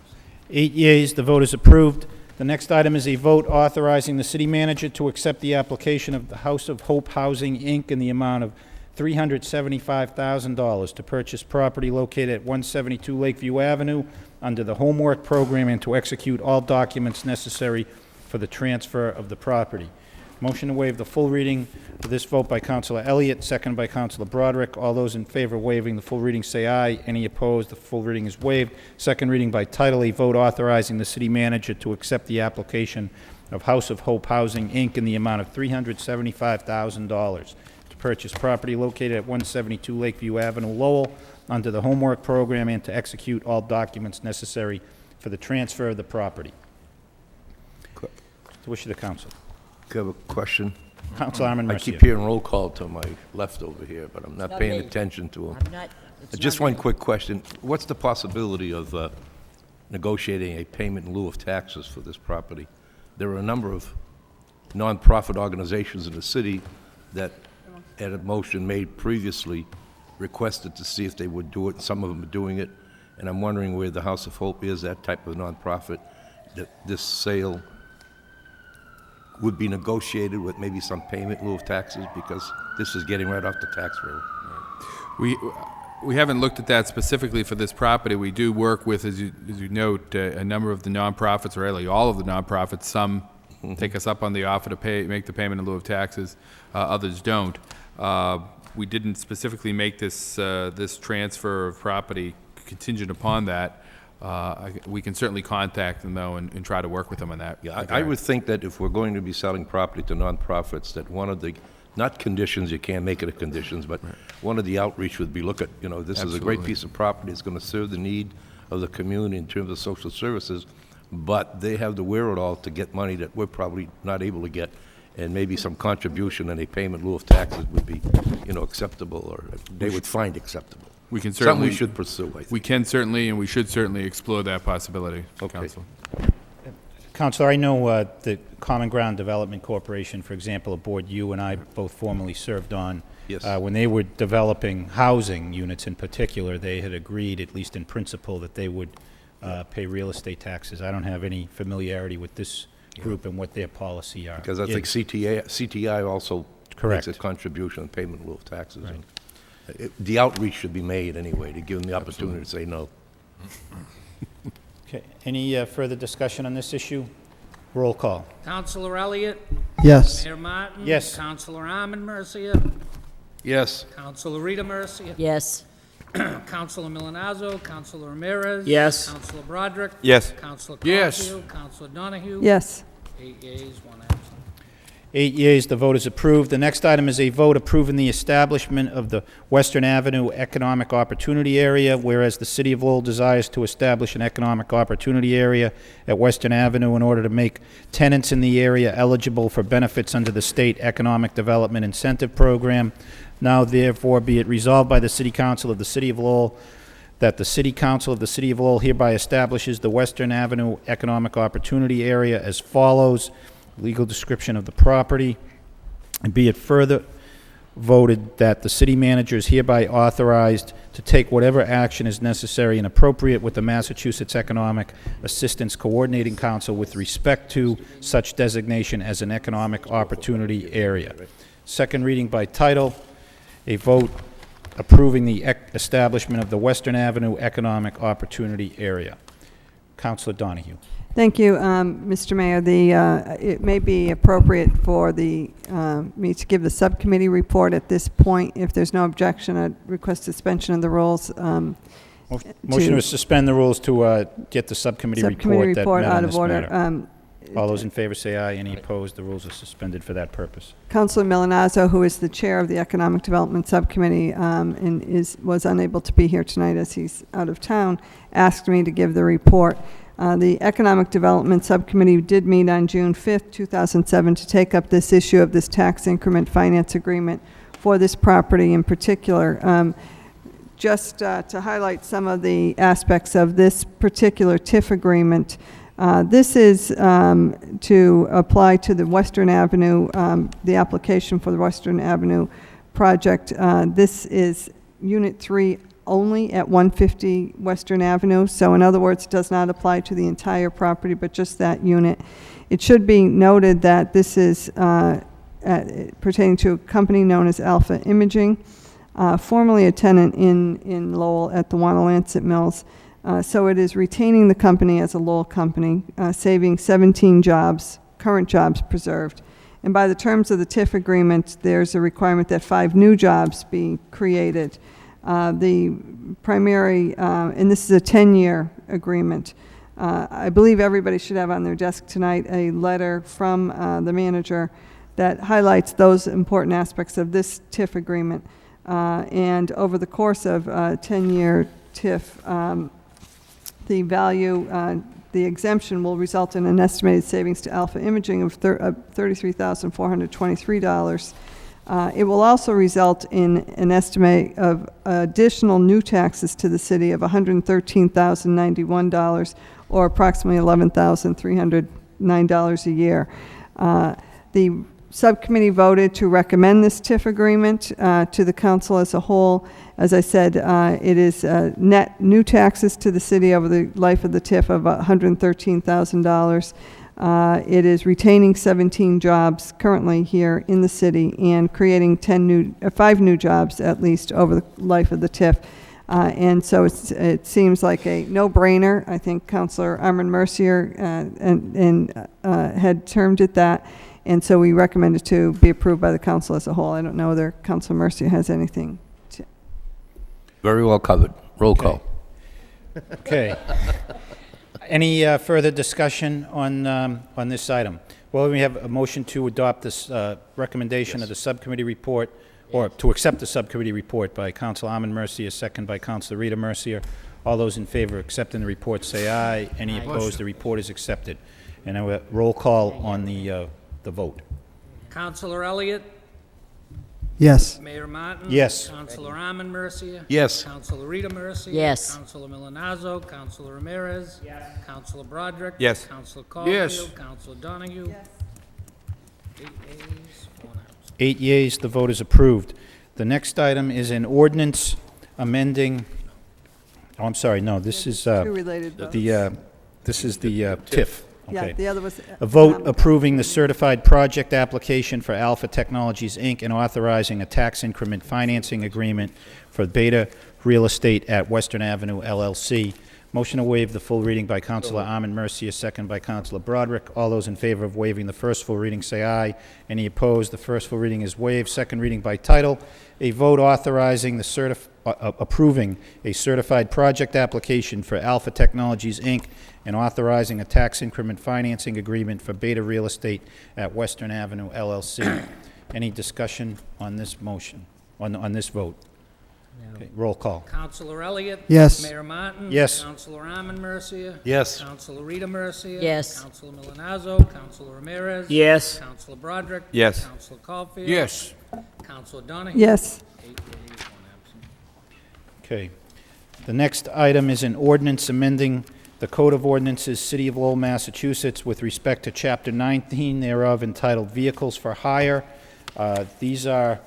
8 yeas, the vote is approved. The next item is a vote authorizing the city manager to accept the application of the House of Hope Housing, Inc. in the amount of $375,000 to purchase property located at 172 Lakeview Avenue under the Homework Program and to execute all documents necessary for the transfer of the property. Motion to waive the full reading of this vote by Councilor Elliott, second by Councilor Broderick. All those in favor of waiving the full reading say aye. Any opposed? The full reading is waived. Second reading by title, a vote authorizing the city manager to accept the application of House of Hope Housing, Inc. in the amount of $375,000 to purchase property located at 172 Lakeview Avenue, Lowell, under the Homework Program and to execute all documents necessary for the transfer of the property. It's the wish of the council. I have a question. Councilor Armin I Mercia. keep hearing roll call to my left over here, but I'm not Not paying me. attention to him. It's Just not one me. quick question. What's the possibility of negotiating a payment in lieu of taxes for this property? There are a number of nonprofit organizations in the city that, at a motion made previously, requested to see if they would do it. Some of them are doing it, and I'm wondering where the House of Hope is, that type of nonprofit, that this sale would be negotiated with maybe some payment in lieu of taxes, because this is getting right off the tax roll. We haven't looked at that specifically for this property. We do work with, as you note, a number of the nonprofits, or really all of the nonprofits. Some take us up on the offer to make the payment in lieu of taxes. Others don't. We didn't specifically make this this transfer of property contingent upon that. We can certainly contact them, though, and try to work with them on that. Yeah, I would think that if we're going to be selling property to nonprofits, that one of the, not conditions, you can't make it a conditions, but one of the outreach would be, look at, this is a great Absolutely. piece of property, it's going to serve the need of the community in terms of social services, but they have the wherewithal to get money that we're probably not able to get, and maybe some contribution and a payment in lieu of taxes would be, acceptable, or they would find acceptable. We can Something certainly we should pursue, I think. We can certainly, and we should certainly explore that possibility. Okay. Council. Counselor, I know the Common Ground Development Corporation, for example, a board you and I both formerly served on. Yes. When they were developing housing units in particular, they had agreed, at least in principle, that they would pay real estate taxes. I don't have any familiarity with this group and what their policy are. Because I think CTI also Correct. makes a contribution, payment in lieu of taxes. And the outreach should be made anyway, to give them the opportunity to say no. Okay. Any further discussion on this issue? Roll call. Counselor Elliott? Yes. Mayor Martin? Yes. Counselor Armin Mercia? Yes. Counselor Rita Mercia? Yes. Counselor Milonazo? Counselor Ramirez? Yes. Counselor Broderick? Yes. Counselor Yes. Caulfield? Counselor Donahue? Yes. 8 yeas, 1 absent. 8 yeas, the vote is approved. The next item is a vote approving the establishment of the Western Avenue Economic Opportunity Area, whereas the City of Lowell desires to establish an economic opportunity area at Western Avenue in order to make tenants in the area eligible for benefits under the State Economic Development Incentive Program. Now therefore be it resolved by the City Council of the City of Lowell that the City Council of the City of Lowell hereby establishes the Western Avenue Economic Opportunity Area as follows. Legal description of the property. And be it further voted that the city manager is hereby authorized to take whatever action is necessary and appropriate with the Massachusetts Economic Assistance Coordinating Council with respect to such designation as an economic opportunity area. Second reading by title, a vote approving the establishment of the Western Avenue Economic Opportunity Area. Councilor Donahue. Thank you, Mr. Mayor. It may be appropriate for me to give the subcommittee report at this point. If there's no objection, I'd request suspension of the rules. Motion to suspend the rules to get the subcommittee report that met on this matter. All those in favor say aye. Any opposed? The rules are suspended for that purpose. Councilor Milonazo, who is the chair of the Economic Development Subcommittee and was unable to be here tonight as he's out of town, asked me to give the report. The Economic Development Subcommittee did meet on June 5th, 2007 to take up this issue of this tax increment finance agreement for this property in particular. Just to highlight some of the aspects of this particular TIF agreement, this is to apply to the Western Avenue, the application for the Western Avenue project. This is Unit 3 only at 150 Western Avenue, so in other words, it does not apply to the entire property, but just that unit. It should be noted that this is pertaining to a company known as Alpha Imaging, formerly a tenant in Lowell at the Wanalancet Mills. So it is retaining the company as a Lowell company, saving 17 jobs, current jobs preserved. And by the terms of the TIF agreement, there's a requirement that 5 new jobs be created. The primary, and this is a 10-year agreement. I believe everybody should have on their desk tonight a letter from the manager that highlights those important aspects of this TIF agreement. And over the course of a 10-year TIF, the value, the exemption will result in an estimated savings to Alpha Imaging of $33,423. It will also result in an estimate of additional new taxes to the city of $113,091, or approximately $11,309 a year. The subcommittee voted to recommend this TIF agreement to the council as a whole. As I said, it is net new taxes to the city over the life of the TIF of $113,000. It is retaining 17 jobs currently here in the city and creating 5 new jobs at least over the life of the TIF. And so it seems like a no-brainer. I think Councilor Armin Mercier had termed it that. And so we recommend it to be approved by the council as a whole. I don't know whether Councilor Mercier has anything to... Very well covered. Roll call. Okay. Any further discussion on this item? Well, we have a motion to adopt this recommendation of the subcommittee report, or to accept the subcommittee report by Councilor Armin Mercier, second by Councilor Rita Mercier. All those in favor of accepting the report say aye. Any opposed? The report is accepted. And I will roll call on the vote. Councilor Elliott? Yes. Mayor Martin? Yes. Councilor Armin Mercier? Yes. Councilor Rita Mercier? Yes. Councilor Milonazo? Councilor Ramirez? Yes. Councilor Broderick? Yes. Councilor Caulfield? Yes. Councilor Donahue? Yes. 8 ayes, 1 absent. 8 yeas, the vote is approved. The next item is an ordinance amending, oh, I'm sorry, no, this is Two related votes. this is the TIF. Yeah, Okay. the other was... A vote approving the certified project application for Alpha Technologies, Inc., and authorizing a tax increment financing agreement for Beta Real Estate at Western Avenue, LLC. Motion to waive the full reading by Councilor Armin Mercier, second by Councilor Broderick. All those in favor of waiving the first full reading say aye. Any opposed? The first full reading is waived. Second reading by title. A vote authorizing the approving a certified project application for Alpha Technologies, Inc., and authorizing a tax increment financing agreement for Beta Real Estate at Western Avenue, LLC. Any discussion on this motion, on this vote? Okay, roll call. Councilor Elliott? Yes. Mayor Martin? Yes. Councilor Armin Mercier? Yes. Councilor Rita Mercier? Yes. Councilor Milonazo? Councilor Ramirez? Yes. Councilor Broderick? Yes. Councilor Caulfield? Yes. Councilor Donahue? Yes. 8 ayes, 1 absent. Okay. The next item is an ordinance amending the Code of Ordinances, City of Lowell, Massachusetts, with respect to Chapter 19 thereof, entitled Vehicles for Hire. These are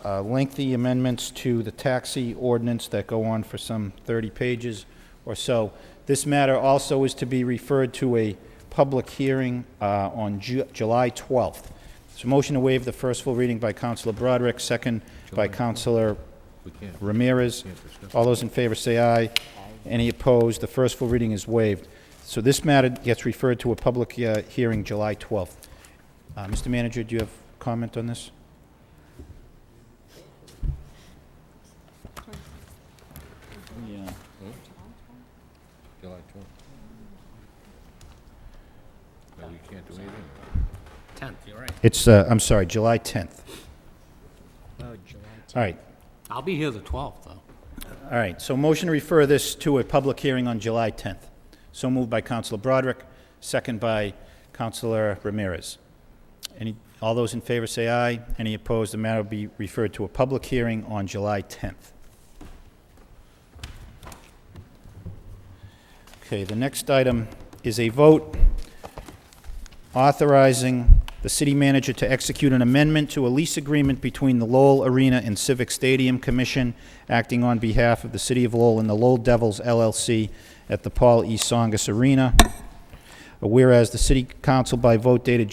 lengthy amendments to the taxi ordinance that go on for some 30 pages or so. This matter also is to be referred to a public hearing on July 12th. So motion to waive the first full reading by Councilor Broderick, second by Councilor Ramirez. All those in favor say aye. Any opposed? The first full reading is waived. So this matter gets referred to a public hearing July 12th. Mr. Manager, do you have comment on this? Yeah. July 12th. No, we can't do anything. 10th, you're right. It's, I'm sorry, July 10th. Oh, July 10th. All right. I'll be here the 12th, though. All right, so motion to refer this to a public hearing on July 10th. So moved by Councilor Broderick, second by Councilor Ramirez. All those in favor say aye. Any opposed, the matter will be referred to a public hearing on July 10th. Okay, the next item is a vote authorizing the city manager to execute an amendment to a lease agreement between the Lowell Arena and Civic Stadium Commission, acting on behalf of the City of Lowell and the Lowell Devils LLC at the Paul E. Songus Arena. Whereas the City Council, by vote dated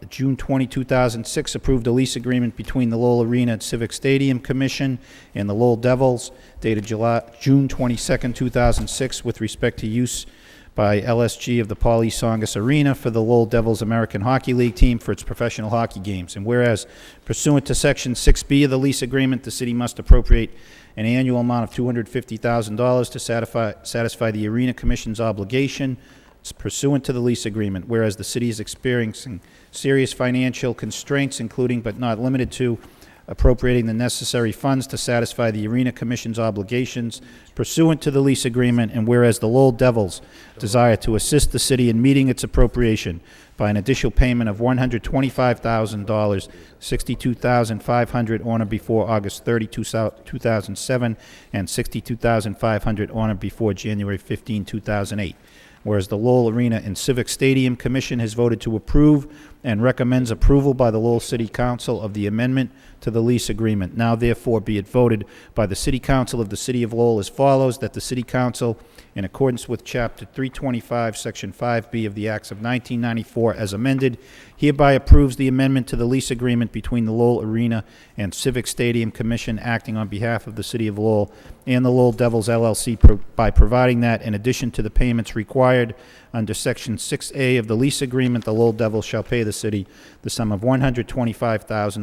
June 20, 2006, approved a lease agreement between the Lowell Arena and Civic Stadium Commission and the Lowell Devils, dated June 22, 2006, with respect to use by LSG of the Paul E. Songus Arena for the Lowell Devils American Hockey League team for its professional hockey games. And whereas pursuant to Section 6B of the lease agreement, the city must appropriate an annual amount of $250,000 to satisfy the Arena Commission's obligation pursuant to the lease agreement. Whereas the city is experiencing serious financial constraints, including but not limited to appropriating the necessary funds to satisfy the Arena Commission's obligations pursuant to the lease agreement, and whereas the Lowell Devils desire to assist the city in meeting its appropriation by an additional payment of $125,000, $62,500 on or before August 30, 2007, and $62,500 on or before January 15, 2008. Whereas the Lowell Arena and Civic Stadium Commission has voted to approve and recommends approval by the Lowell City Council of the amendment to the lease agreement. Now therefore be it voted by the City Council of the City of Lowell as follows: that the City Council, in accordance with Chapter 325, Section 5B of the Acts of 1994 as amended, hereby approves the amendment to the lease agreement between the Lowell Arena and Civic Stadium Commission, acting on behalf of the City of Lowell and the Lowell Devils LLC, by providing that, in addition to the payments required under Section 6A of the lease agreement, the Lowell Devils shall pay the city the sum of $125,000,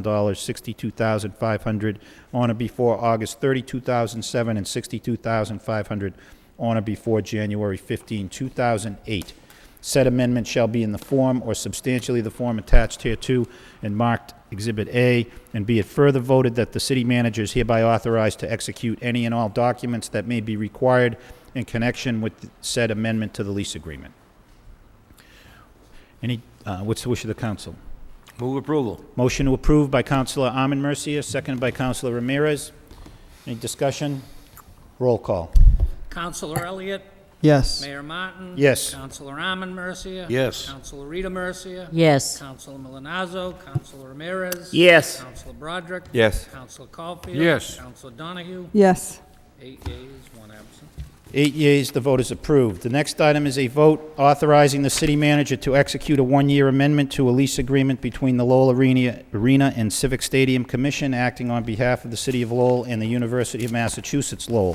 $62,500 on or before August 30, 2007, and $62,500 on or before January 15, 2008. Said amendment shall be in the form or substantially the form attached hereto and marked Exhibit A, and be it further voted that the city manager is hereby authorized to execute any and all documents that may be required in connection with said amendment to the lease agreement. What's the wish of the council? Move approval. Motion to approve by Councilor Armin Mercia, seconded by Councilor Ramirez. Any discussion? Roll call. Councilor Elliott? Yes. Mayor Martin? Yes. Councilor Armin Mercia? Yes. Councilor Rita Mercia? Yes. Councilor Milonazo? Councilor Ramirez? Yes. Councilor Broderick? Yes. Councilor Caulfield? Yes. Councilor Donahue? Yes. 8 yeas, 1 absent. 8 yeas, the vote is approved. The next item is a vote authorizing the city manager to execute a one-year amendment to a lease agreement between the Lowell Arena and Civic Stadium Commission, acting on behalf of the City of Lowell and the University of Massachusetts Lowell.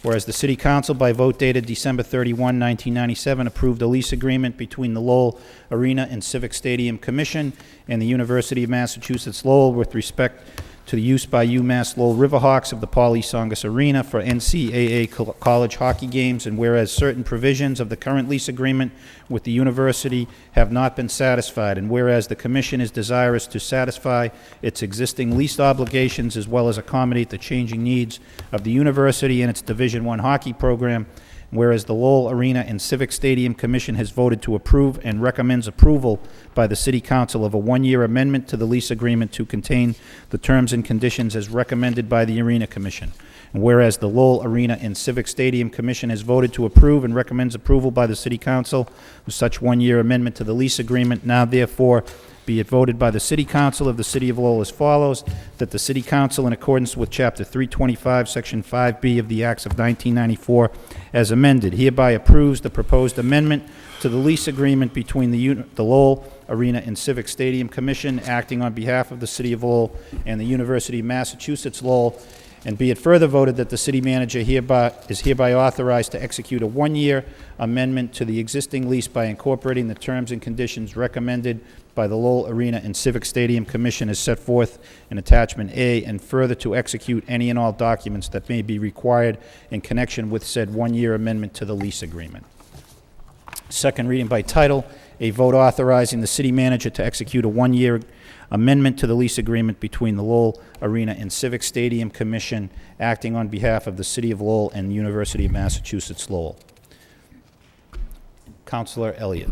Whereas the City Council, by vote dated December 31, 1997, approved a lease agreement between the Lowell Arena and Civic Stadium Commission and the University of Massachusetts Lowell with respect to the use by UMass Lowell Riverhawks of the Paul E. Songus Arena for NCAA college hockey games, and whereas certain provisions of the current lease agreement with the university have not been satisfied, and whereas the Commission is desirous to satisfy its existing lease obligations as well as accommodate the changing needs of the university and its Division I hockey program, whereas the Lowell Arena and Civic Stadium Commission has voted to approve and recommends approval by the City Council of a one-year amendment to the lease agreement to contain the terms and conditions as recommended by the Arena Commission. And whereas the Lowell Arena and Civic Stadium Commission has voted to approve and recommends approval by the City Council of such one-year amendment to the lease agreement, now therefore be it voted by the City Council of the City of Lowell as follows: that the City Council, in accordance with Chapter 325, Section 5B of the Acts of 1994, as amended, hereby approves the proposed amendment to the lease agreement between the Lowell Arena and Civic Stadium Commission, acting on behalf of the City of Lowell and the University of Massachusetts Lowell. And be it further voted that the city manager is hereby authorized to execute a one-year amendment to the existing lease by incorporating the terms and conditions recommended by the Lowell Arena and Civic Stadium Commission as set forth in Attachment A, and further to execute any and all documents that may be required in connection with said one-year amendment to the lease agreement. Second reading by title, a vote authorizing the city manager to execute a one-year amendment to the lease agreement between the Lowell Arena and Civic Stadium Commission, acting on behalf of the City of Lowell and the University of Massachusetts Lowell. Councilor Elliott.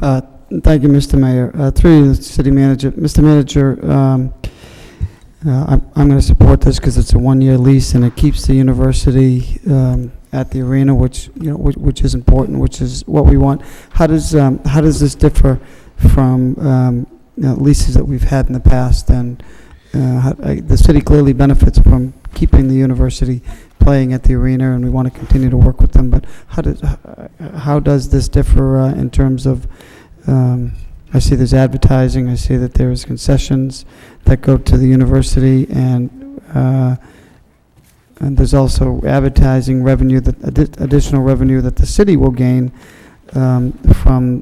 Thank you, Mr. Mayor. Through you, the city manager. Mr. Manager, I'm going to support this because it's a one-year lease and it keeps the university at the arena, which which is important, which is what we want. How does this differ from leases that we've had in the past? And the city clearly benefits from keeping the university playing at the arena, and we want to continue to work with them. But how does this differ in terms of? I see there's advertising. I see that there's concessions that go to the university, and there's also advertising revenue, that additional revenue that the city will gain from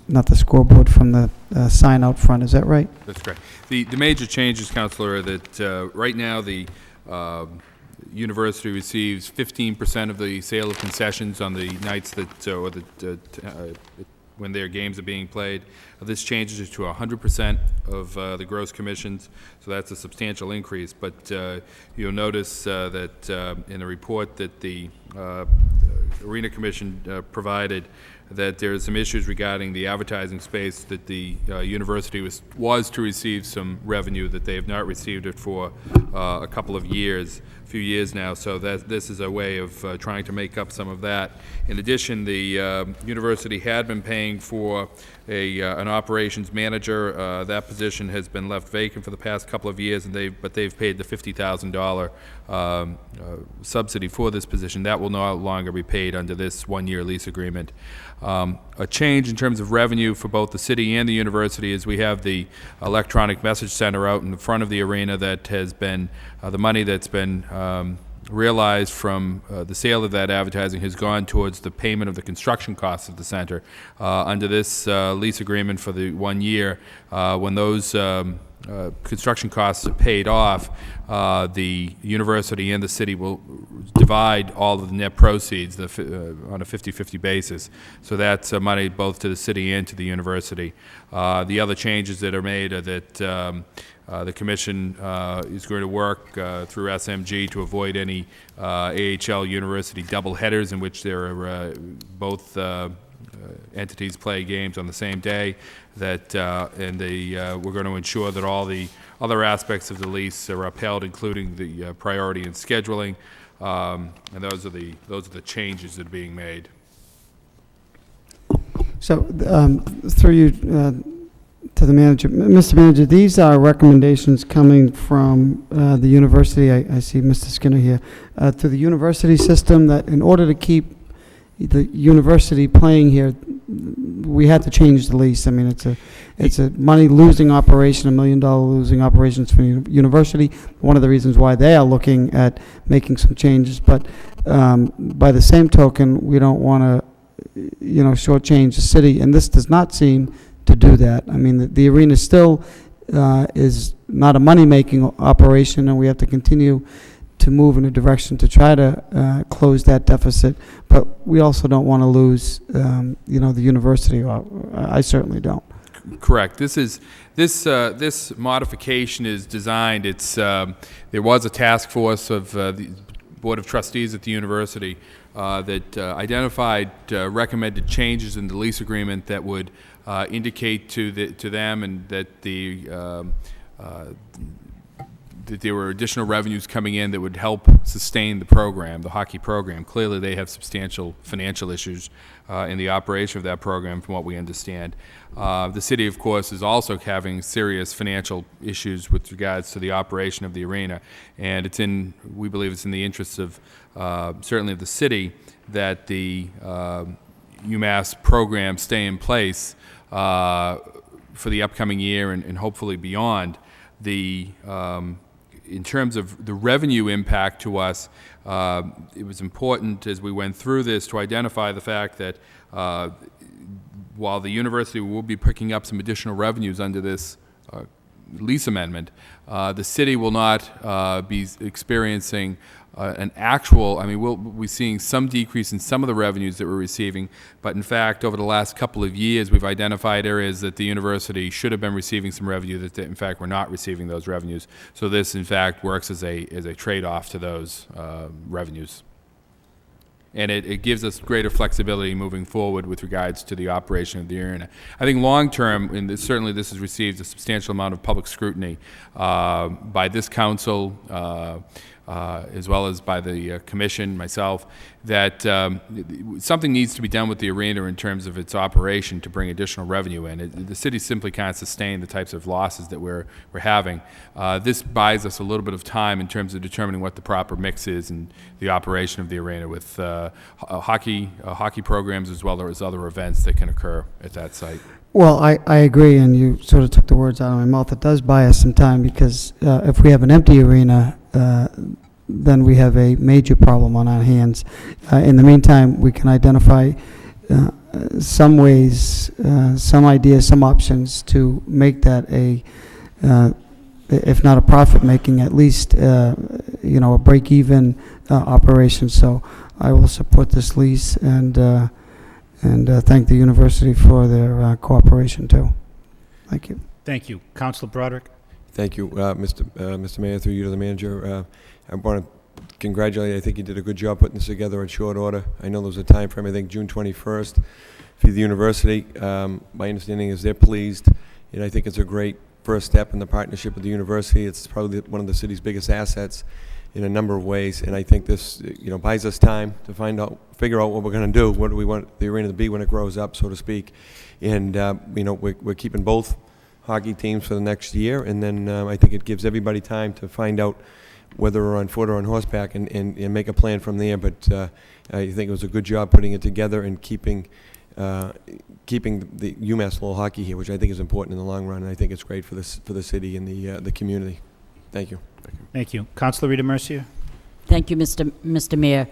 not the scoreboard, from the sign out front. Is that right? That's correct. The major changes, Councilor, are that right now the university receives 15% of the sale of concessions on the nights that when their games are being played. This changes it to 100% of the gross commissions, so that's a substantial increase. But you'll notice that in the report that the Arena Commission provided, that there are some issues regarding the advertising space, that the university was to receive some revenue that they have not received it for a couple of years, few years now, so that this is a way of trying to make up some of that. In addition, the university had been paying for an operations manager. That position has been left vacant for the past couple of years, and they've paid the $50,000 subsidy for this position. That will no longer be paid under this one-year lease agreement. A change in terms of revenue for both the city and the university is we have the electronic message center out in the front of the arena that has been, the money that's been realized from the sale of that advertising has gone towards the payment of the construction costs of the center. Under this lease agreement for the 1 year, when those construction costs are paid off, the university and the city will divide all of the net proceeds on a 50-50 basis. So that's money both to the city and to the university. The other changes that are made are that the commission is going to work through SMG to avoid any AHL university double headers in which there are both entities play games on the same day. That we're going to ensure that all the other aspects of the lease are upheld, including the priority in scheduling, and those are the changes that are being made. So through you to the manager, Mr. Manager, these are recommendations coming from the university. I see Mr. Skinner here, through the university system, that in order to keep the university playing here, we had to change the lease. I mean, it's a money-losing operation, $1 million losing operations for the university. One of the reasons why they are looking at making some changes, but by the same token, we don't want to, shortchange the city, and this does not seem to do that. I mean, the arena still is not a money-making operation, and we have to continue to move in a direction to try to close that deficit, but we also don't want to lose, the university. I certainly don't. Correct. This modification is designed. There was a task force of the Board of Trustees at the university that identified recommended changes in the lease agreement that would indicate to them and that that there were additional revenues coming in that would help sustain the program, the hockey program. Clearly, they have substantial financial issues in the operation of that program, from what we understand. The city, of course, is also having serious financial issues with regards to the operation of the arena, and we believe it's in the interests of certainly of the city that the UMass program stay in place for the upcoming year and hopefully beyond. In terms of the revenue impact to us, it was important as we went through this to identify the fact that while the university will be picking up some additional revenues under this lease amendment, the city will not be experiencing an actual, we'll be seeing some decrease in some of the revenues that we're receiving, but in fact, over the last couple of years, we've identified areas that the university should have been receiving some revenue that, in fact, we're not receiving those revenues. So this, in fact, works as a trade-off to those revenues. and it gives us greater flexibility moving forward with regards to the operation of the arena. I think long term, and certainly this has received a substantial amount of public scrutiny by this council, as well as by the commission, myself, that something needs to be done with the arena in terms of its operation to bring additional revenue in. The city simply can't sustain the types of losses that we're having. This buys us a little bit of time in terms of determining what the proper mix is in the operation of the arena with hockey programs as well as other events that can occur at that site. Well, I agree, and you sort of took the words out of my mouth. It does buy us some time because if we have an empty arena, then we have a major problem on our hands. In the meantime, we can identify some ways, some ideas, some options to make that a, if not a profit-making, at least a break-even operation. So I will support this lease and thank the university for their cooperation too. Thank you. Thank you. Councilor Broderick? Thank you, Mr. Mayor, through you to the manager. I want to congratulate you. I think you did a good job putting this together in short order. I know there was a time frame, I think June 21st, for the university. My understanding is they're pleased, and I think it's a great first step in the partnership with the university. It's probably one of the city's biggest assets in a number of ways, and I think this buys us time to figure out what we're going to do. What do we want the arena to be when it grows up, so to speak? And we're keeping both hockey teams for the next year, and then I think it gives everybody time to find out whether we're on foot or on horseback and make a plan from there. But I think it was a good job putting it together and keeping the UMass Lowell hockey here, which I think is important in the long run. And I think it's great for the city and the community. Thank you. Thank you. Councilor Rita Mercier? Thank you, Mr. Mayor.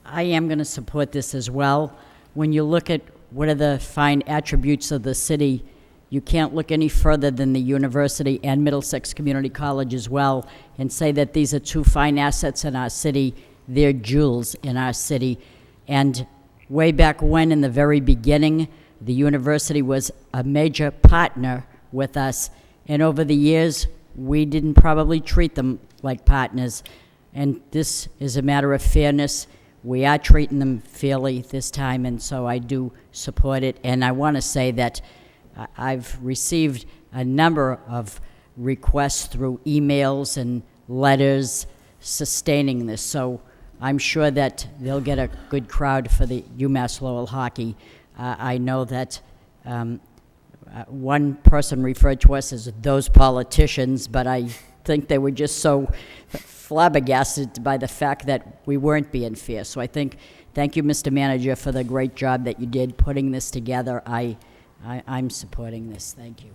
I am going to support this as well. When you look at what are the fine attributes of the city, you can't look any further than the university and Middlesex Community College as well and say that these are two fine assets in our city. They're jewels in our city. And way back when, in the very beginning, the university was a major partner with us. And over the years, we didn't probably treat them like partners. And this is a matter of fairness. We are treating them fairly this time, and so I do support it. And I want to say that I've received a number of requests through emails and letters sustaining this, so I'm sure that they'll get a good crowd for the UMass Lowell hockey. I know that one person referred to us as those politicians, but I think they were just so flabbergasted by the fact that we weren't being fair. So thank you, Mr. Manager, for the great job that you did putting this together. I'm supporting this. Thank you.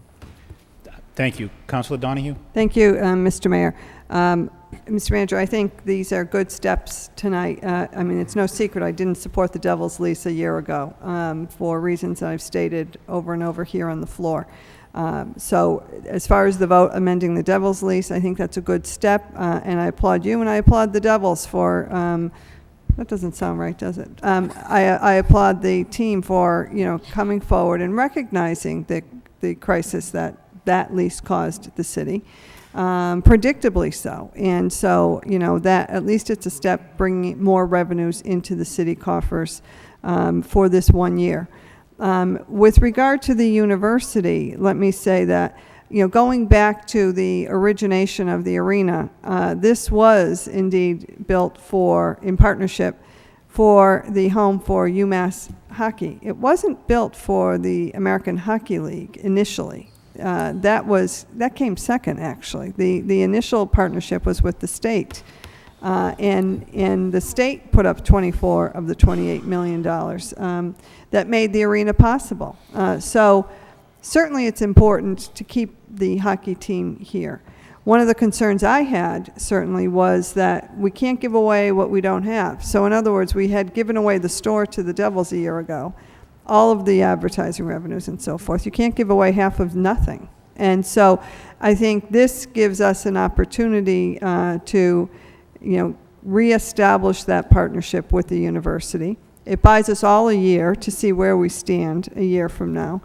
Thank you. Councilor Donahue? Thank you, Mr. Mayor. Mr. Manager, I think these are good steps tonight. I mean, it's no secret I didn't support the Devils lease a year ago for reasons that I've stated over and over here on the floor. So as far as the vote amending the Devils lease, I think that's a good step, and I applaud you and I applaud the Devils for that doesn't sound right, does it? I applaud the team for coming forward and recognizing the crisis that lease caused the city, predictably so. And so that at least it's a step bringing more revenues into the city coffers for this 1 year. With regard to the university, let me say that going back to the origination of the arena, this was indeed built in partnership for the home for UMass hockey. It wasn't built for the American Hockey League initially. That came second, actually. The initial partnership was with the state, and the state put up 24 of the $28 million that made the arena possible. So certainly it's important to keep the hockey team here. One of the concerns I had certainly was that we can't give away what we don't have. So in other words, we had given away the store to the Devils a year ago, all of the advertising revenues and so forth. You can't give away half of nothing. And so I think this gives us an opportunity to reestablish that partnership with the university. It buys us all a year to see where we stand a year from now.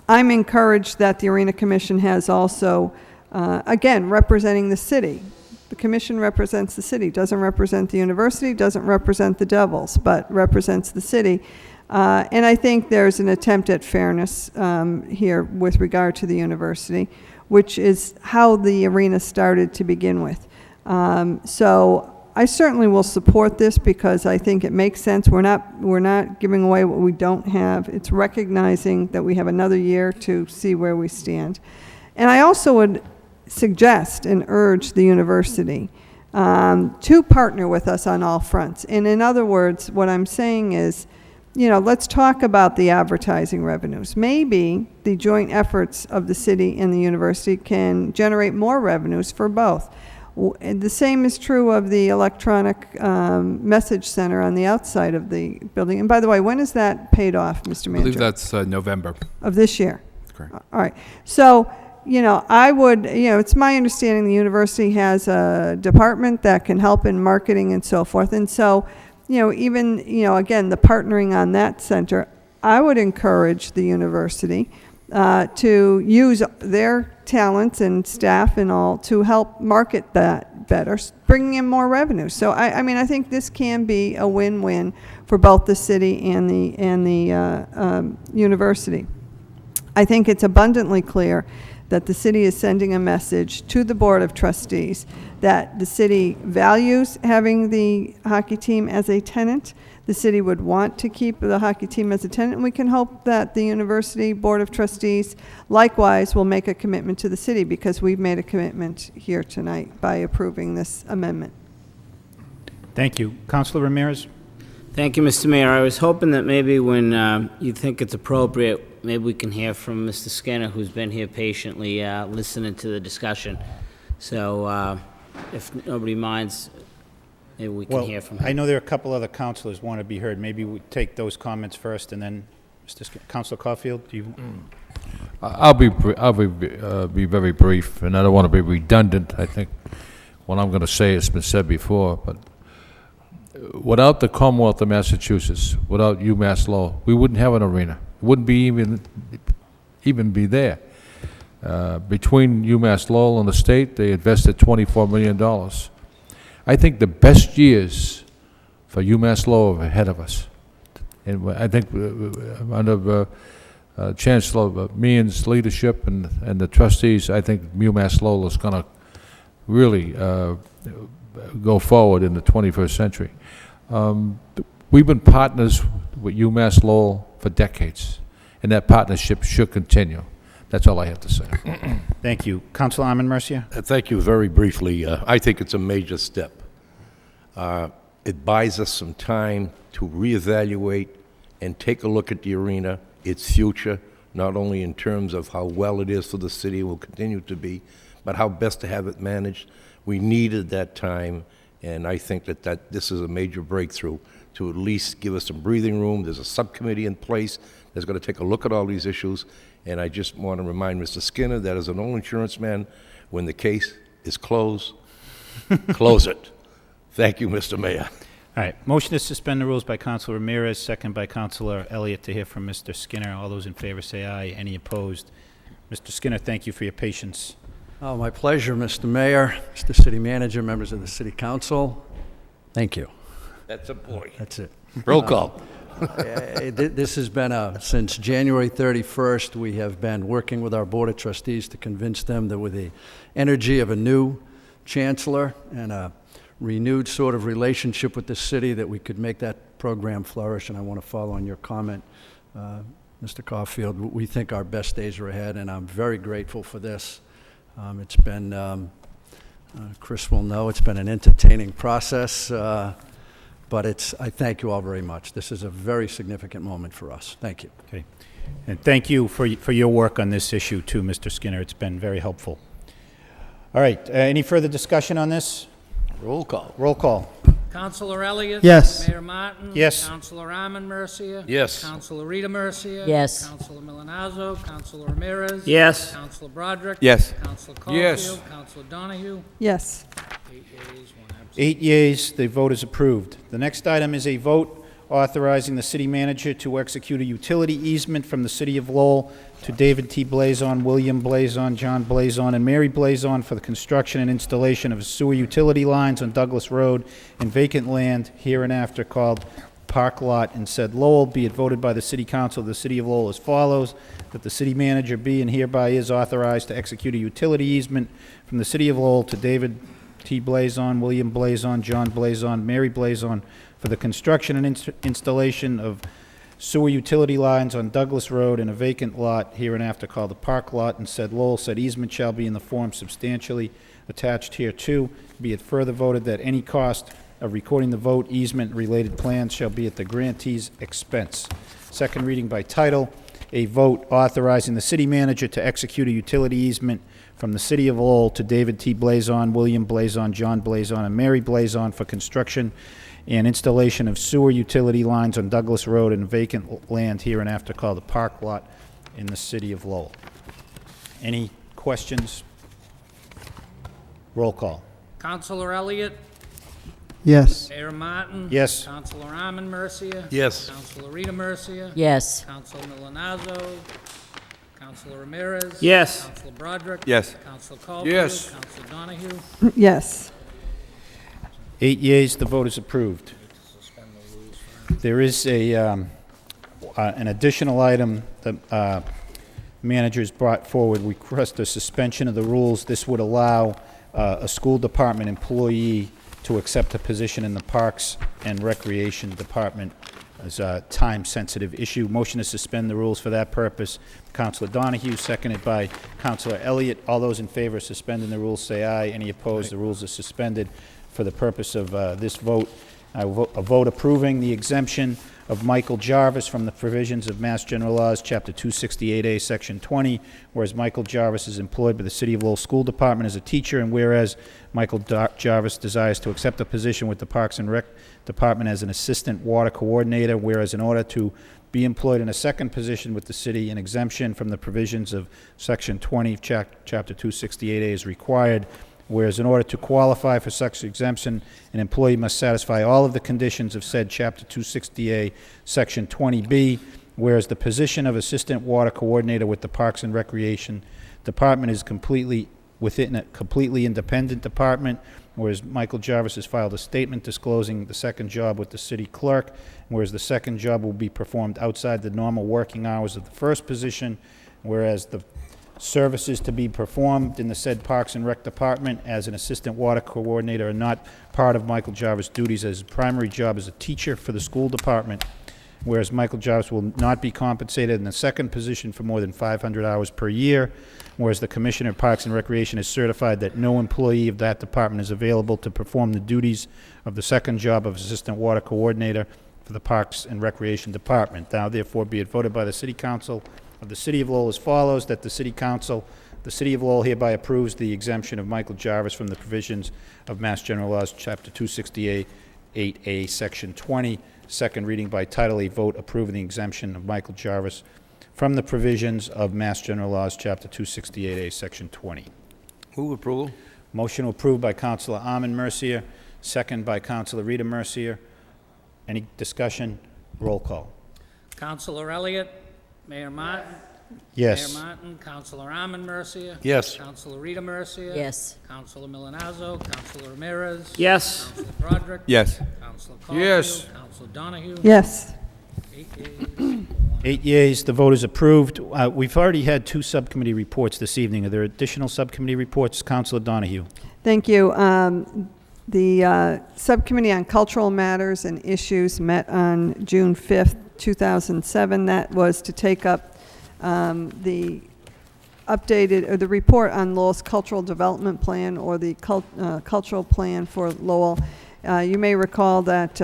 I'm encouraged that the Arena Commission has also, again, representing the city, The commission represents the city, doesn't represent the university, doesn't represent the Devils, but represents the city. And I think there's an attempt at fairness here with regard to the university, which is how the arena started to begin with. So I certainly will support this because I think it makes sense. We're not giving away what we don't have. It's recognizing that we have another year to see where we stand. And I also would suggest and urge the university to partner with us on all fronts. And in other words, what I'm saying is, you know, let's talk about the advertising revenues. Maybe the joint efforts of the city and the university can generate more revenues for both. The same is true of the electronic message center on the outside of the building. And by the way, when is that paid off, Mr. Manager? I believe that's November. Of this year? Correct. All right. So, you know, I would, you know, it's my understanding the university has a department that can help in marketing and so forth. And so, you know, even, you know, again, the partnering on that center, I would encourage the university to use their talents and staff and all to help market that better, bringing in more revenue. So I mean, I think this can be a win-win for both the city and the university. I think it's abundantly clear that the city is sending a message to the Board of Trustees that the city values having the hockey team as a tenant. The city would want to keep the hockey team as a tenant, and we can hope that the University Board of Trustees likewise will make a commitment to the city, because we've made a commitment here tonight by approving this amendment. Thank you. Councilor Ramirez? Thank you, Mr. Mayor. I was hoping that maybe when you think it's appropriate, maybe we can hear from Mr. Skinner, who's been here patiently listening to the discussion. So if nobody minds, maybe we can hear from him. I know there are a couple other councilors want to be heard. Maybe we take those comments first, and then Mr. Councilor Caulfield, do you? I'll be very brief, and I don't want to be redundant. I think what I'm going to say has been said before, but without the Commonwealth of Massachusetts, without UMass Lowell, we wouldn't have an arena. It wouldn't be even be there. Between UMass Lowell and the state, they invested $24 million. I think the best years for UMass Lowell are ahead of us. And I think under Chancellor Meehan's leadership and the trustees, I think UMass Lowell is going to really go forward in the 21st century. We've been partners with UMass Lowell for decades, and that partnership should continue. That's all I have to say. Thank you. Councilor Armin Mercia? Thank you. Very briefly, I think it's a major step. It buys us some time to reevaluate and take a look at the arena, its future, not only in terms of how well it is for the city, will continue to be, but how best to have it managed. We needed that time, and I think that this is a major breakthrough to at least give us some breathing room. There's a subcommittee in place that's going to take a look at all these issues, and I just want to remind Mr. Skinner that as an old insurance man, when the case is closed, close it. Thank you, Mr. Mayor. All right. Motion to suspend the rules by Councilor Ramirez, second by Councilor Elliott, to hear from Mr. Skinner. All those in favor say aye. Any opposed? Mr. Skinner, thank you for your patience. Oh, my pleasure, Mr. Mayor, Mr. City Manager, members of the City Council. Thank you. That's a boy. That's it. Roll call. This has been since January 31st, we have been working with our Board of Trustees to convince them that with the energy of a new chancellor and a renewed sort of relationship with the city, that we could make that program flourish. And I want to follow on your comment, Mr. Caulfield. We think our best days are ahead, and I'm very grateful for this. It's been, Chris will know, it's been an entertaining process, but I thank you all very much. This is a very significant moment for us. Thank you. Okay. And thank you for your work on this issue too, Mr. Skinner. It's been very helpful. All right. Any further discussion on this? Roll call. Roll call. Councilor Elliott? Yes. Mayor Martin? Yes. Councilor Armin Mercia? Yes. Councilor Rita Mercia? Yes. Councilor Milonazo? Councilor Ramirez? Yes. Councilor Broderick? Yes. Councilor Caulfield? Yes. Councilor Donahue? Yes. 8 yeas, 1 absent. 8 yeas. The vote is approved. The next item is a vote authorizing the city manager to execute a utility easement from the city of Lowell to David T. Blazon, William Blazon, John Blazon, and Mary Blazon for the construction and installation of sewer utility lines on Douglas Road in vacant land hereinafter called Park Lot in said Lowell. Be it voted by the City Council of the City of Lowell as follows, that the city manager be and hereby is authorized to execute a utility easement from the City of Lowell to David T. Blazon, William Blazon, John Blazon, Mary Blazon for the construction and installation of sewer utility lines on Douglas Road in a vacant lot hereinafter called the Park Lot in said Lowell. Said easement shall be in the form substantially attached hereto. Be it further voted that any cost of recording the vote, easement, and related plans shall be at the grantee's expense. Second reading by title, a vote authorizing the city manager to execute a utility easement from the City of Lowell to David T. Blazon, William Blazon, John Blazon, and Mary Blazon for construction and installation of sewer utility lines on Douglas Road in vacant land hereinafter called the Park Lot in the City of Lowell. Any questions? Roll call. Councilor Elliott? Yes. Mayor Martin? Yes. Councilor Armin Mercia? Yes. Councilor Rita Mercia? Yes. Councilor Milonazo? Councilor Ramirez? Yes. Councilor Broderick? Yes. Councilor Caulfield? Yes. Councilor Donahue? Yes. 8 yeas, the vote is approved. There is an additional item the managers brought forward, request a suspension of the rules. This would allow a school department employee to accept a position in the Parks and Recreation Department as a time-sensitive issue. Motion to suspend the rules for that purpose. Councilor Donahue, seconded by Councilor Elliott. All those in favor of suspending the rules say aye. Any opposed? The rules are suspended. For the purpose of this vote, I will vote a vote approving the exemption of Michael Jarvis from the provisions of Mass General Laws, Chapter 268A, Section 20, whereas Michael Jarvis is employed by the City of Lowell School Department as a teacher, and whereas Michael Jarvis desires to accept a position with the Parks and Rec Department as an assistant water coordinator, whereas in order to be employed in a second position with the city, an exemption from the provisions of Section 20 of Chapter 268A is required, whereas in order to qualify for such exemption, an employee must satisfy all of the conditions of said Chapter 260A, Section 20B, whereas the position of Assistant Water Coordinator with the Parks and Recreation Department is completely within a completely independent department, whereas Michael Jarvis has filed a statement disclosing the second job with the city clerk, whereas the second job will be performed outside the normal working hours of the first position, whereas the services to be performed in the said Parks and Rec Department as an assistant water coordinator are not part of Michael Jarvis' duties as his primary job as a teacher for the school department, whereas Michael Jarvis will not be compensated in the second position for more than 500 hours per year, whereas the Commissioner of Parks and Recreation has certified that no employee of that department is available to perform the duties of the second job of assistant water coordinator for the Parks and Recreation Department. Now, therefore, be it voted by the City Council of the City of Lowell as follows, that the City Council, the City of Lowell hereby approves the exemption of Michael Jarvis from the provisions of Mass General Laws, Chapter 268A, Section 20. Second reading by title, a vote approving the exemption of Michael Jarvis from the provisions of Mass General Laws, Chapter 268A, Section 20. Move approval. Motion approved by Councilor Armin Mercier, second by Councilor Rita Mercier. Any discussion? Roll call. Councilor Elliott? Mayor Martin? Yes. Mayor Martin, Councilor Armin Mercia? Yes. Councilor Rita Mercia? Yes. Councilor Milonazo? Councilor Ramirez? Yes. Councilor Broderick? Yes. Councilor Caulfield? Yes. Councilor Donahue? Yes. 8 yeas. 8 yeas, the vote is approved. We've already had 2 subcommittee reports this evening. Are there additional subcommittee reports? Councilor Donahue. Thank you. The Subcommittee on Cultural Matters and Issues met on June 5th, 2007. That was to take up the updated, or the report on Lowell's Cultural Development Plan, or the Cultural Plan for Lowell. You may recall that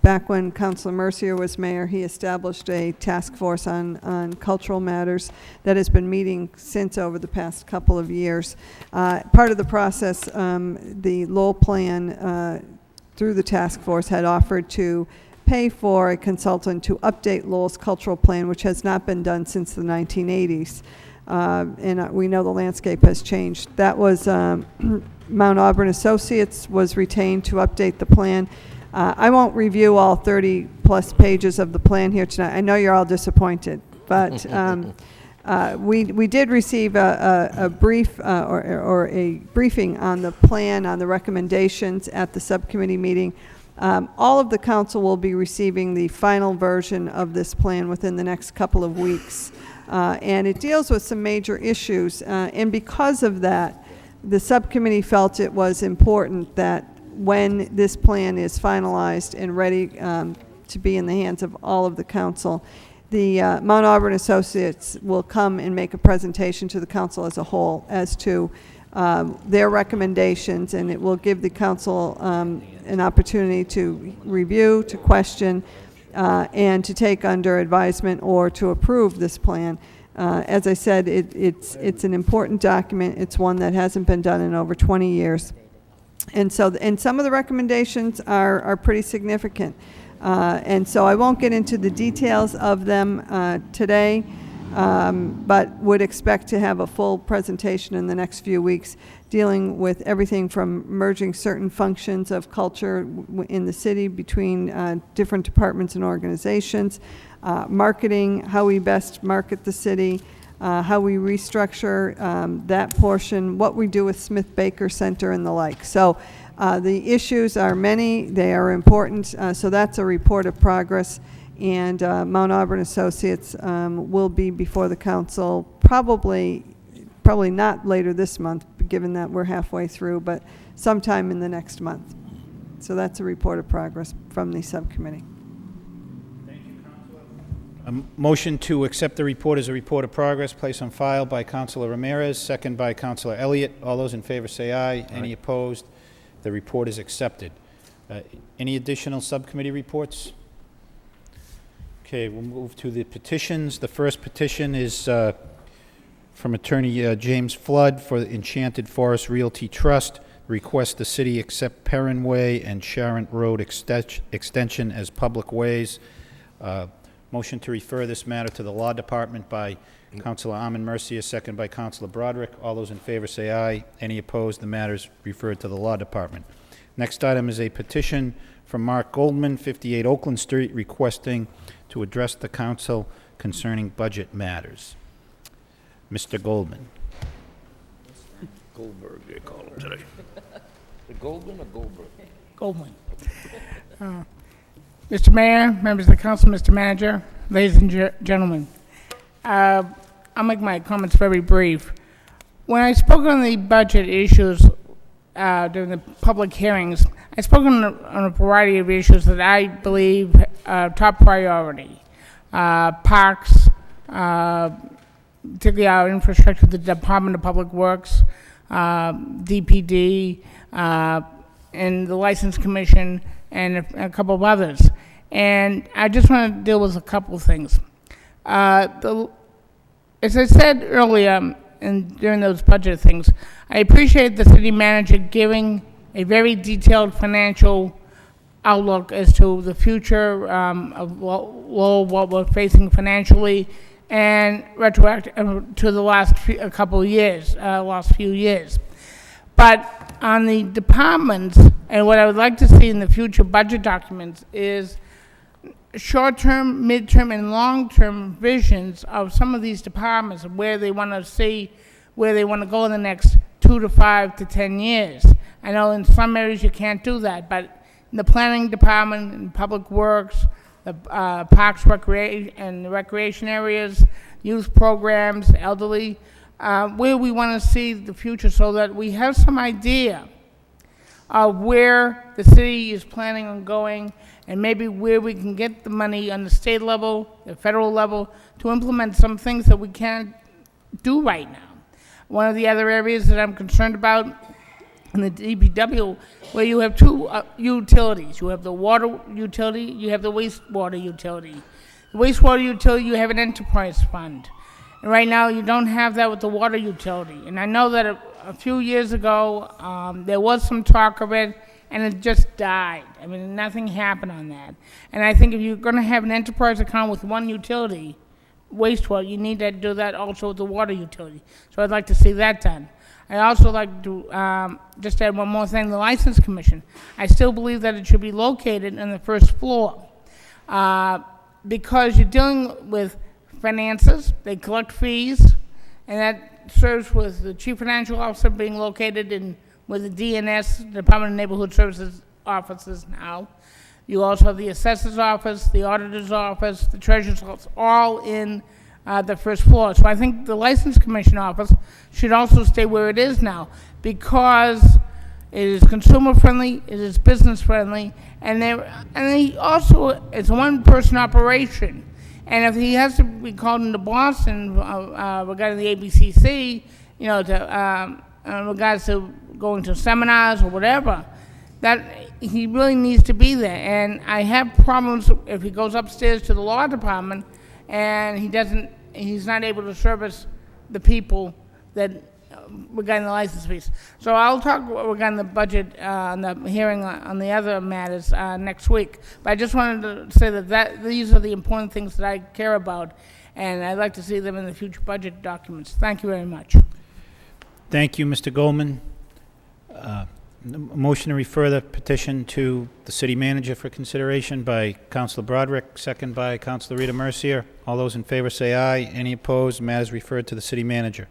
back when Councilor Mercier was mayor, he established a task force on cultural matters that has been meeting since over the past couple of years. Part of the process, the Lowell plan through the task force had offered to pay for a consultant to update Lowell's cultural plan, which has not been done since the 1980s. And we know the landscape has changed. That was Mount Auburn Associates was retained to update the plan. I won't review all 30-plus pages of the plan here tonight. I know you're all disappointed, but we did receive a brief or a briefing on the plan, on the recommendations at the subcommittee meeting. All of the council will be receiving the final version of this plan within the next couple of weeks. And it deals with some major issues. And because of that, the subcommittee felt it was important that when this plan is finalized and ready to be in the hands of all of the council, the Mount Auburn Associates will come and make a presentation to the council as a whole as to their recommendations, and it will give the council an opportunity to review, to question, and to take under advisement or to approve this plan. As I said, it's an important document. It's one that hasn't been done in over 20 years. And so, and some of the recommendations are pretty significant. And so I won't get into the details of them today, but would expect to have a full presentation in the next few weeks dealing with everything from merging certain functions of culture in the city between different departments and organizations, marketing, how we best market the city, how we restructure that portion, what we do with Smith Baker Center and the like. So the issues are many, they are important, so that's a report of progress, and Mount Auburn Associates will be before the council probably not later this month, given that we're halfway through, but sometime in the next month. So that's a report of progress from the subcommittee. A motion to accept the report as a report of progress placed on file by Councilor Ramirez, second by Councilor Elliott. All those in favor say aye. Any opposed? The report is accepted. Any additional subcommittee reports? Okay, we'll move to the petitions. The first petition is from Attorney James Flood for the Enchanted Forest Realty Trust. Request the city accept Perrin Way and Sharon Road extension as public ways. Motion to refer this matter to the Law Department by Councilor Armin Mercia, second by Councilor Broderick. All those in favor say aye. Any opposed? The matter is referred to the Law Department. Next item is a petition from Mark Goldman, 58 Oakland Street, requesting to address the council concerning budget matters. Mr. Goldman. Goldberg, they call him today. The Goldman or Goldberg? Goldman. Mr. Mayor, members of the council, Mr. Manager, ladies and gentlemen, I'll make my comments very brief. When I spoke on the budget issues during the public hearings, I spoke on a variety of issues that I believe top priority. Parks, particularly our infrastructure, the Department of Public Works, DPD, and the License Commission, and a couple of others. And I just want to deal with a couple of things. As I said earlier, during those budget things, I appreciate the city manager giving a very detailed financial outlook as to the future of what we're facing financially, and retroactive to the last few years. But on the departments, and what I would like to see in the future budget documents is short-term, mid-term, and long-term visions of some of these departments, of where they want to see, where they want to go in the next 2 to 5 to 10 years. I know in some areas you can't do that, but in the planning department, in public works, the parks, and the recreation areas, youth programs, elderly, where we want to see the future, so that we have some idea of where the city is planning on going, and maybe where we can get the money on the state level, the federal level, to implement some things that we can't do right now. One of the other areas that I'm concerned about in the DPW, where you have two utilities. You have the water utility, you have the wastewater utility. The wastewater utility, you have an enterprise fund. And right now, you don't have that with the water utility. And I know that a few years ago, there was some talk of it, and it just died. I mean, nothing happened on that. And I think if you're going to have an enterprise account with one utility, wastewater, you need to do that also with the water utility. So I'd like to see that done. I also like to just add one more thing, the License Commission. I still believe that it should be located on the first floor because you're dealing with finances, they collect fees, and that serves with the Chief Financial Officer being located in with the DNS, Department of Neighborhood Services offices now. You also have the Assessor's Office, the Auditor's Office, the Treasurer's Office, all in the first floor. So I think the License Commission office should also stay where it is now because it is consumer friendly, it is business friendly, and he also, it's a one-person operation. And if he has to be called into Boston regarding the ABCC, you know, to in regards to going to seminars or whatever, that he really needs to be there. And I have problems if he goes upstairs to the law department and he's not able to service the people that regarding the license fees. So I'll talk regarding the budget on the hearing on the other matters next week. But I just wanted to say that these are the important things that I care about, and I'd like to see them in the future budget documents. Thank you very much. Thank you, Mr. Goldman. Motion to refer the petition to the city manager for consideration by Councilor Broderick, second by Councilor Rita Mercier. All those in favor say aye. Any opposed? Matters referred to the city manager.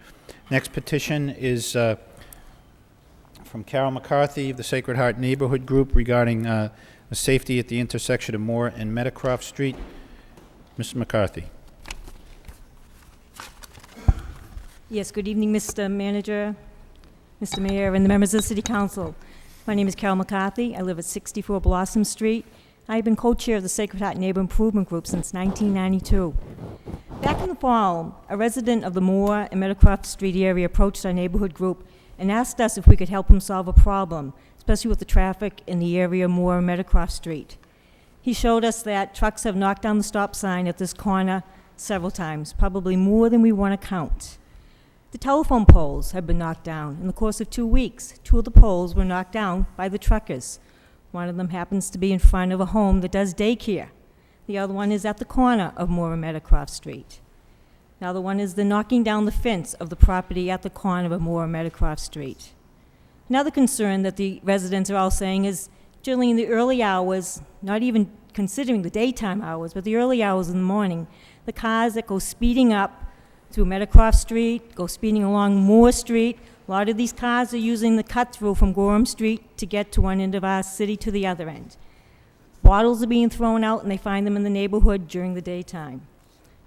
Next petition is from Carol McCarthy of the Sacred Heart Neighborhood Group regarding the safety at the intersection of Moore and Meadowcroft Street. Mr. McCarthy. Yes, good evening, Mr. Manager, Mr. Mayor, and the members of the City Council. My name is Carol McCarthy. I live at 64 Blossom Street. I've been co-chair of the Sacred Heart Neighbor Improvement Group since 1992. Back in the fall, a resident of the Moore and Meadowcroft Street area approached our neighborhood group and asked us if we could help him solve a problem, especially with the traffic in the area Moore and Meadowcroft Street. He showed us that trucks have knocked down the stop sign at this corner several times, probably more than we want to count. The telephone poles have been knocked down. In the course of 2 weeks, 2 of the poles were knocked down by the truckers. One of them happens to be in front of a home that does daycare. The other one is at the corner of Moore and Meadowcroft Street. Another one is the knocking down the fence of the property at the corner of Moore and Meadowcroft Street. Another concern that the residents are all saying is generally in the early hours, not even considering the daytime hours, but the early hours in the morning, the cars that go speeding up through Meadowcroft Street, go speeding along Moore Street. A lot of these cars are using the cut-through from Gorham Street to get to one end of our city to the other end. Bottles are being thrown out, and they find them in the neighborhood during the daytime.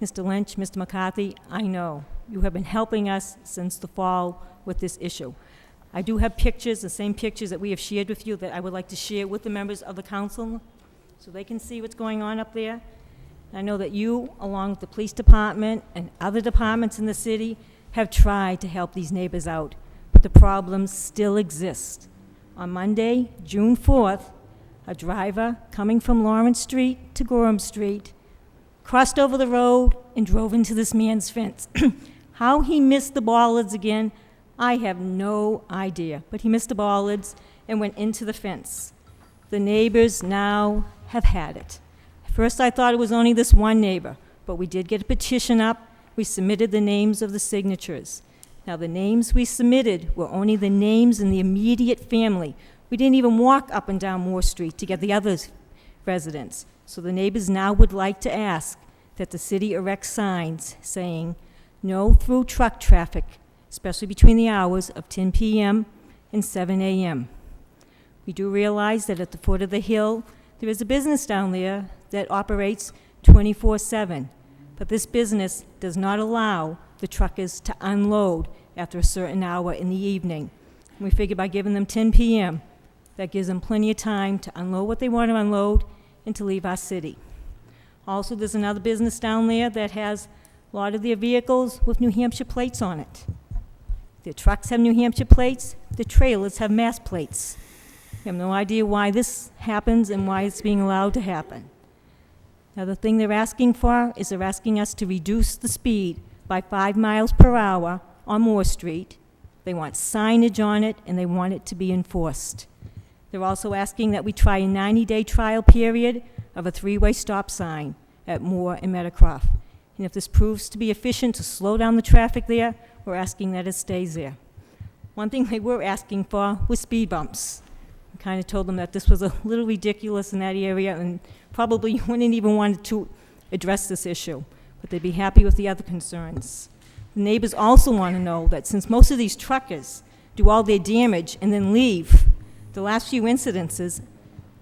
Mr. Lynch, Mr. McCarthy, I know you have been helping us since the fall with this issue. I do have pictures, the same pictures that we have shared with you that I would like to share with the members of the council so they can see what's going on up there. I know that you, along with the police department and other departments in the city, have tried to help these neighbors out, but the problems still exist. On Monday, June 4th, a driver coming from Lawrence Street to Gorham Street crossed over the road and drove into this man's fence. How he missed the bollards again, I have no idea, but he missed the bollards and went into the fence. The neighbors now have had it. First, I thought it was only this one neighbor, but we did get a petition up. We submitted the names of the signatures. Now, the names we submitted were only the names in the immediate family. We didn't even walk up and down Moore Street to get the other residents. So the neighbors now would like to ask that the city erect signs saying no through truck traffic, especially between the hours of 10 p.m. and 7 a.m. We do realize that at the foot of the hill, there is a business down there that operates 24/7, but this business does not allow the truckers to unload after a certain hour in the evening. And we figure by giving them 10 p.m., that gives them plenty of time to unload what they want to unload and to leave our city. Also, there's another business down there that has a lot of their vehicles with New Hampshire plates on it. Their trucks have New Hampshire plates, their trailers have Mass plates. We have no idea why this happens and why it's being allowed to happen. Now, the thing they're asking for is they're asking us to reduce the speed by 5 miles per hour on Moore Street. They want signage on it, and they want it to be enforced. They're also asking that we try a 90-day trial period of a 3-way stop sign at Moore and Meadowcroft. And if this proves to be efficient to slow down the traffic there, we're asking that it stays there. One thing they were asking for was speed bumps. I kind of told them that this was a little ridiculous in that area, and probably wouldn't even want to address this issue, but they'd be happy with the other concerns. The neighbors also want to know that since most of these truckers do all their damage and then leave, the last few incidences,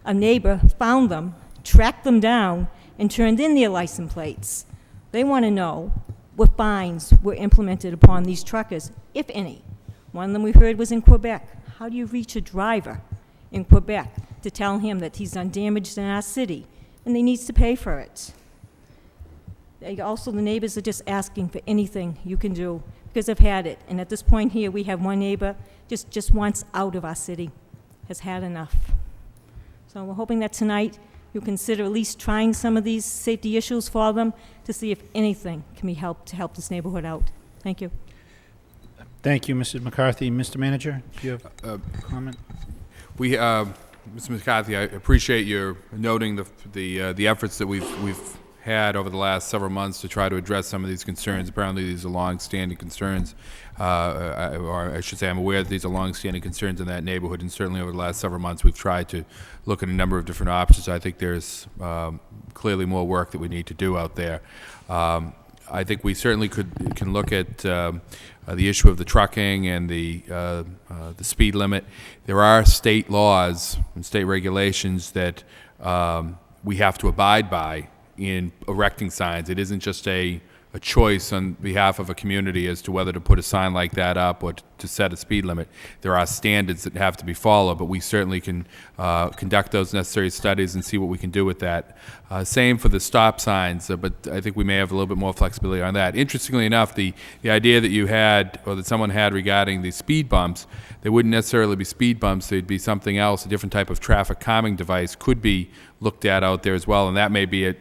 a neighbor found them, tracked them down, and turned in their license plates. They want to know what fines were implemented upon these truckers, if any. One of them we heard was in Quebec. How do you reach a driver in Quebec to tell him that he's done damage in our city and he needs to pay for it? Also, the neighbors are just asking for anything you can do because they've had it. And at this point here, we have one neighbor just wants out of our city, has had enough. So we're hoping that tonight you'll consider at least trying some of these safety issues for them to see if anything can be helped to help this neighborhood out. Thank you. Thank you, Mrs. McCarthy. Mr. Manager, do you have a comment? Mr. McCarthy, I appreciate your noting the efforts that we've had over the last several months to try to address some of these concerns. Apparently, these are long-standing concerns, or I should say I'm aware that these are long-standing concerns in that neighborhood, and certainly over the last several months we've tried to look at a number of different options. I think there's clearly more work that we need to do out there. I think we certainly can look at the issue of the trucking and the speed limit. There are state laws and state regulations that we have to abide by in erecting signs. It isn't just a choice on behalf of a community as to whether to put a sign like that up or to set a speed limit. There are standards that have to be followed, but we certainly can conduct those necessary studies and see what we can do with that. Same for the stop signs, but I think we may have a little bit more flexibility on that. Interestingly enough, the idea that you had, or that someone had regarding the speed bumps, they wouldn't necessarily be speed bumps, they'd be something else, a different type of traffic calming device could be looked at out there as well, and that may be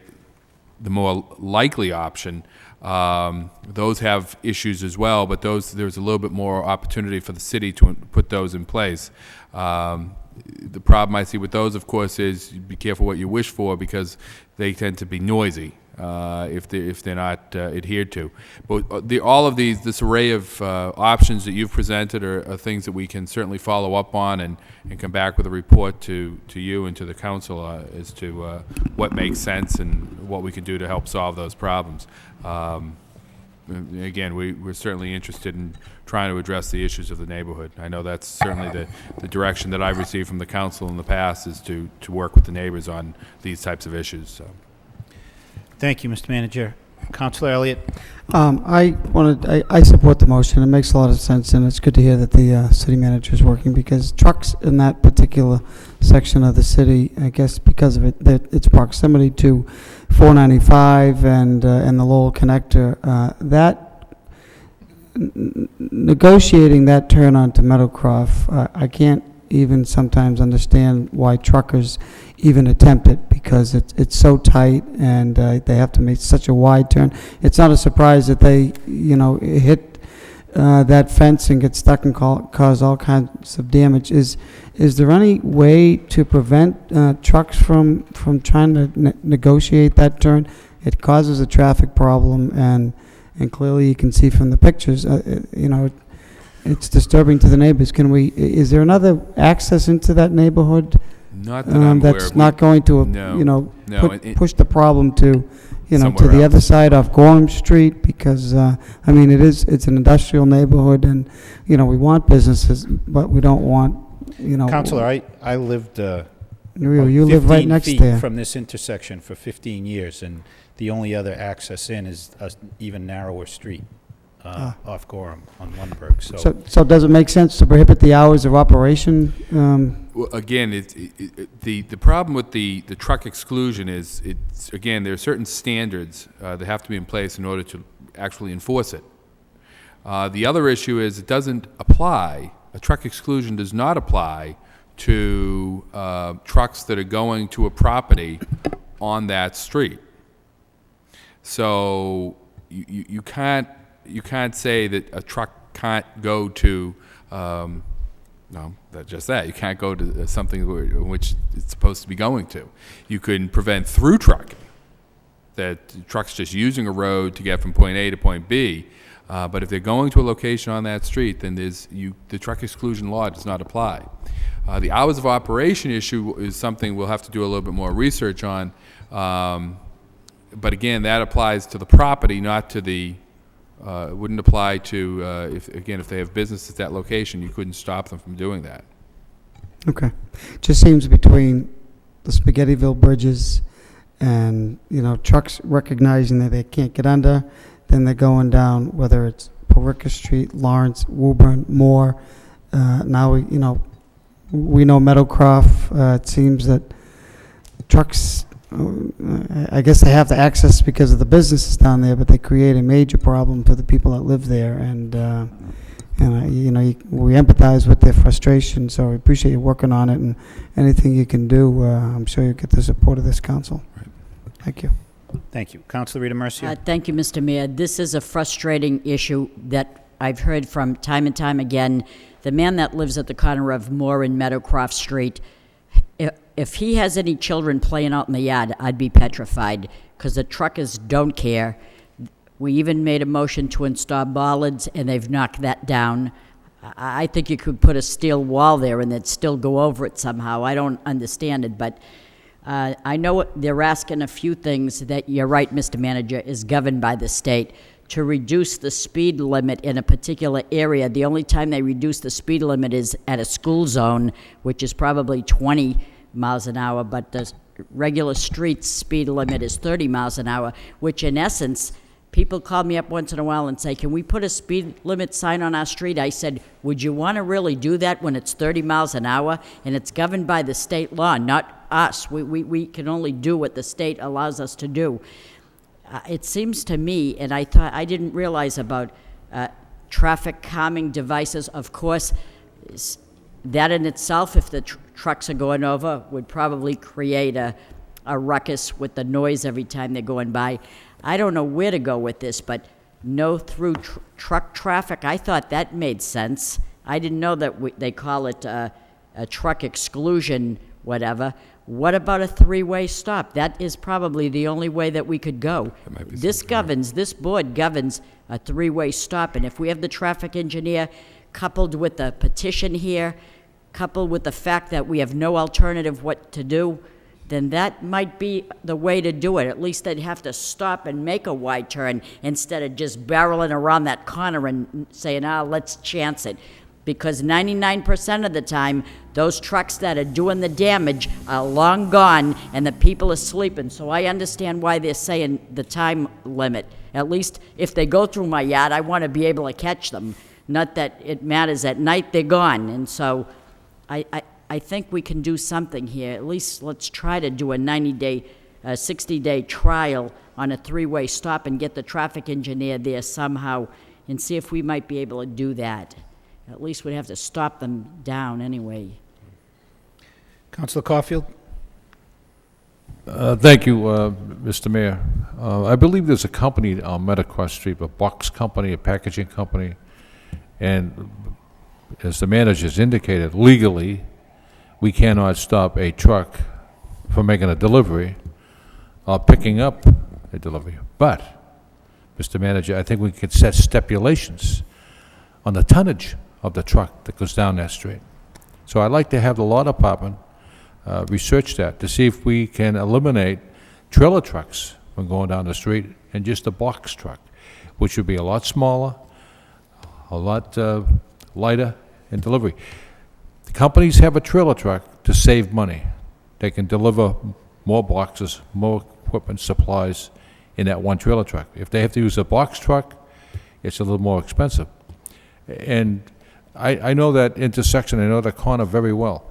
the more likely option. Those have issues as well, but there's a little bit more opportunity for the city to put those in place. The problem I see with those, of course, is be careful what you wish for, because they tend to be noisy if they're not adhered to. But all of this array of options that you've presented are things that we can certainly follow up on and come back with a report to you and to the council as to what makes sense and what we can do to help solve those problems. Again, we're certainly interested in trying to address the issues of the neighborhood. I know that's certainly the direction that I've received from the council in the past, is to work with the neighbors on these types of issues. So. Thank you, Mr. Manager. Councilor Elliott. I support the motion. It makes a lot of sense, and it's good to hear that the city manager is working, because trucks in that particular section of the city, I guess because of its proximity to 495 and the Lowell connector, negotiating that turn onto Meadowcroft, I can't even sometimes understand why truckers even attempt it, because it's so tight, and they have to make such a wide turn. It's not a surprise that they, hit that fence and get stuck and cause all kinds of damage. Is there any way to prevent trucks from trying to negotiate that turn? It causes a traffic problem, and clearly you can see from the pictures, it's disturbing to the neighbors. Is there another access into that neighborhood? Not that I'm aware that's of. not going to, push the problem to, to the other side off Gorham Street, because, it's an industrial neighborhood, and, we want businesses, but we don't want, Councilor, I lived you live right next 15 feet there. from this intersection for 15 years, and the only other access in is an even narrower street off Gorham on Lundberg. So does it make sense to prohibit the hours of operation? Well, again, the problem with the truck exclusion is, there are certain standards that have to be in place in order to actually enforce it. The other issue is it doesn't apply, a truck exclusion does not apply to trucks that are going to a property on that street. So you can't say that a truck can't go to, just that. You can't go to something which it's supposed to be going to. You can prevent through trucking, that trucks just using a road to get from point A to point B, But if they're going to a location on that street, then the truck exclusion law does not apply. The hours of operation issue is something we'll have to do a little bit more research on. But again, that applies to the property, not to the, it wouldn't apply to, if they have business at that location, you couldn't stop them from doing that. Okay. Just seems between the Spaghettiville bridges and, trucks recognizing that they can't get under, then they're going down, whether it's Porica Street, Lawrence, Woburn, Moore. Now, we know Meadowcroft. It seems that trucks, I guess they have the access because of the businesses down there, but they create a major problem for the people that live there. And we empathize with their frustration, so we appreciate you working on it, and anything you can do, I'm sure you'll get the support of this council. Right. Thank you. Thank you. Councilor Rita Mercier. Thank you, Mr. Mayor. This is a frustrating issue that I've heard from time and time again. The man that lives at the corner of Moore and Meadowcroft Street, if he has any children playing out in the yard, I'd be petrified, because the truckers don't care. We even made a motion to install bollards, and they've knocked that down. I think you could put a steel wall there and they'd still go over it somehow. I don't understand it, but I know they're asking a few things that, you're right, Mr. Manager, is governed by the state. To reduce the speed limit in a particular area, the only time they reduce the speed limit is at a school zone, which is probably 20 miles an hour, but the regular street speed limit is 30 miles an hour, which in essence, people call me up once in a while and say, can we put a speed limit sign on our street? I said, would you want to really do that when it's 30 miles an hour? And it's governed by the state law, not us. We can only do what the state allows us to do. It seems to me, and I didn't realize about traffic calming devices. Of course, that in itself, if the trucks are going over, would probably create a ruckus with the noise every time they're going by. I don't know where to go with this, but no through truck traffic, I thought that made sense. I didn't know that they call it a truck exclusion, whatever. What about a three-way stop? That is probably the only way that we could go. This board governs a three-way stop, and if we have the traffic engineer coupled with the petition here, coupled with the fact that we have no alternative what to do, then that might be the way to do it. At least they'd have to stop and make a wide turn instead of just barreling around that corner and saying, let's chance it. Because 99% of the time, those trucks that are doing the damage are long gone and the people are sleeping. So I understand why they're saying the time limit. At least if they go through my yard, I want to be able to catch them. Not that it matters at night, they're gone. And so I think we can do something here. At least let's try to do a 90-day, 60-day trial on a three-way stop and get the traffic engineer there somehow and see if we might be able to do that. At least we'd have to stop them down anyway. Councilor Caulfield. Thank you, Mr. Mayor. I believe there's a company on Meadowcroft Street, a box company, a packaging company, and as the manager's indicated, legally, we cannot stop a truck from making a delivery or picking up a delivery. But, Mr. Manager, I think we could set stipulations on the tonnage of the truck that goes down that street. So I'd like to have the law department research that to see if we can eliminate trailer trucks from going down the street and just a box truck, which would be a lot smaller, a lot lighter in delivery. The companies have a trailer truck to save money. They can deliver more boxes, more equipment, supplies in that one trailer truck. If they have to use a box truck, it's a little more expensive. And I know that intersection, I know that corner very well.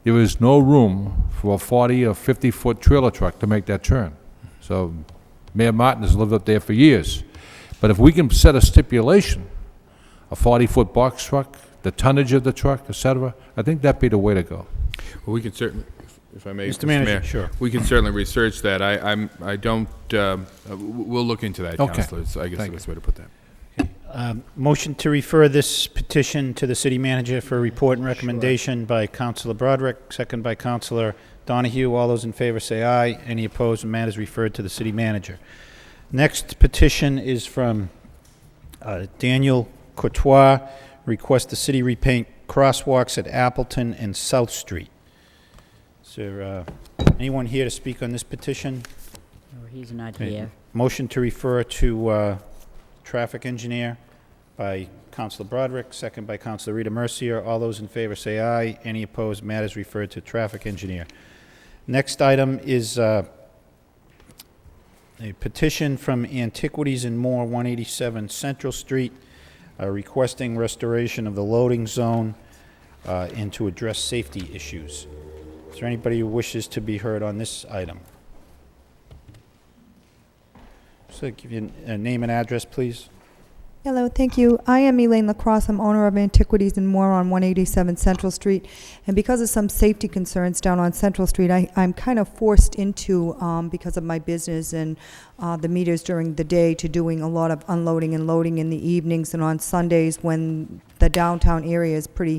There is no room for a 40 or 50-foot trailer truck to make that turn. So Mayor Martin has lived up there for years. But if we can set a stipulation, a 40-foot box truck, the tonnage of the truck, et cetera, I think that'd be the way to go. Well, we can certainly, if I may, Mr. Manager, sure. We can certainly research that. I don't, we'll look into that, Okay. Councilor. I guess that's the best way to put that. Motion to refer this petition to the city manager for report and recommendation by Councilor Broderick, second by Councilor Donahue. All those in favor say aye. Any opposed? The matter is referred to the city manager. Next petition is from Daniel Courtois requests the city repaint crosswalks at Appleton and South Street. Is there anyone here to speak on this petition? Oh, he's not Okay. here. Motion to refer to traffic engineer by Councilor Broderick, second by Councilor Rita Mercier. All those in favor say aye. Any opposed, matters referred to traffic engineer. Next item is a petition from Antiquities and More, 187 Central Street, requesting restoration of the loading zone and to address safety issues. Is there anybody who wishes to be heard on this item? So give you a name and address, please. Hello, thank you. I am Elaine Lacrosse. I'm owner of Antiquities and More on 187 Central Street. And because of some safety concerns down on Central Street, I'm kind of forced into, because of my business and the meters during the day, to doing a lot of unloading and loading in the evenings and on Sundays when the downtown area is pretty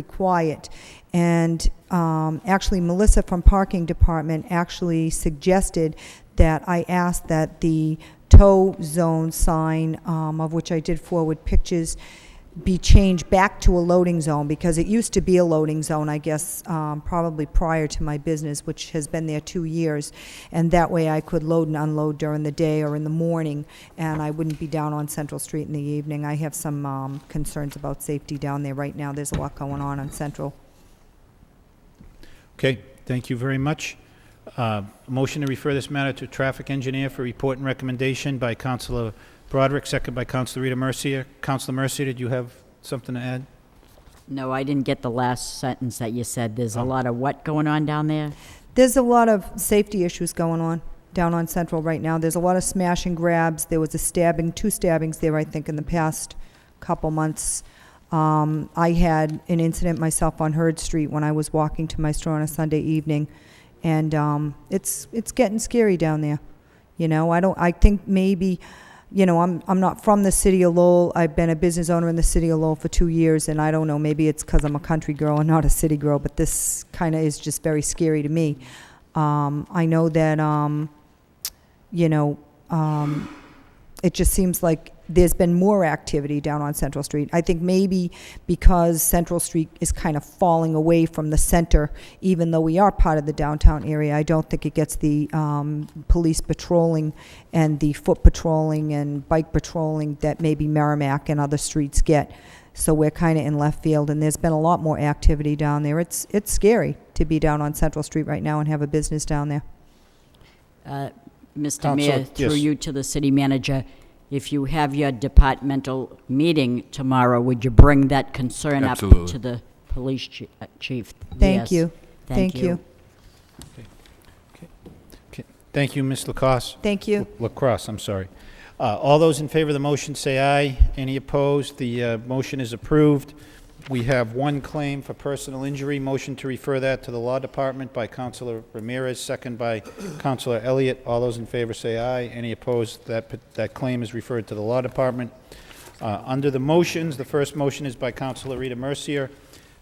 quiet. And actually, Melissa from Parking Department actually suggested that I ask that the tow zone sign, of which I did forward pictures, be changed back to a loading zone, because it used to be a loading zone, I guess, probably prior to my business, which has been there 2 years. And that way I could load and unload during the day or in the morning, and I wouldn't be down on Central Street in the evening. I have some concerns about safety down there right now. There's a lot going on Central. Okay, thank you very much. Motion to refer this matter to traffic engineer for report and recommendation by Councilor Broderick, second by Councilor Rita Mercier. Councilor Mercier, did you have something to add? No, I didn't get the last sentence that you said. There's a lot of what going on down there? There's a lot of safety issues going on down on Central right now. There's a lot of smash and grabs. There was a stabbing, 2 stabbings there, I think, in the past couple months. I had an incident myself on Hurd Street when I was walking to my store on a Sunday evening. And it's getting scary down there. You know, I think maybe, you know, I'm not from the city of Lowell. I've been a business owner in the city of Lowell for 2 years, and I don't know, maybe it's because I'm a country girl and not a city girl, but this kind of is just very scary to me. I know that, you know, it just seems like there's been more activity down on Central Street. I think maybe because Central Street is kind of falling away from the center, even though we are part of the downtown area, I don't think it gets the police patrolling and the foot patrolling and bike patrolling that maybe Merrimack and other streets get. So we're kind of in left field, and there's been a lot more activity down there. It's scary to be down on Central Street right now and have a business down there. Mr. Mayor, Council, through yes. you to the city manager, if you have your departmental meeting tomorrow, would you bring that concern Absolutely. up to the police chief? Thank Yes. you. Thank you. Okay. Thank you, Ms. Lacoste. Thank you. Lacrosse, I'm sorry. All those in favor of the motion say aye. Any opposed? The motion is approved. We have one claim for personal injury. Motion to refer that to the Law Department by Councilor Ramirez, second by Councilor Elliott. All those in favor say aye. Any opposed? That claim is referred to the Law Department. Under the motions, the first motion is by Councilor Rita Mercier.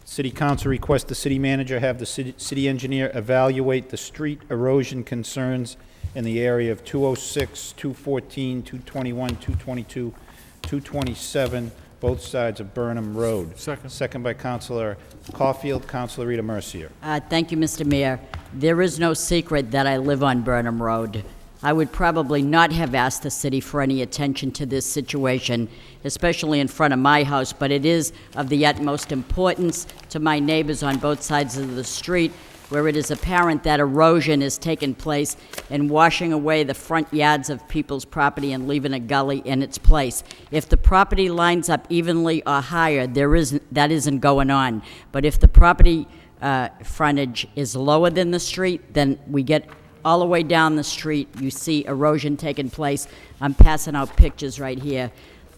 City Council requests the city manager have the city engineer evaluate the street erosion concerns in the area of 206, 214, 221, 222, 227, both sides of Burnham Road. Second by Councilor Caulfield. Councilor Rita Mercier. Thank you, Mr. Mayor. There is no secret that I live on Burnham Road. I would probably not have asked the city for any attention to this situation, especially in front of my house, but it is of the utmost importance to my neighbors on both sides of the street, where it is apparent that erosion is taking place and washing away the front yards of people's property and leaving a gully in its place. If the property lines up evenly or higher, that isn't going on. But if the property frontage is lower than the street, then we get all the way down the street, you see erosion taking place. I'm passing out pictures right here.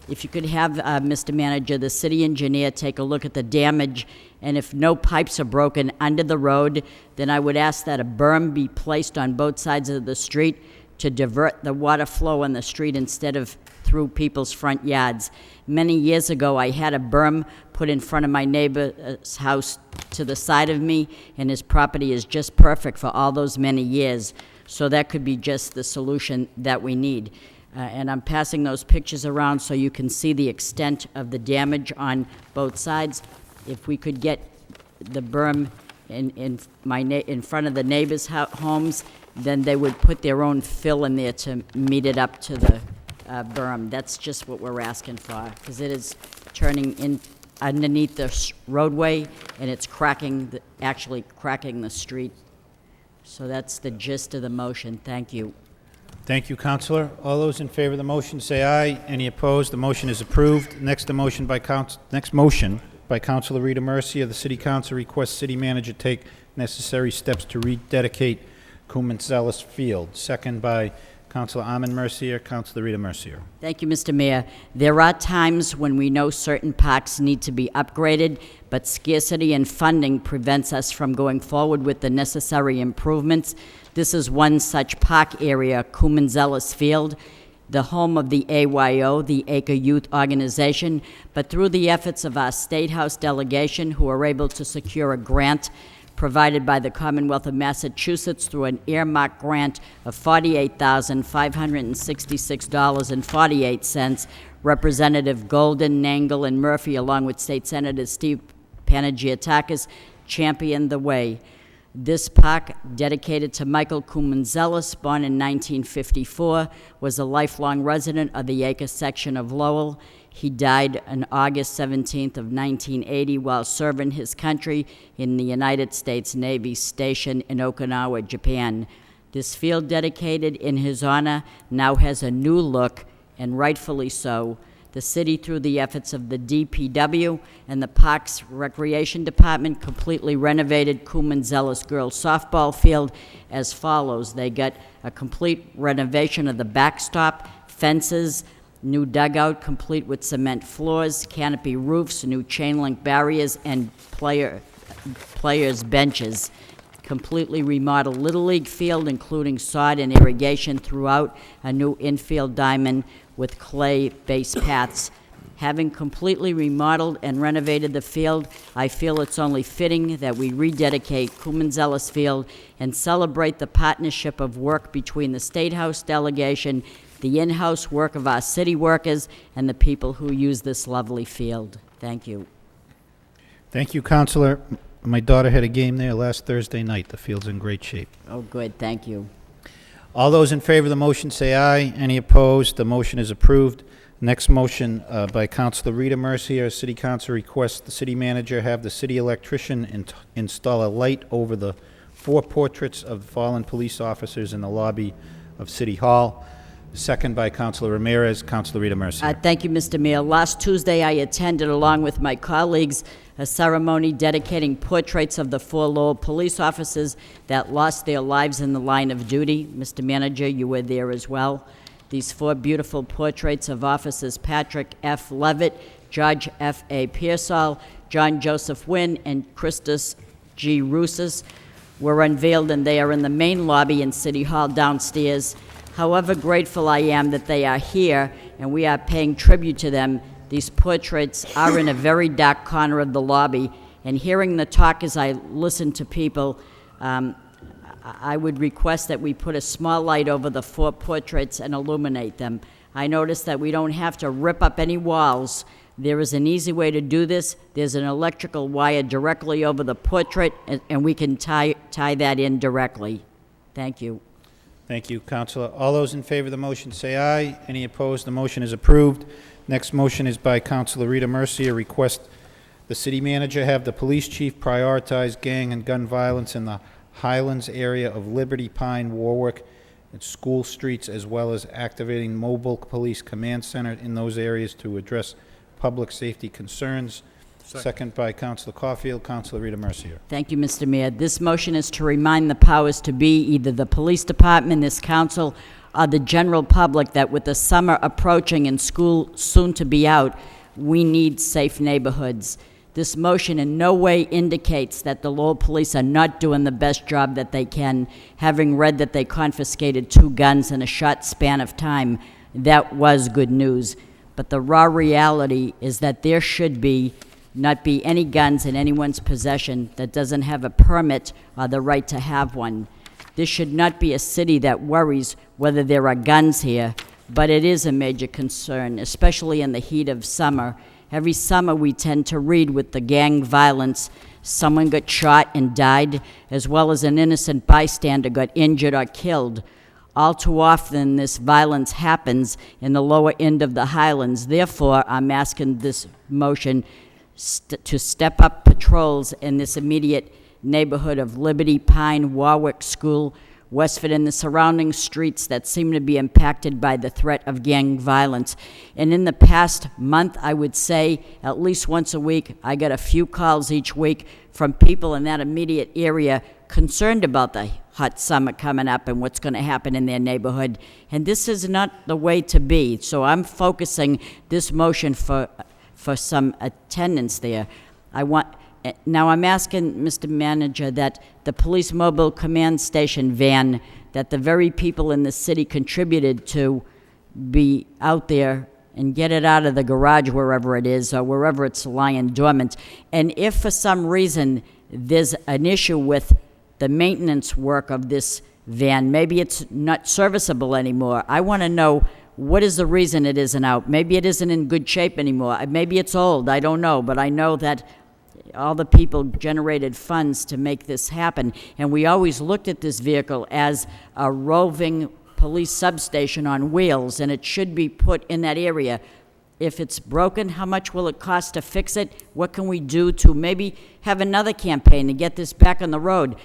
If you could have, Mr. Manager, the city engineer take a look at the damage, and if no pipes are broken under the road, then I would ask that a berm be placed on both sides of the street to divert the water flow on the street instead of through people's front yards. Many years ago, I had a berm put in front of my neighbor's house to the side of me, and his property is just perfect for all those many years. So that could be just the solution that we need. And I'm passing those pictures around so you can see the extent of the damage on both sides. If we could get the berm in front of the neighbors' homes, then they would put their own fill in there to meet it up to the berm. That's just what we're asking for, because it is turning in underneath the roadway, and it's actually cracking the street. So that's the gist of the motion. Thank you. Thank you, Counselor. All those in favor of the motion say aye. Any opposed? The motion is approved. Next motion by Counselor Rita Mercier. The City Council requests City Manager take necessary steps to rededicate Cumanzelas Field. Second by Counselor Armin Mercier. Counselor Rita Mercier. Thank you, Mr. Mayor. There are times when we know certain parks need to be upgraded, but scarcity and funding prevents us from going forward with the necessary improvements. This is one such park area, Cumanzelas Field, the home of the AYO, the Acre Youth Organization, but through the efforts of our State House delegation, who were able to secure a grant provided by the Commonwealth of Massachusetts through an earmark grant of $48,566.48, Representative Golden, Nangle, and Murphy, along with State Senator Steve Panagiatakis, championed the way. This park, dedicated to Michael Cumanzelas, born in 1954, was a lifelong resident of the Acre section of Lowell. He died on August 17th of 1980 while serving his country in the United States Navy station in Okinawa, Japan. This field, dedicated in his honor, now has a new look, and rightfully so. The city, through the efforts of the DPW and the Parks Recreation Department, completely renovated Cumanzelas girls softball field as follows. They got a complete renovation of the backstop, fences, new dugout complete with cement floors, canopy roofs, new chain link barriers, and players' benches. Completely remodeled Little League field, including sod and irrigation throughout, a new infield diamond with clay base paths. Having completely remodeled and renovated the field, I feel it's only fitting that we rededicate Cumanzelas Field and celebrate the partnership of work between the State House delegation, the in-house work of our city workers, and the people who use this lovely field. Thank you. Thank you, Counselor. My daughter had a game there last Thursday night. The field's in great shape. Oh, good. Thank you. All those in favor of the motion say aye. Any opposed? The motion is approved. Next motion by Counselor Rita Mercier. City Council requests the city manager have the city electrician install a light over the 4 portraits of fallen police officers in the lobby of City Hall. Second by Counselor Ramirez. Counselor Rita Mercier. Thank you, Mr. Mayor. Last Tuesday, I attended, along with my colleagues, a ceremony dedicating portraits of the 4 Lowell police officers that lost their lives in the line of duty. Mr. Manager, you were there as well. These 4 beautiful portraits of officers Patrick F. Levitt, George F. A. Pearsall, John Joseph Wynn, and Christus G. Russis were unveiled, and they are in the main lobby in City Hall downstairs. However grateful I am that they are here and we are paying tribute to them, these portraits are in a very dark corner of the lobby, and hearing the talk as I listen to people, I would request that we put a small light over the 4 portraits and illuminate them. I noticed that we don't have to rip up any walls. There is an easy way to do this. There's an electrical wire directly over the portrait, and we can tie that in directly. Thank you. Thank you, Counselor. All those in favor of the motion say aye. Any opposed? The motion is approved. Next motion is by Counselor Rita Mercier. Request the city manager have the police chief prioritize gang and gun violence in the Highlands area of Liberty, Pine, Warwick, and school streets, as well as activating mobile police command center in those areas to address public safety concerns. Second by Counselor Caulfield. Counselor Rita Mercier. Thank you, Mr. Mayor. This motion is to remind the powers to be, either the police department, this council, or the general public, that with the summer approaching and school soon to be out, we need safe neighborhoods. This motion in no way indicates that the Lowell police are not doing the best job that they can. Having read that they confiscated 2 guns in a short span of time, that was good news. But the raw reality is that there should not be any guns in anyone's possession that doesn't have a permit or the right to have one. This should not be a city that worries whether there are guns here. but it is a major concern, especially in the heat of summer. Every summer we tend to read with the gang violence, someone got shot and died, as well as an innocent bystander got injured or killed. All too often, this violence happens in the lower end of the Highlands. Therefore, I'm asking this motion to step up patrols in this immediate neighborhood of Liberty, Pine, Warwick School, Westford, and the surrounding streets that seem to be impacted by the threat of gang violence. And in the past month, I would say at least once a week, I get a few calls each week from people in that immediate area concerned about the hot summer coming up and what's going to happen in their neighborhood. And this is not the way to be. So I'm focusing this motion for some attendance there. Now I'm asking, Mr. Manager, that the Police Mobile Command Station van that the very people in the city contributed to be out there and get it out of the garage wherever it is or wherever it's lying dormant. And if for some reason there's an issue with the maintenance work of this van, maybe it's not serviceable anymore, I want to know what is the reason it isn't out. Maybe it isn't in good shape anymore. Maybe it's old, I don't know, but I know that all the people generated funds to make this happen. And we always looked at this vehicle as a roving police substation on wheels, and it should be put in that area. If it's broken, how much will it cost to fix it? What can we do to maybe have another campaign to get this back on the road?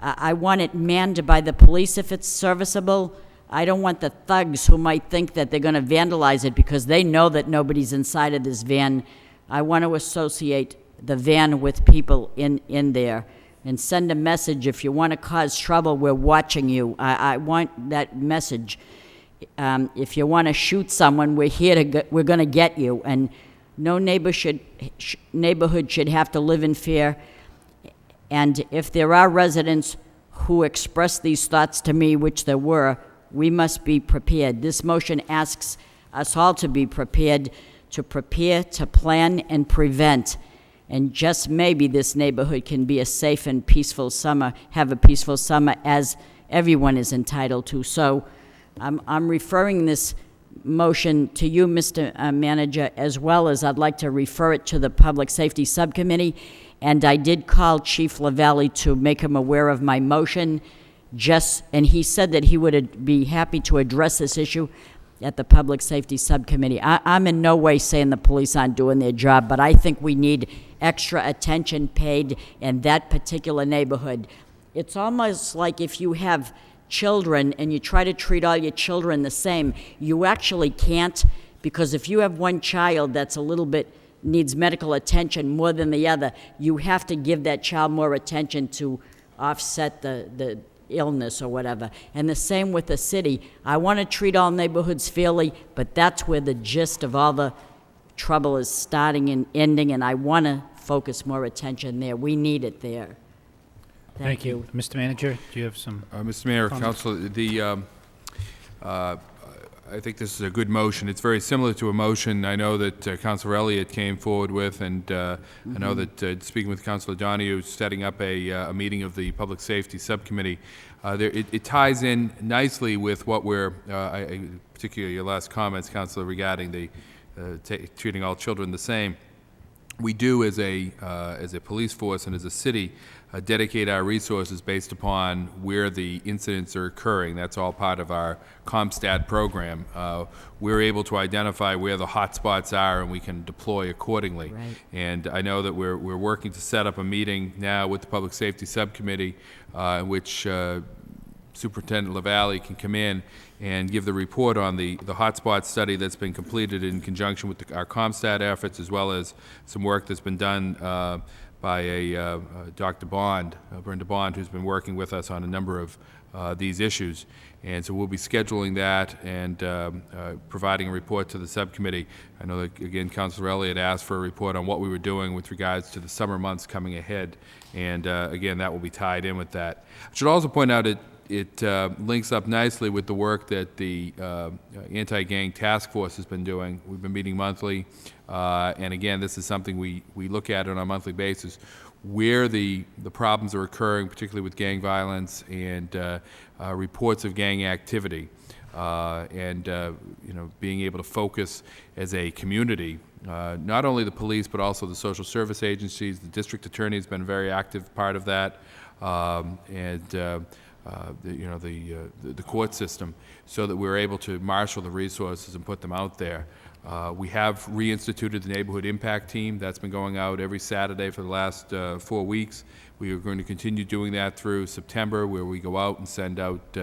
I want it manned by the police if it's serviceable. I don't want the thugs who might think that they're going to vandalize it because they know that nobody's inside of this van. I want to associate the van with people in there and send a message. If you want to cause trouble, we're watching you. I want that message. If you want to shoot someone, we're here we're going to get you. And no neighborhood should have to live in fear. And if there are residents who express these thoughts to me, which there were, we must be prepared. This motion asks us all to be prepared, to plan, and prevent. And just maybe this neighborhood can be a safe and peaceful summer, have a peaceful summer as everyone is entitled to. So I'm referring this motion to you, Mr. Manager, as well as I'd like to refer it to the Public Safety Subcommittee. And I did call Chief LaValle to make him aware of my motion, and he said that he would be happy to address this issue at the Public Safety Subcommittee. I'm in no way saying the police aren't doing their job, but I think we need extra attention paid in that particular neighborhood. It's almost like if you have children and you try to treat all your children the same, you actually can't, because if you have one child that's a little bit needs medical attention more than the other, you have to give that child more attention to offset the illness or whatever. And the same with the city. I want to treat all neighborhoods fairly, but that's where the gist of all the trouble is starting and ending, and I want to focus more attention there. We need it there. Thank you. Mr. Manager, do you have some Mr. Mayor, comments? Council, I think this is a good motion. It's very similar to a motion I know that Councilor Elliott came forward with, and I know that speaking with Councilor Donahue, setting up a meeting of the Public Safety Subcommittee, it ties in nicely with what we're, particularly your last comments, Councilor, regarding the treating all children the same. We do, as a police force and as a city, dedicate our resources based upon where the incidents are occurring. That's all part of our ComStat program. We're able to identify where the hot spots are, and we can deploy accordingly. Right. And I know that we're working to set up a meeting now with the Public Safety Subcommittee, in which Superintendent LaValle can come in and give the report on the hotspot study that's been completed in conjunction with our ComStat efforts, as well as some work that's been done by Dr. Bond, Brenda Bond, who's been working with us on a number of these issues. And so we'll be scheduling that and providing a report to the subcommittee. I know that, again, Councilor Elliott asked for a report on what we were doing with regards to the summer months coming ahead. And again, that will be tied in with that. I should also point out it links up nicely with the work that the Anti-Gang Task Force has been doing. We've been meeting monthly, and again, this is something we look at on a monthly basis, where the problems are occurring, particularly with gang violence and reports of gang activity. and being able to focus as a community. Not only the police, but also the social service agencies. The district attorney has been a very active part of that, the court system, so that we're able to marshal the resources and put them out there. We have reinstituted the neighborhood impact team. That's been going out every Saturday for the last 4 weeks. We are going to continue doing that through September, where we go out and send out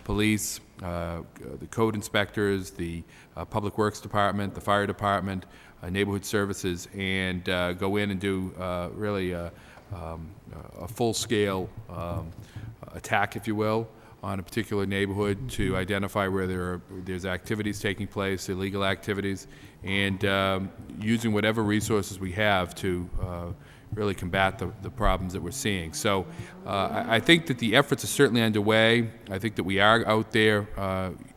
police, the code inspectors, the public works department, the fire department, neighborhood services, and go in and do really a full-scale attack, if you will, on a particular neighborhood to identify where there's activities taking place, illegal activities, and using whatever resources we have to really combat the problems that we're seeing. So I think that the efforts are certainly underway. I think that we are out there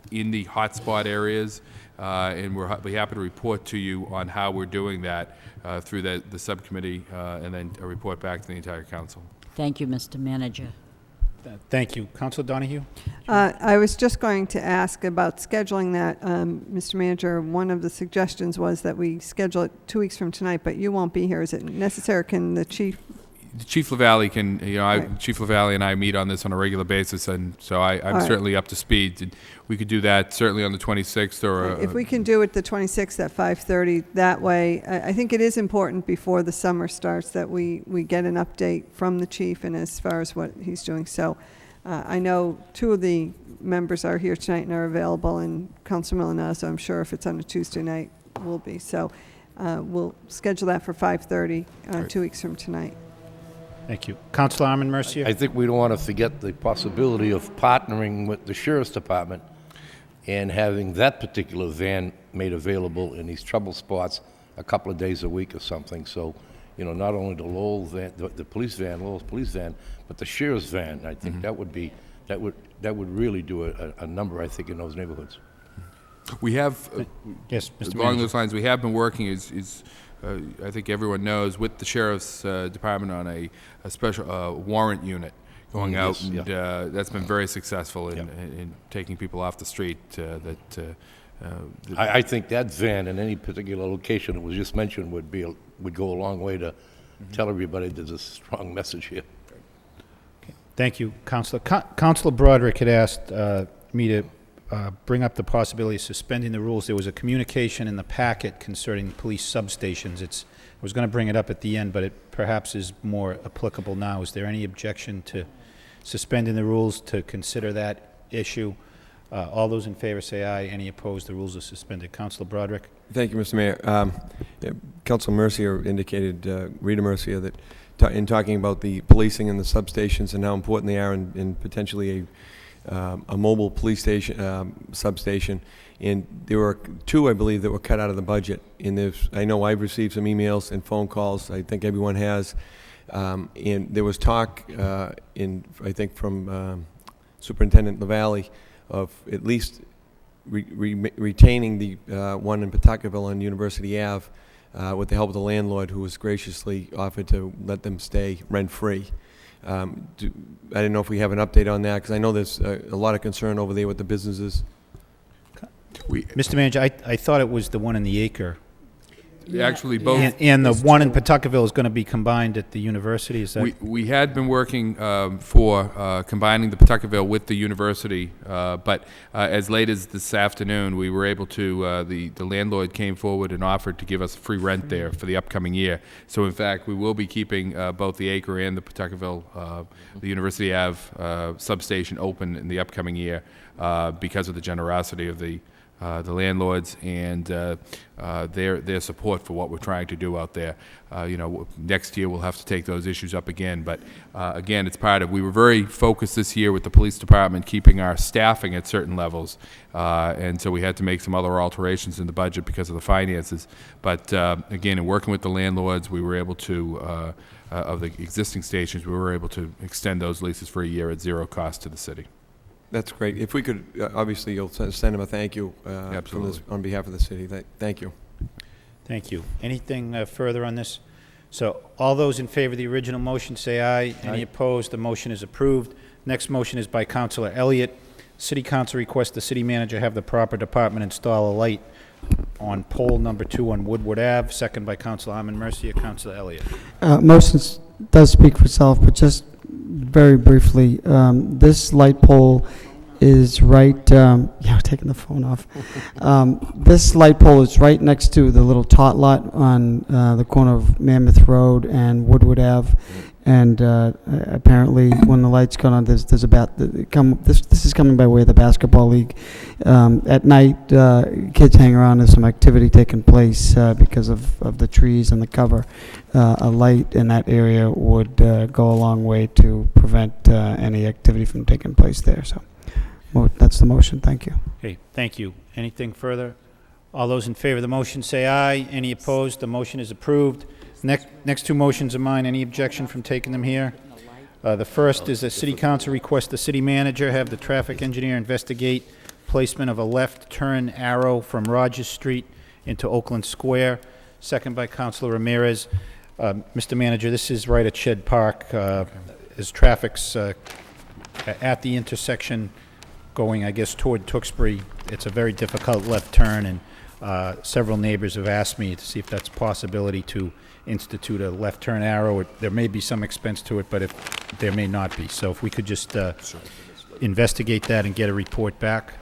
in the hotspot areas, and we'll be happy to report to you on how we're doing that through the subcommittee, and then a report back to the entire council. Thank you, Mr. Manager. Thank you. Councilor Donahue? I was just going to ask about scheduling that. Mr. Manager, one of the suggestions was that we schedule it 2 weeks from tonight, but you won't be here. Is it necessary? Can the chief? Chief LaValle can, Chief LaValle and I meet on this on a regular basis, and so I'm certainly up to speed. And we could do that certainly on the 26th or... if we can do it the 26th at 5:30, that way, I think it is important before the summer starts that we get an update from the chief and as far as what he's doing. So I know 2 of the members are here tonight and are available, and Councilor Milanazzo, I'm sure if it's on a Tuesday night, will be. So we'll schedule that for 5:30 2 weeks from tonight. Thank you. Councilor Armin Mercier? I think we don't want to forget the possibility of partnering with the Sheriff's Department and having that particular van made available in these trouble spots a couple of days a week or something. So, not only the Lowell van, the police van, Lowell's police van, but the Sheriff's van. I think that would really do a number, I think, in those neighborhoods. We have, yes, Mr. along Manager. those lines, we have been working, I think everyone knows, with the Sheriff's Department on a special warrant unit going out, Yes, and that's been very successful in taking people off the street. I think that van in any particular location that was just mentioned would go a long way to tell everybody there's a strong message here. Okay. Thank you, Councilor. Councilor Broderick had asked me to bring up the possibility of suspending the rules. There was a communication in the packet concerning police substations. I was going to bring it up at the end, but it perhaps is more applicable now. Is there any objection to suspending the rules to consider that issue? All those in favor say aye. Any opposed? The rules are suspended. Councilor Broderick? Thank you, Mr. Mayor. Councilor Mercier indicated, Rita Mercier, that in talking about the policing and the substations and how important they are in potentially a mobile police station, substation, and there were 2, I believe, that were cut out of the budget. And I know I've received some emails and phone calls. I think everyone has. And there was talk, I think, from Superintendent LaValle of at least retaining the one in Pawtuckaville on University Ave with the help of the landlord, who was graciously offered to let them stay rent-free. I didn't know if we have an update on that, because I know there's a lot of concern over there with the businesses. Mr. Manager, I thought it was the one in the acre. Actually, both. And the one in Pawtuckaville is going to be combined at the university, is that? We had been working for combining the Pawtuckaville with the university, but as late as this afternoon, we were able to, the landlord came forward and offered to give us free rent there for the upcoming year. So in fact, we will be keeping both the acre and the Pawtuckaville, the University Ave substation open in the upcoming year because of the generosity of the landlords and their support for what we're trying to do out there. Next year we'll have to take those issues up again, but again, it's part of, we were very focused this year with the police department keeping our staffing at certain levels, and so we had to make some other alterations in the budget because of the finances. But again, in working with the landlords, we were able to, of the existing stations, we were able to extend those leases for a year at zero cost to the city. That's great. If we could, obviously, you'll send him a thank you from this, on behalf of the city. Thank you. Thank you. Anything further on this? So all those in favor of the original motion say aye. Any opposed? The motion is approved. Next motion is by Councilor Elliott. City Council requests the city manager have the proper department install a light on pole number 2 on Woodward Ave, second by Councilor Armin Mercia. Councilor Elliott. Motion does speak for itself, but just very briefly, this light pole is right, yeah, taking the phone off. This light pole is right next to the little tot lot on the corner of Mammoth Road and Woodward Ave. And apparently, when the lights go on, there's this is coming by way of the basketball league. At night, kids hang around. There's some activity taking place because of the trees and the cover. A light in that area would go a long way to prevent any activity from taking place there. So, that's the motion. Thank you. Okay, thank you. Anything further? All those in favor of the motion say aye. Any opposed? The motion is approved. Next two motions are mine. Any objection from taking them here? The first is that City Council requests the city manager have the traffic engineer investigate placement of a left turn arrow from Rogers Street into Oakland Square. Second by Councilor Ramirez. Mr. Manager, this is right at Shed Park. As traffic's at the intersection going, I guess, toward Tewksbury, it's a very difficult left turn, and several neighbors have asked me to see if that's a possibility to institute a left turn arrow. There may be some expense to it, but there may not be. So if we could just investigate that and get a report back.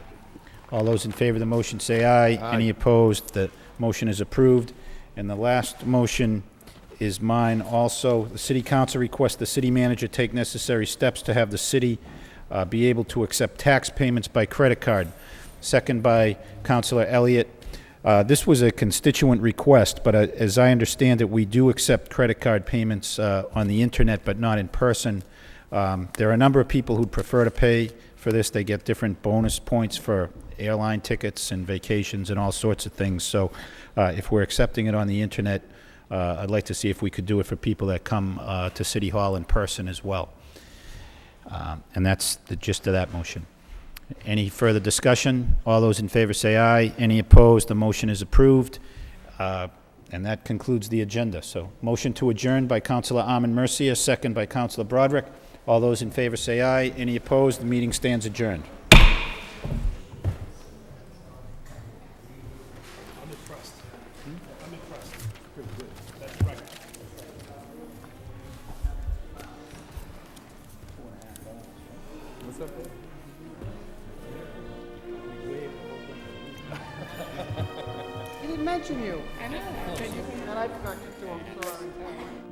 All those in favor of the motion say aye. Any opposed? The motion is approved. And the last motion is mine also. The City Council requests the city manager take necessary steps to have the city be able to accept tax payments by credit card. Second by Councilor Elliott. This was a constituent request, but as I understand it, we do accept credit card payments on the internet, but not in person. There are a number of people who'd prefer to pay for this. They get different bonus points for airline tickets and vacations and all sorts of things. So if we're accepting it on the internet, I'd like to see if we could do it for people that come to City Hall in person as well. And that's the gist of that motion. Any further discussion? All those in favor say aye. Any opposed? The motion is approved. And that concludes the agenda. So motion to adjourn by Councilor Armin Mercia, second by Councilor Broderick. All those in favor say aye. Any opposed? The meeting stands adjourned. He didn't mention you. I know. And I forgot you too. I'm sorry.